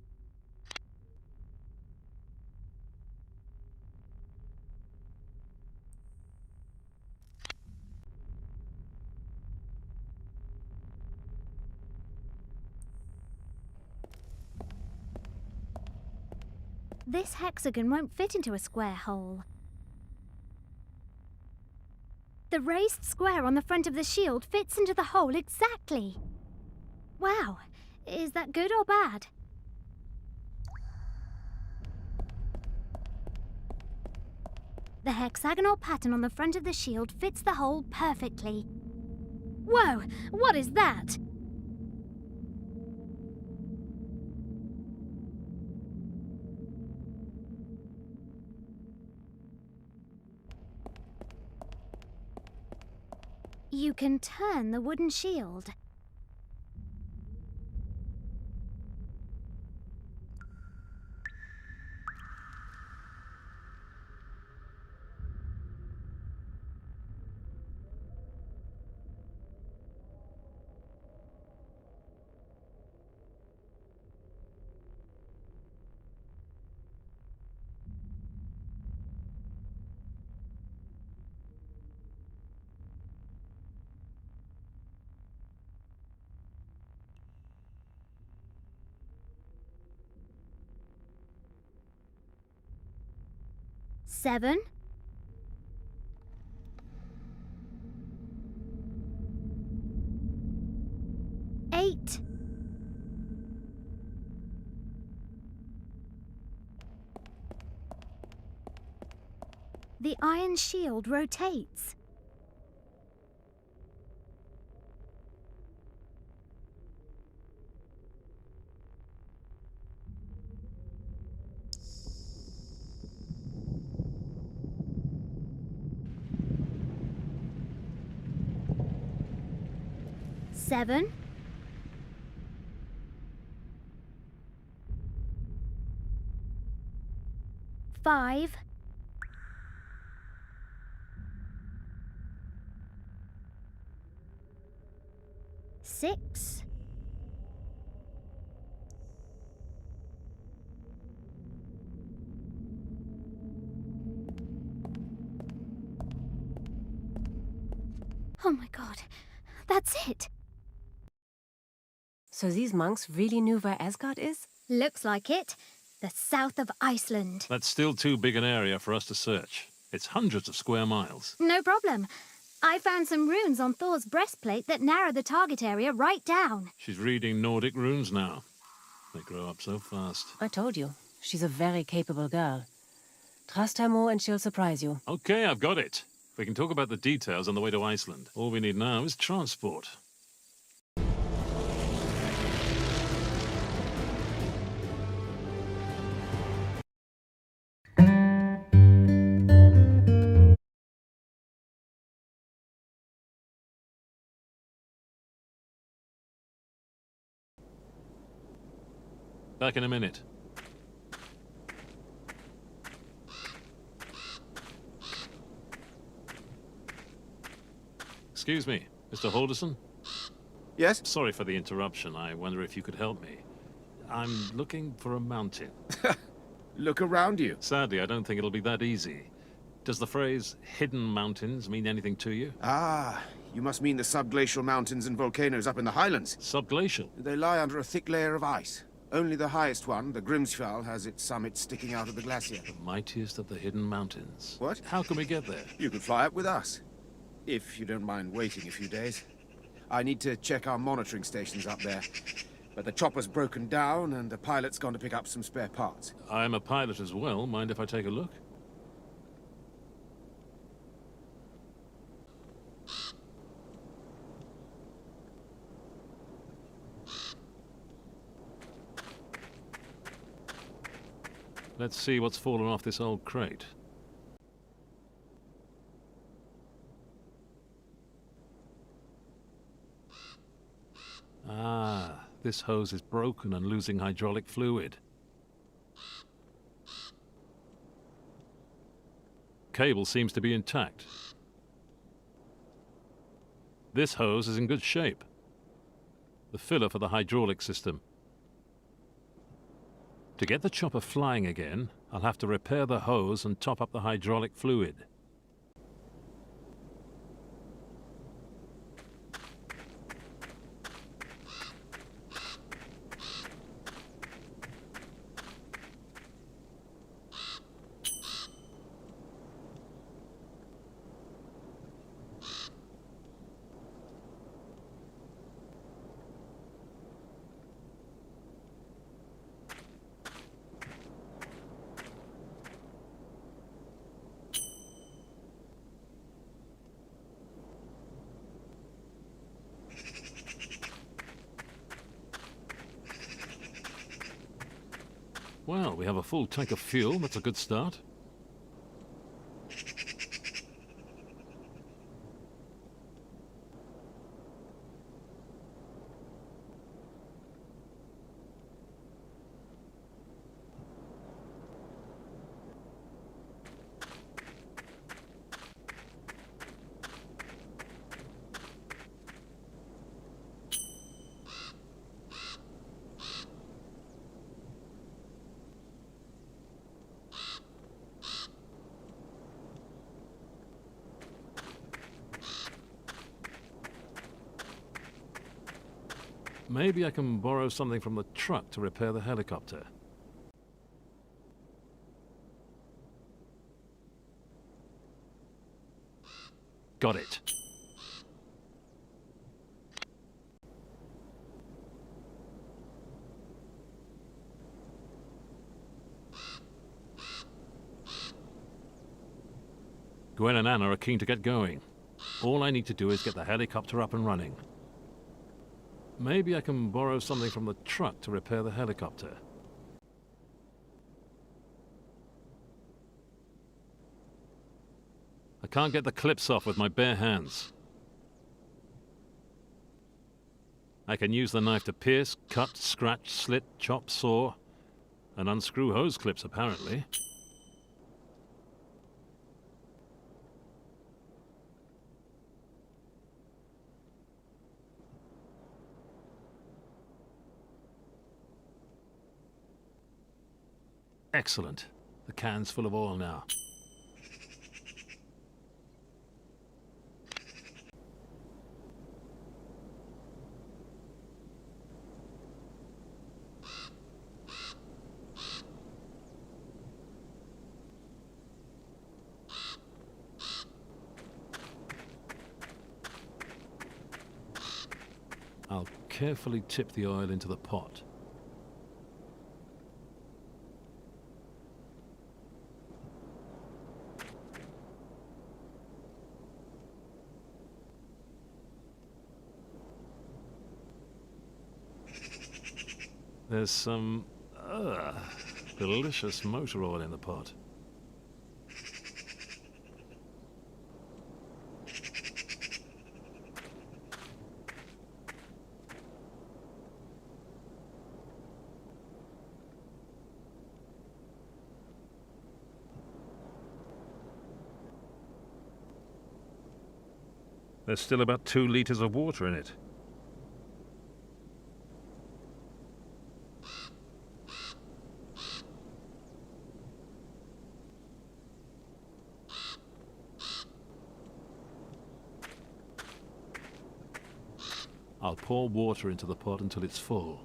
This hexagon won't fit into a square hole. The raised square on the front of the shield fits into the hole exactly. Wow, is that good or bad? The hexagonal pattern on the front of the shield fits the hole perfectly. Whoa, what is that? You can turn the wooden shield. Seven. Eight. The iron shield rotates. Seven. Five. Six. Oh my god, that's it. So these monks really knew where Asgard is? Looks like it. The south of Iceland. That's still too big an area for us to search. It's hundreds of square miles. No problem. I found some runes on Thor's breastplate that narrow the target area right down. She's reading Nordic runes now. They grow up so fast. I told you. She's a very capable girl. Trust her more and she'll surprise you. Okay, I've got it. We can talk about the details on the way to Iceland. All we need now is transport. Back in a minute. Excuse me, Mr. Halderson? Yes? Sorry for the interruption. I wonder if you could help me. I'm looking for a mountain. Look around you. Sadly, I don't think it'll be that easy. Does the phrase hidden mountains mean anything to you? Ah, you must mean the subglacial mountains and volcanoes up in the highlands. Subglacial? They lie under a thick layer of ice. Only the highest one, the Grimsfjall, has its summit sticking out of the glacier. The mightiest of the hidden mountains. What? How can we get there? You could fly up with us. If you don't mind waiting a few days. I need to check our monitoring stations up there. But the chopper's broken down and the pilot's gone to pick up some spare parts. I'm a pilot as well. Mind if I take a look? Let's see what's fallen off this old crate. Ah, this hose is broken and losing hydraulic fluid. Cable seems to be intact. This hose is in good shape. The filler for the hydraulic system. To get the chopper flying again, I'll have to repair the hose and top up the hydraulic fluid. Well, we have a full tank of fuel. That's a good start. Maybe I can borrow something from the truck to repair the helicopter. Got it. Gwen and Anna are keen to get going. All I need to do is get the helicopter up and running. Maybe I can borrow something from the truck to repair the helicopter. I can't get the clips off with my bare hands. I can use the knife to pierce, cut, scratch, slit, chop, saw, and unscrew hose clips, apparently. Excellent. The can's full of oil now. I'll carefully tip the oil into the pot. There's some delicious motor oil in the pot. There's still about 2 liters of water in it. I'll pour water into the pot until it's full.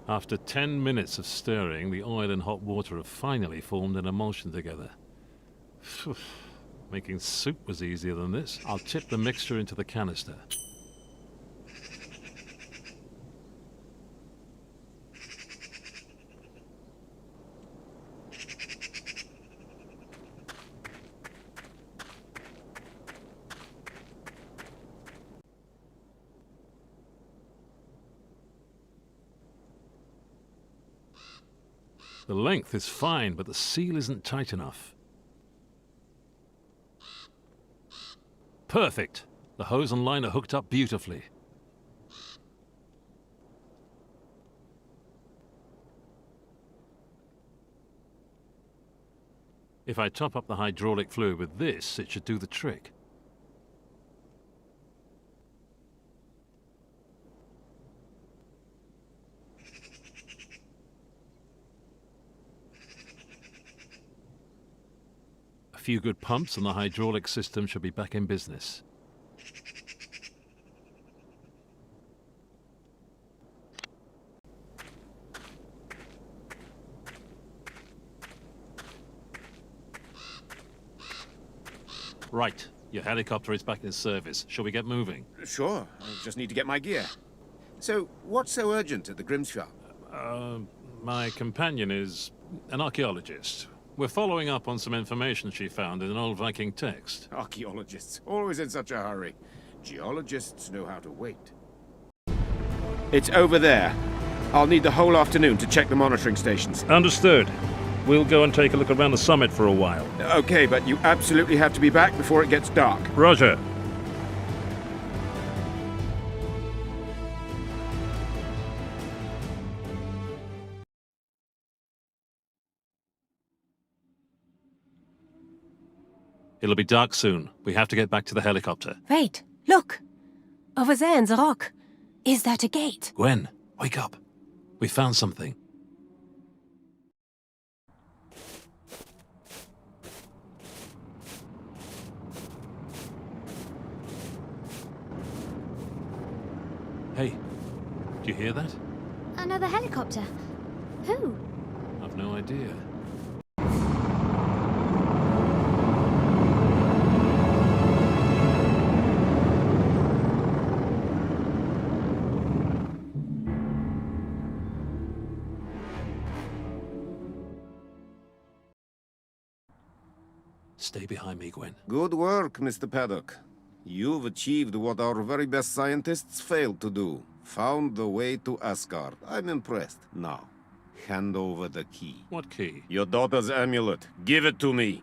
After 10 minutes of stirring, the oil and hot water have finally formed an emulsion together. Phew. Making soup was easier than this. I'll tip the mixture into the canister. The length is fine, but the seal isn't tight enough. Perfect! The hose and line are hooked up beautifully. If I top up the hydraulic fluid with this, it should do the trick. A few good pumps and the hydraulic system should be back in business. Right, your helicopter is back in service. Shall we get moving? Sure, I just need to get my gear. So, what's so urgent at the Grimm's shop? My companion is an archaeologist. We're following up on some information she found in an old Viking text. Archaeologists, always in such a hurry. Geologists know how to wait. It's over there. I'll need the whole afternoon to check the monitoring stations. Understood. We'll go and take a look around the summit for a while. Okay, but you absolutely have to be back before it gets dark. Roger. It'll be dark soon. We have to get back to the helicopter. Wait, look! Over there in the rock. Is that a gate? Gwen, wake up. We found something. Hey, do you hear that? Another helicopter. Who? I've no idea. Stay behind me, Gwen. Good work, Mr. Paddock. You've achieved what our very best scientists failed to do. Found the way to Asgard. I'm impressed. Now, hand over the key. What key? Your daughter's amulet. Give it to me.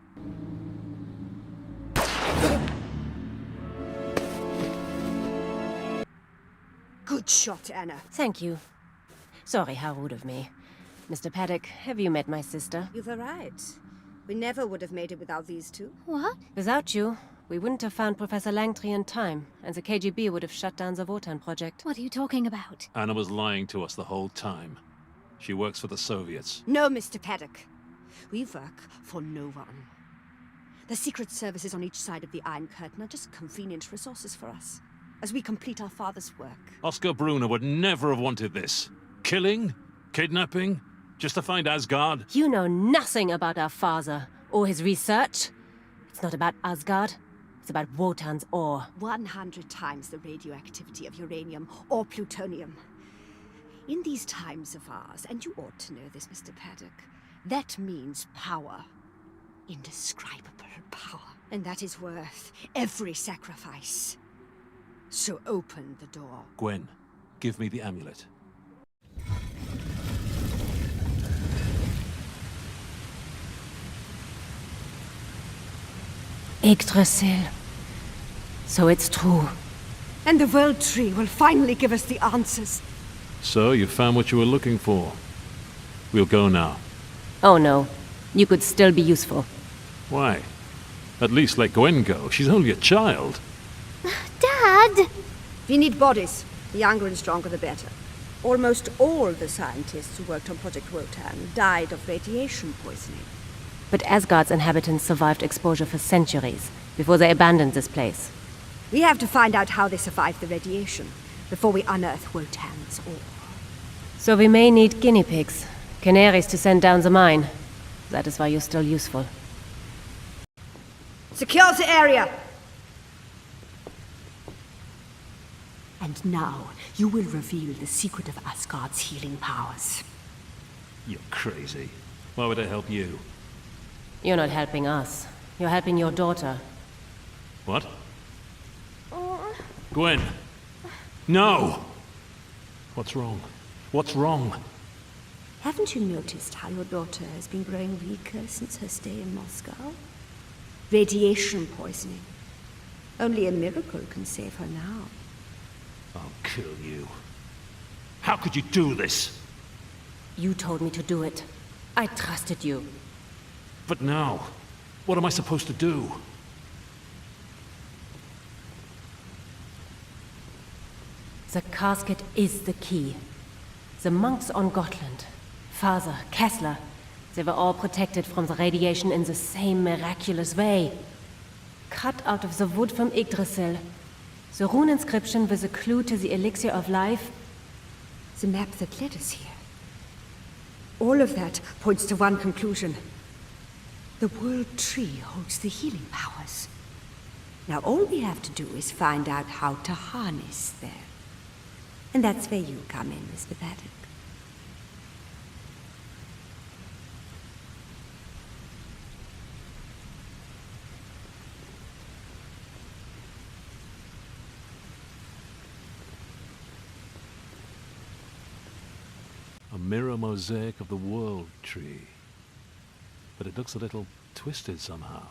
Good shot, Anna. Thank you. Sorry, how rude of me. Mr. Paddock, have you met my sister? You were right. We never would have made it without these two. What? Without you, we wouldn't have found Professor Langtry in time, and the KGB would have shut down the Wotan project. What are you talking about? Anna was lying to us the whole time. She works for the Soviets. No, Mr. Paddock. We work for no one. The secret services on each side of the Iron Curtain are just convenient resources for us, as we complete our father's work. Oscar Brunner would never have wanted this. Killing? Kidnapping? Just to find Asgard? You know nothing about our father, or his research. It's not about Asgard. It's about Wotan's ore. 100 times the radioactivity of uranium or plutonium. In these times of ours, and you ought to know this, Mr. Paddock, that means power. Indescribable power. And that is worth every sacrifice. So open the door. Gwen, give me the amulet. Yggdrasil. So it's true. And the World Tree will finally give us the answers. So, you found what you were looking for. We'll go now. Oh no. You could still be useful. Why? At least let Gwen go. She's only a child. Dad! We need bodies. The younger and stronger, the better. Almost all the scientists who worked on Project Wotan died of radiation poisoning. But Asgard's inhabitants survived exposure for centuries, before they abandoned this place. We have to find out how they survived the radiation, before we unearth Wotan's ore. So we may need guinea pigs, canaries to send down the mine. That is why you're still useful. Secure the area! And now, you will reveal the secret of Asgard's healing powers. You're crazy. Why would I help you? You're not helping us. You're helping your daughter. What? Gwen! No! What's wrong? What's wrong? Haven't you noticed how your daughter has been growing weaker since her stay in Moscow? Radiation poisoning. Only a miracle can save her now. I'll kill you. How could you do this? You told me to do it. I trusted you. But now, what am I supposed to do? The casket is the key. The monks on Gotland, Father, Kessler, they were all protected from the radiation in the same miraculous way. Cut out of the wood from Yggdrasil, the rune inscription with a clue to the elixir of life. The map that led us here. All of that points to one conclusion. The World Tree holds the healing powers. Now all we have to do is find out how to harness them. And that's where you come in, Mr. Paddock. mirror mosaic of the world tree. But it looks a little twisted somehow.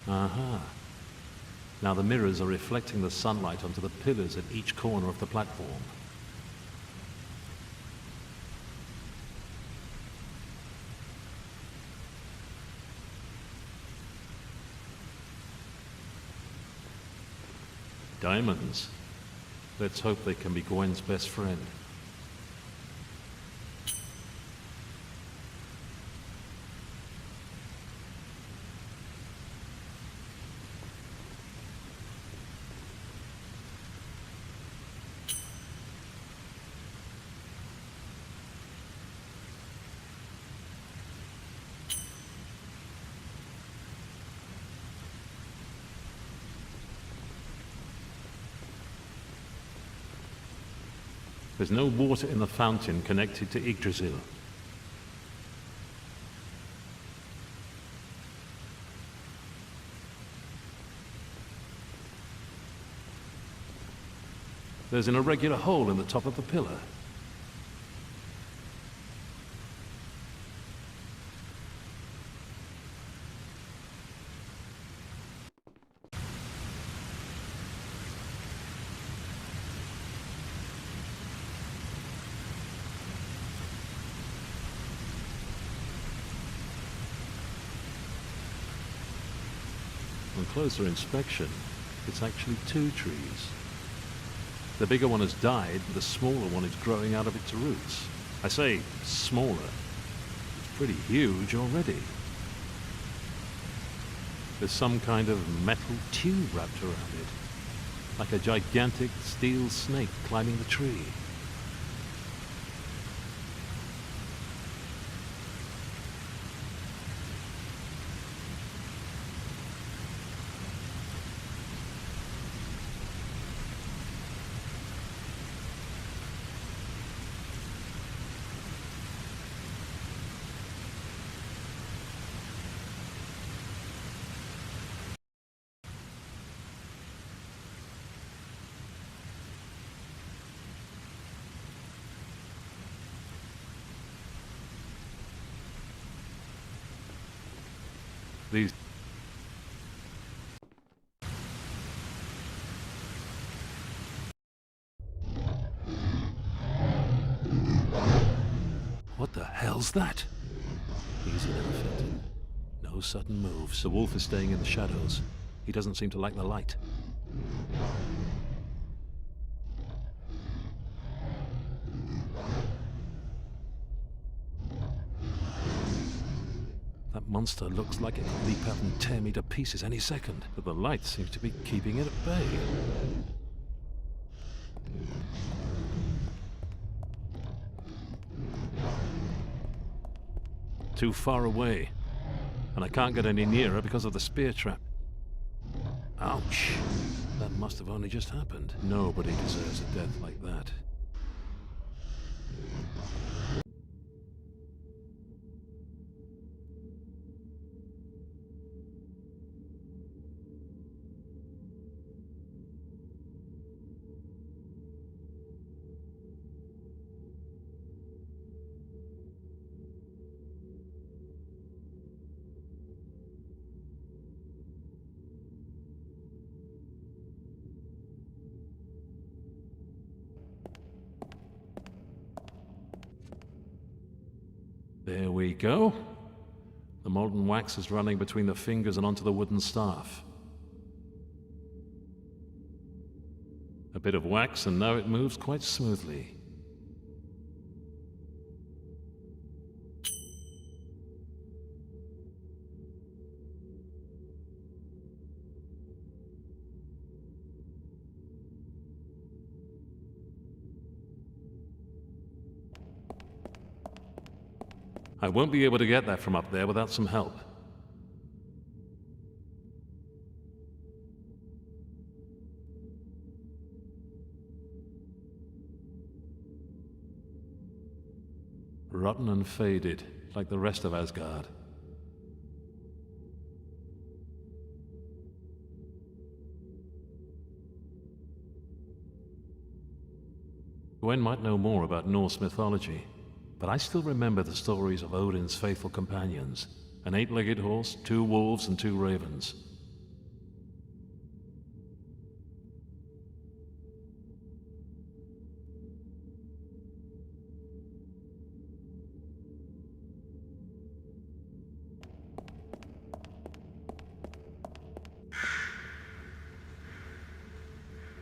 Aha. Now the mirrors are reflecting the sunlight onto the pillars at each corner of the platform. Diamonds. Let's hope they can be Gwen's best friend. There's no water in the fountain connected to Yggdrasil. There's an irregular hole in the top of the pillar. On closer inspection, it's actually two trees. The bigger one has died, the smaller one is growing out of its roots. I say smaller. It's pretty huge already. There's some kind of metal tube wrapped around it, like a gigantic steel snake climbing the tree. These What the hell's that? Easy never fit. No sudden moves. The wolf is staying in the shadows. He doesn't seem to like the light. That monster looks like it could leap out and tear me to pieces any second, but the light seems to be keeping it at bay. Too far away, and I can't get any nearer because of the spear trap. Ouch! That must have only just happened. Nobody deserves a death like that. There we go. The molten wax is running between the fingers and onto the wooden staff. A bit of wax, and now it moves quite smoothly. I won't be able to get that from up there without some help. Rotten and faded, like the rest of Asgard. Gwen might know more about Norse mythology, but I still remember the stories of Odin's faithful companions, an 8-legged horse, 2 wolves, and 2 ravens.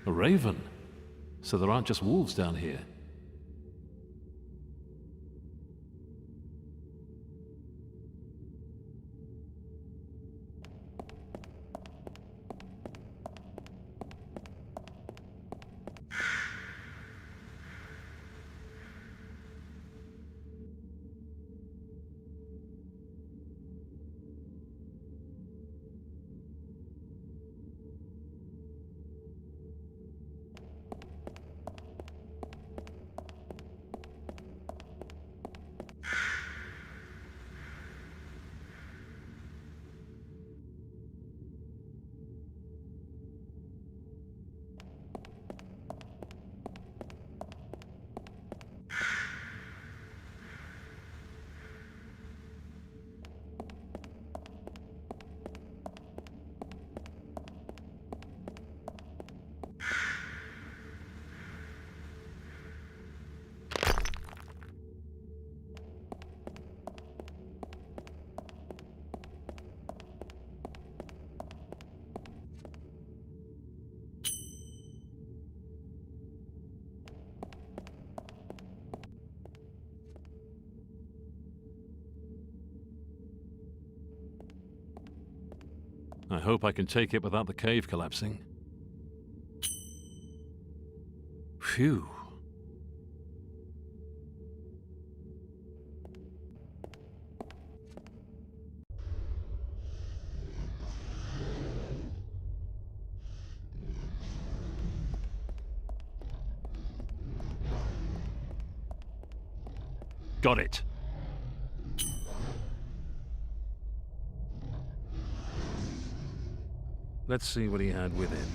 A raven? So there aren't just wolves down here. I hope I can take it without the cave collapsing. Phew. Got it. Let's see what he had with him.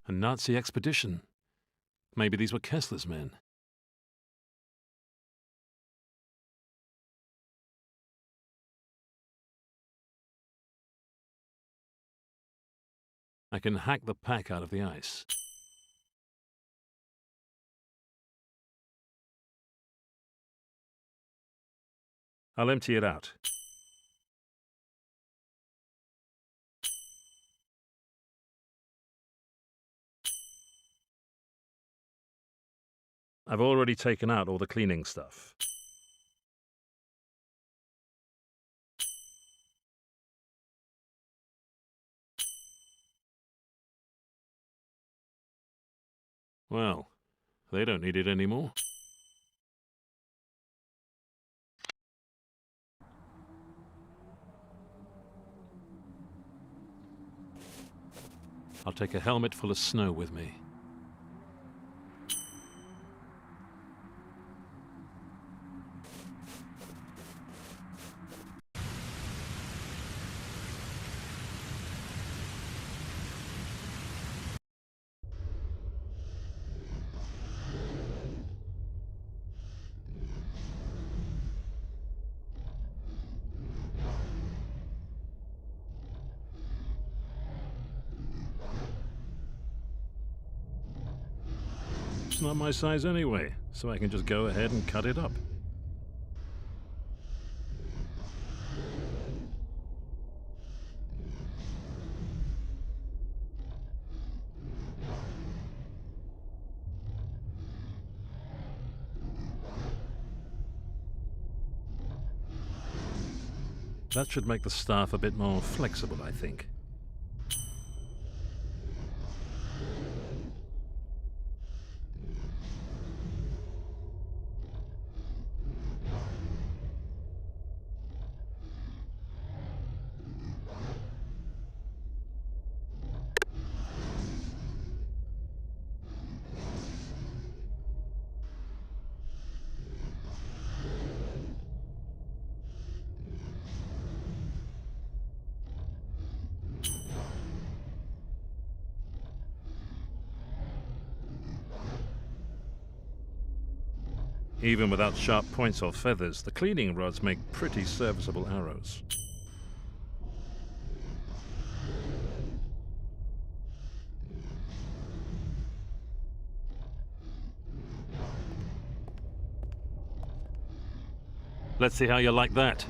A Nazi expedition. Maybe these were Kessler's men. I can hack the pack out of the ice. I'll empty it out. I've already taken out all the cleaning stuff. Well, they don't need it anymore. I'll take a helmet full of snow with me. It's not my size anyway, so I can just go ahead and cut it up. That should make the staff a bit more flexible, I think. Even without sharp points or feathers, the cleaning rods make pretty serviceable arrows. Let's see how you like that.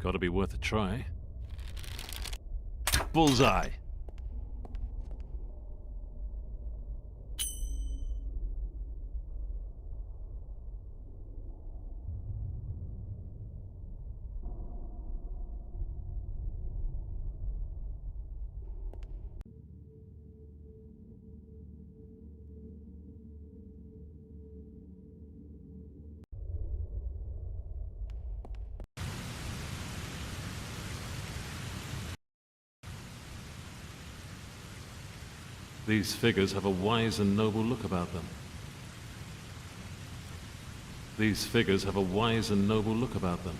Gotta be worth a try. Bullseye! These figures have a wise and noble look about them. These figures have a wise and noble look about them.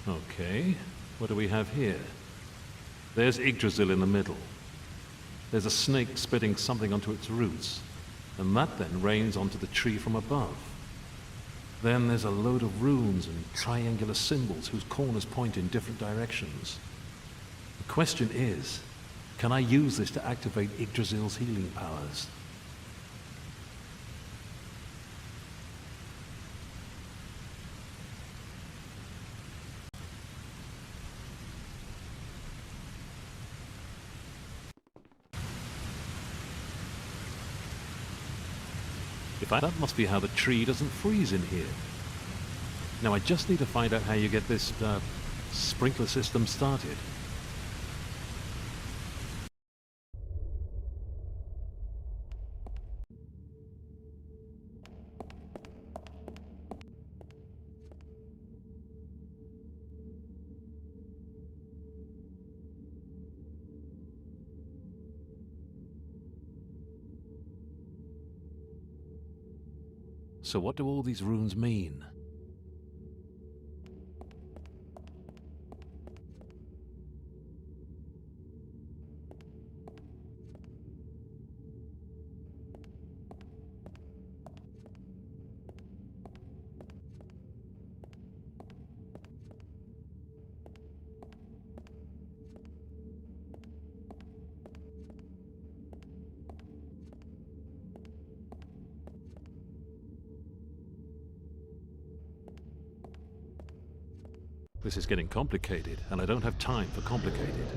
Okay, what do we have here? There's Yggdrasil in the middle. There's a snake spitting something onto its roots, and that then rains onto the tree from above. Then there's a load of runes and triangular symbols whose corners point in different directions. The question is, can I use this to activate Yggdrasil's healing powers? That must be how the tree doesn't freeze in here. Now I just need to find out how you get this, sprinkler system started. So what do all these runes mean? This is getting complicated, and I don't have time for complicated.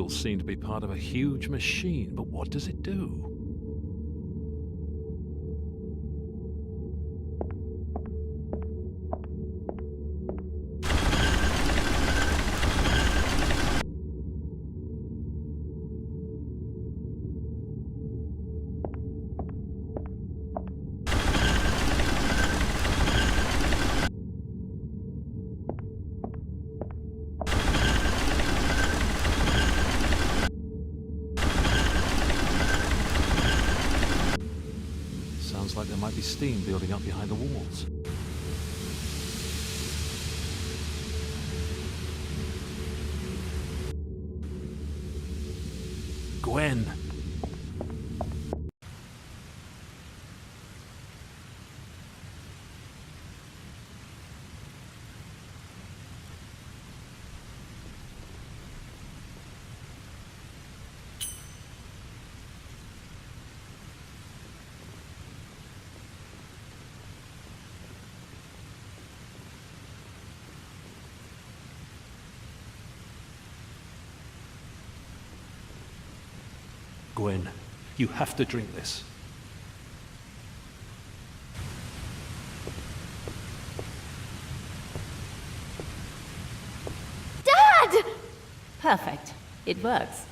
wheels seem to be part of a huge machine, but what does it do? Sounds like there might be steam building up behind the walls. Gwen! Gwen, you have to drink this. Dad! Perfect. It works.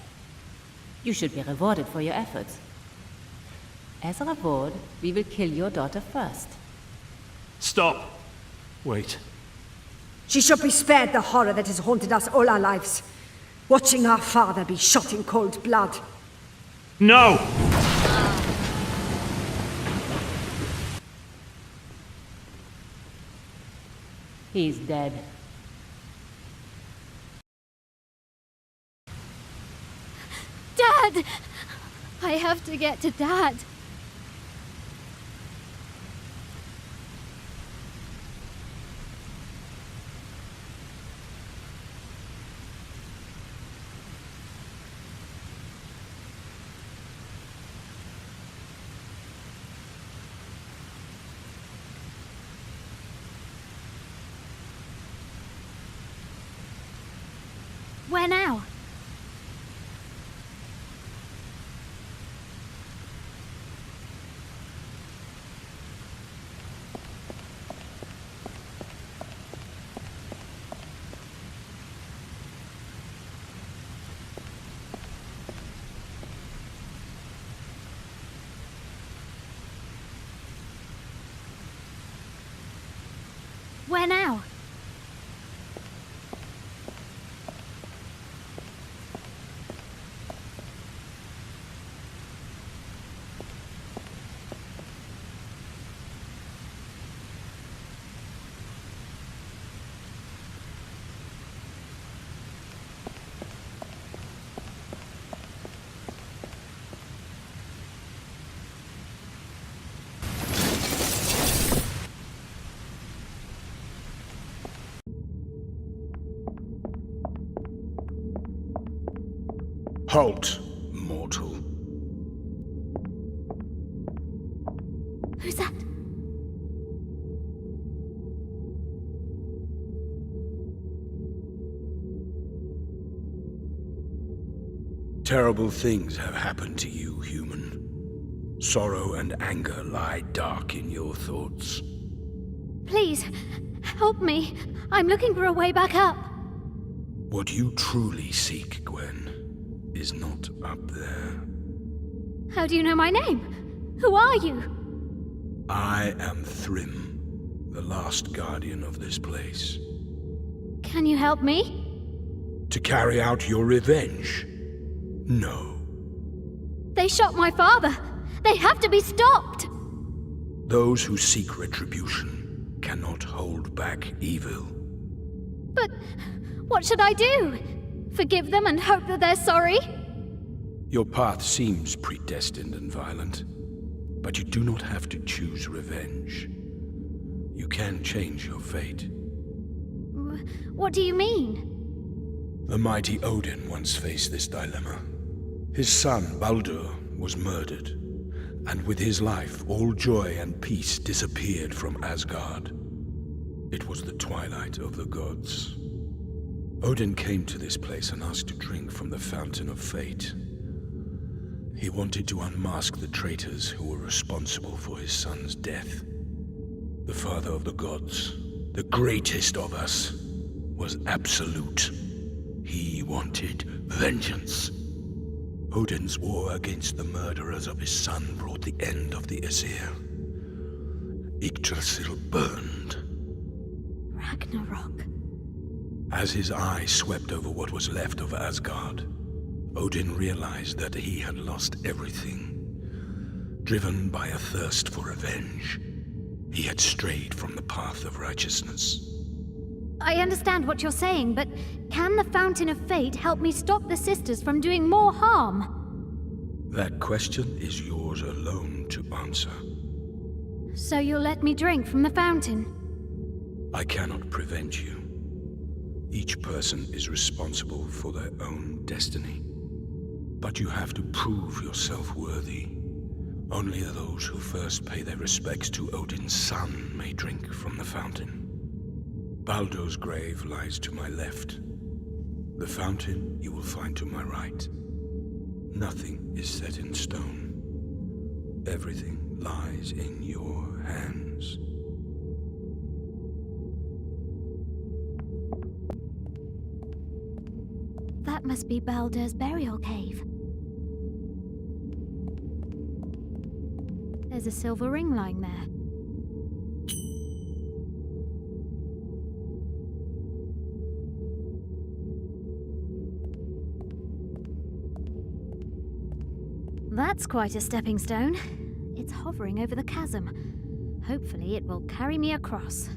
You should be rewarded for your efforts. As a reward, we will kill your daughter first. Stop! Wait. She should be spared the horror that has haunted us all our lives. Watching our father be shot in cold blood. No! He's dead. Dad! I have to get to Dad. Where now? Where now? Halt, mortal. Who's that? Terrible things have happened to you, human. Sorrow and anger lie dark in your thoughts. Please, help me. I'm looking for a way back up. What you truly seek, Gwen, is not up there. How do you know my name? Who are you? I am Thrym, the last guardian of this place. Can you help me? To carry out your revenge? No. They shot my father. They have to be stopped. Those who seek retribution cannot hold back evil. But what should I do? Forgive them and hope that they're sorry? Your path seems predestined and violent, but you do not have to choose revenge. You can change your fate. What do you mean? The mighty Odin once faced this dilemma. His son, Baldur, was murdered, and with his life, all joy and peace disappeared from Asgard. It was the twilight of the gods. Odin came to this place and asked to drink from the fountain of fate. He wanted to unmask the traitors who were responsible for his son's death. The father of the gods, the greatest of us, was absolute. He wanted vengeance. Odin's war against the murderers of his son brought the end of the Aesir. Yggdrasil burned. Ragnarok. As his eye swept over what was left of Asgard, Odin realized that he had lost everything. Driven by a thirst for revenge, he had strayed from the path of righteousness. I understand what you're saying, but can the Fountain of Fate help me stop the sisters from doing more harm? That question is yours alone to answer. So you'll let me drink from the fountain? I cannot prevent you. Each person is responsible for their own destiny. But you have to prove yourself worthy. Only those who first pay their respects to Odin's son may drink from the fountain. Baldur's grave lies to my left. The fountain you will find to my right. Nothing is set in stone. Everything lies in your hands. That must be Baldur's burial cave. There's a silver ring lying there. That's quite a stepping stone. It's hovering over the chasm. Hopefully it will carry me across.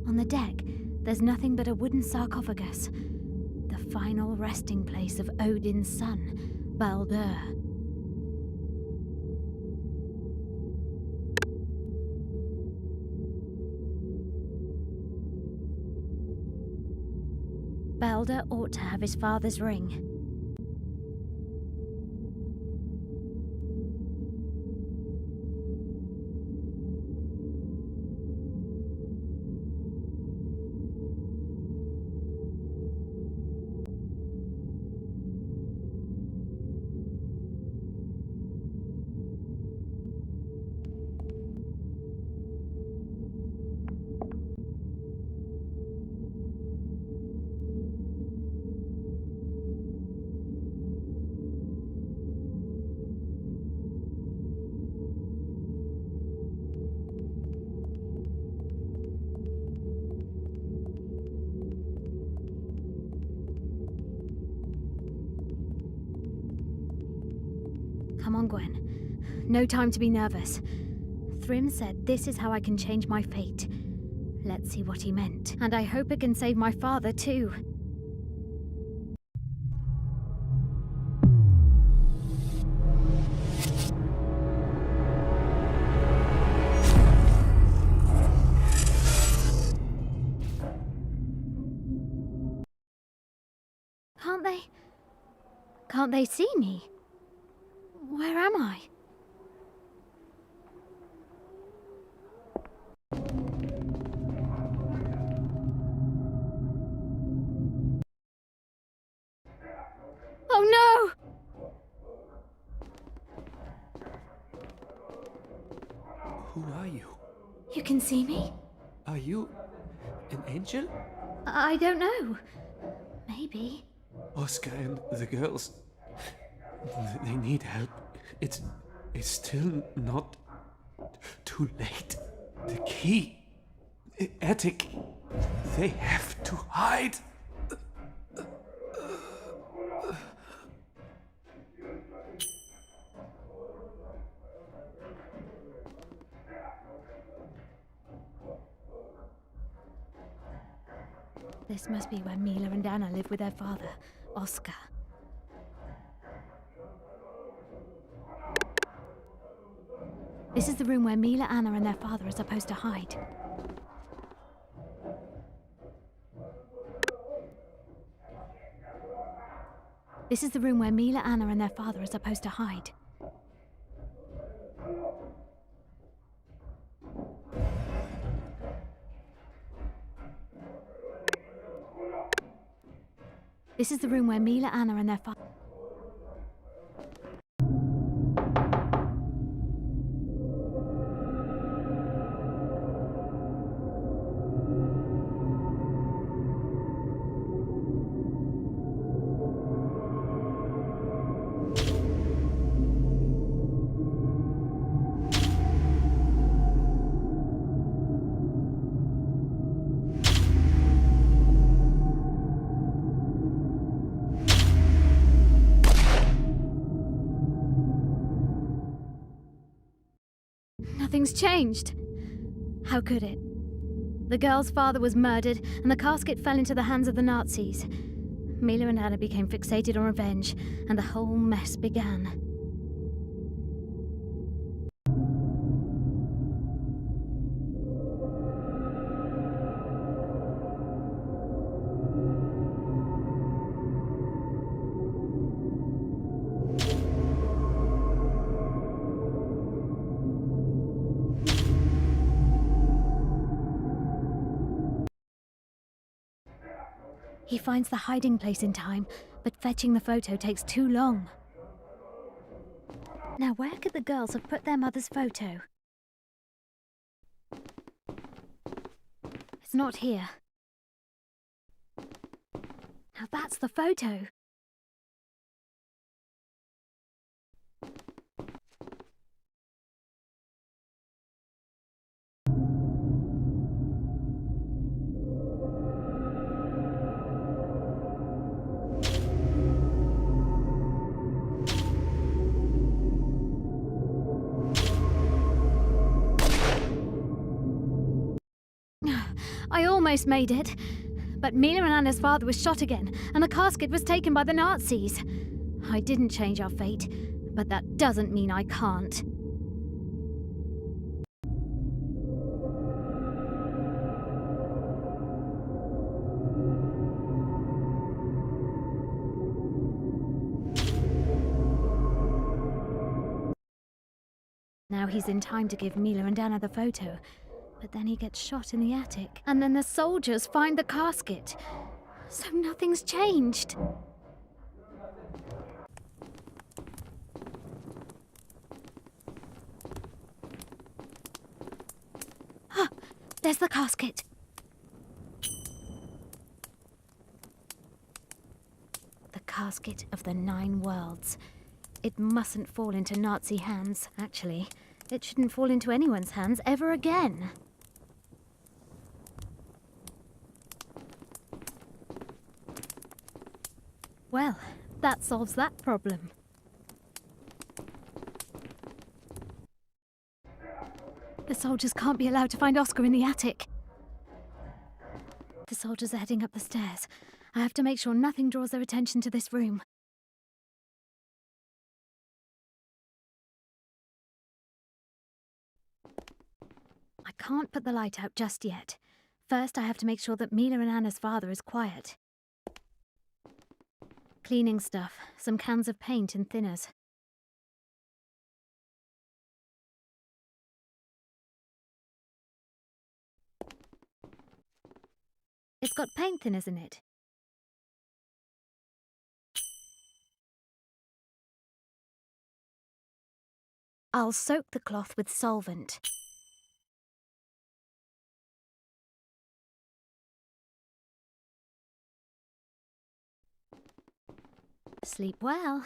On the deck, there's nothing but a wooden sarcophagus. The final resting place of Odin's son, Baldur. Baldur ought to have his father's ring. Come on, Gwen. No time to be nervous. Thrym said this is how I can change my fate. Let's see what he meant. And I hope it can save my father, too. Can't they see me? Where am I? Oh no! You can see me? Are you an angel? I don't know. Maybe. Oscar and the girls, they need help. It's still not too late. The key, the attic, they have to hide. This must be where Mila and Anna live with their father, Oscar. This is the room where Mila, Anna, and their father are supposed to hide. This is the room where Mila, Anna, and their father are supposed to hide. This is the room where Mila, Anna, and their father... Nothing's changed. How could it? The girl's father was murdered, and the casket fell into the hands of the Nazis. Mila and Anna became fixated on revenge, and the whole mess began. He finds the hiding place in time, but fetching the photo takes too long. Now, where could the girls have put their mother's photo? It's not here. Now that's the photo. I almost made it. But Mila and Anna's father was shot again, and the casket was taken by the Nazis. I didn't change our fate, but that doesn't mean I can't. Now he's in time to give Mila and Anna the photo. But then he gets shot in the attic, and then the soldiers find the casket. So nothing's changed. Ah, there's the casket. The casket of the 9 worlds. It mustn't fall into Nazi hands, actually. It shouldn't fall into anyone's hands ever again. Well, that solves that problem. The soldiers can't be allowed to find Oscar in the attic. The soldiers are heading up the stairs. I have to make sure nothing draws their attention to this room. I can't put the light out just yet. First, I have to make sure that Mila and Anna's father is quiet. Cleaning stuff, some cans of paint and thinners. It's got paint thinners in it. I'll soak the cloth with solvent. Sleep well.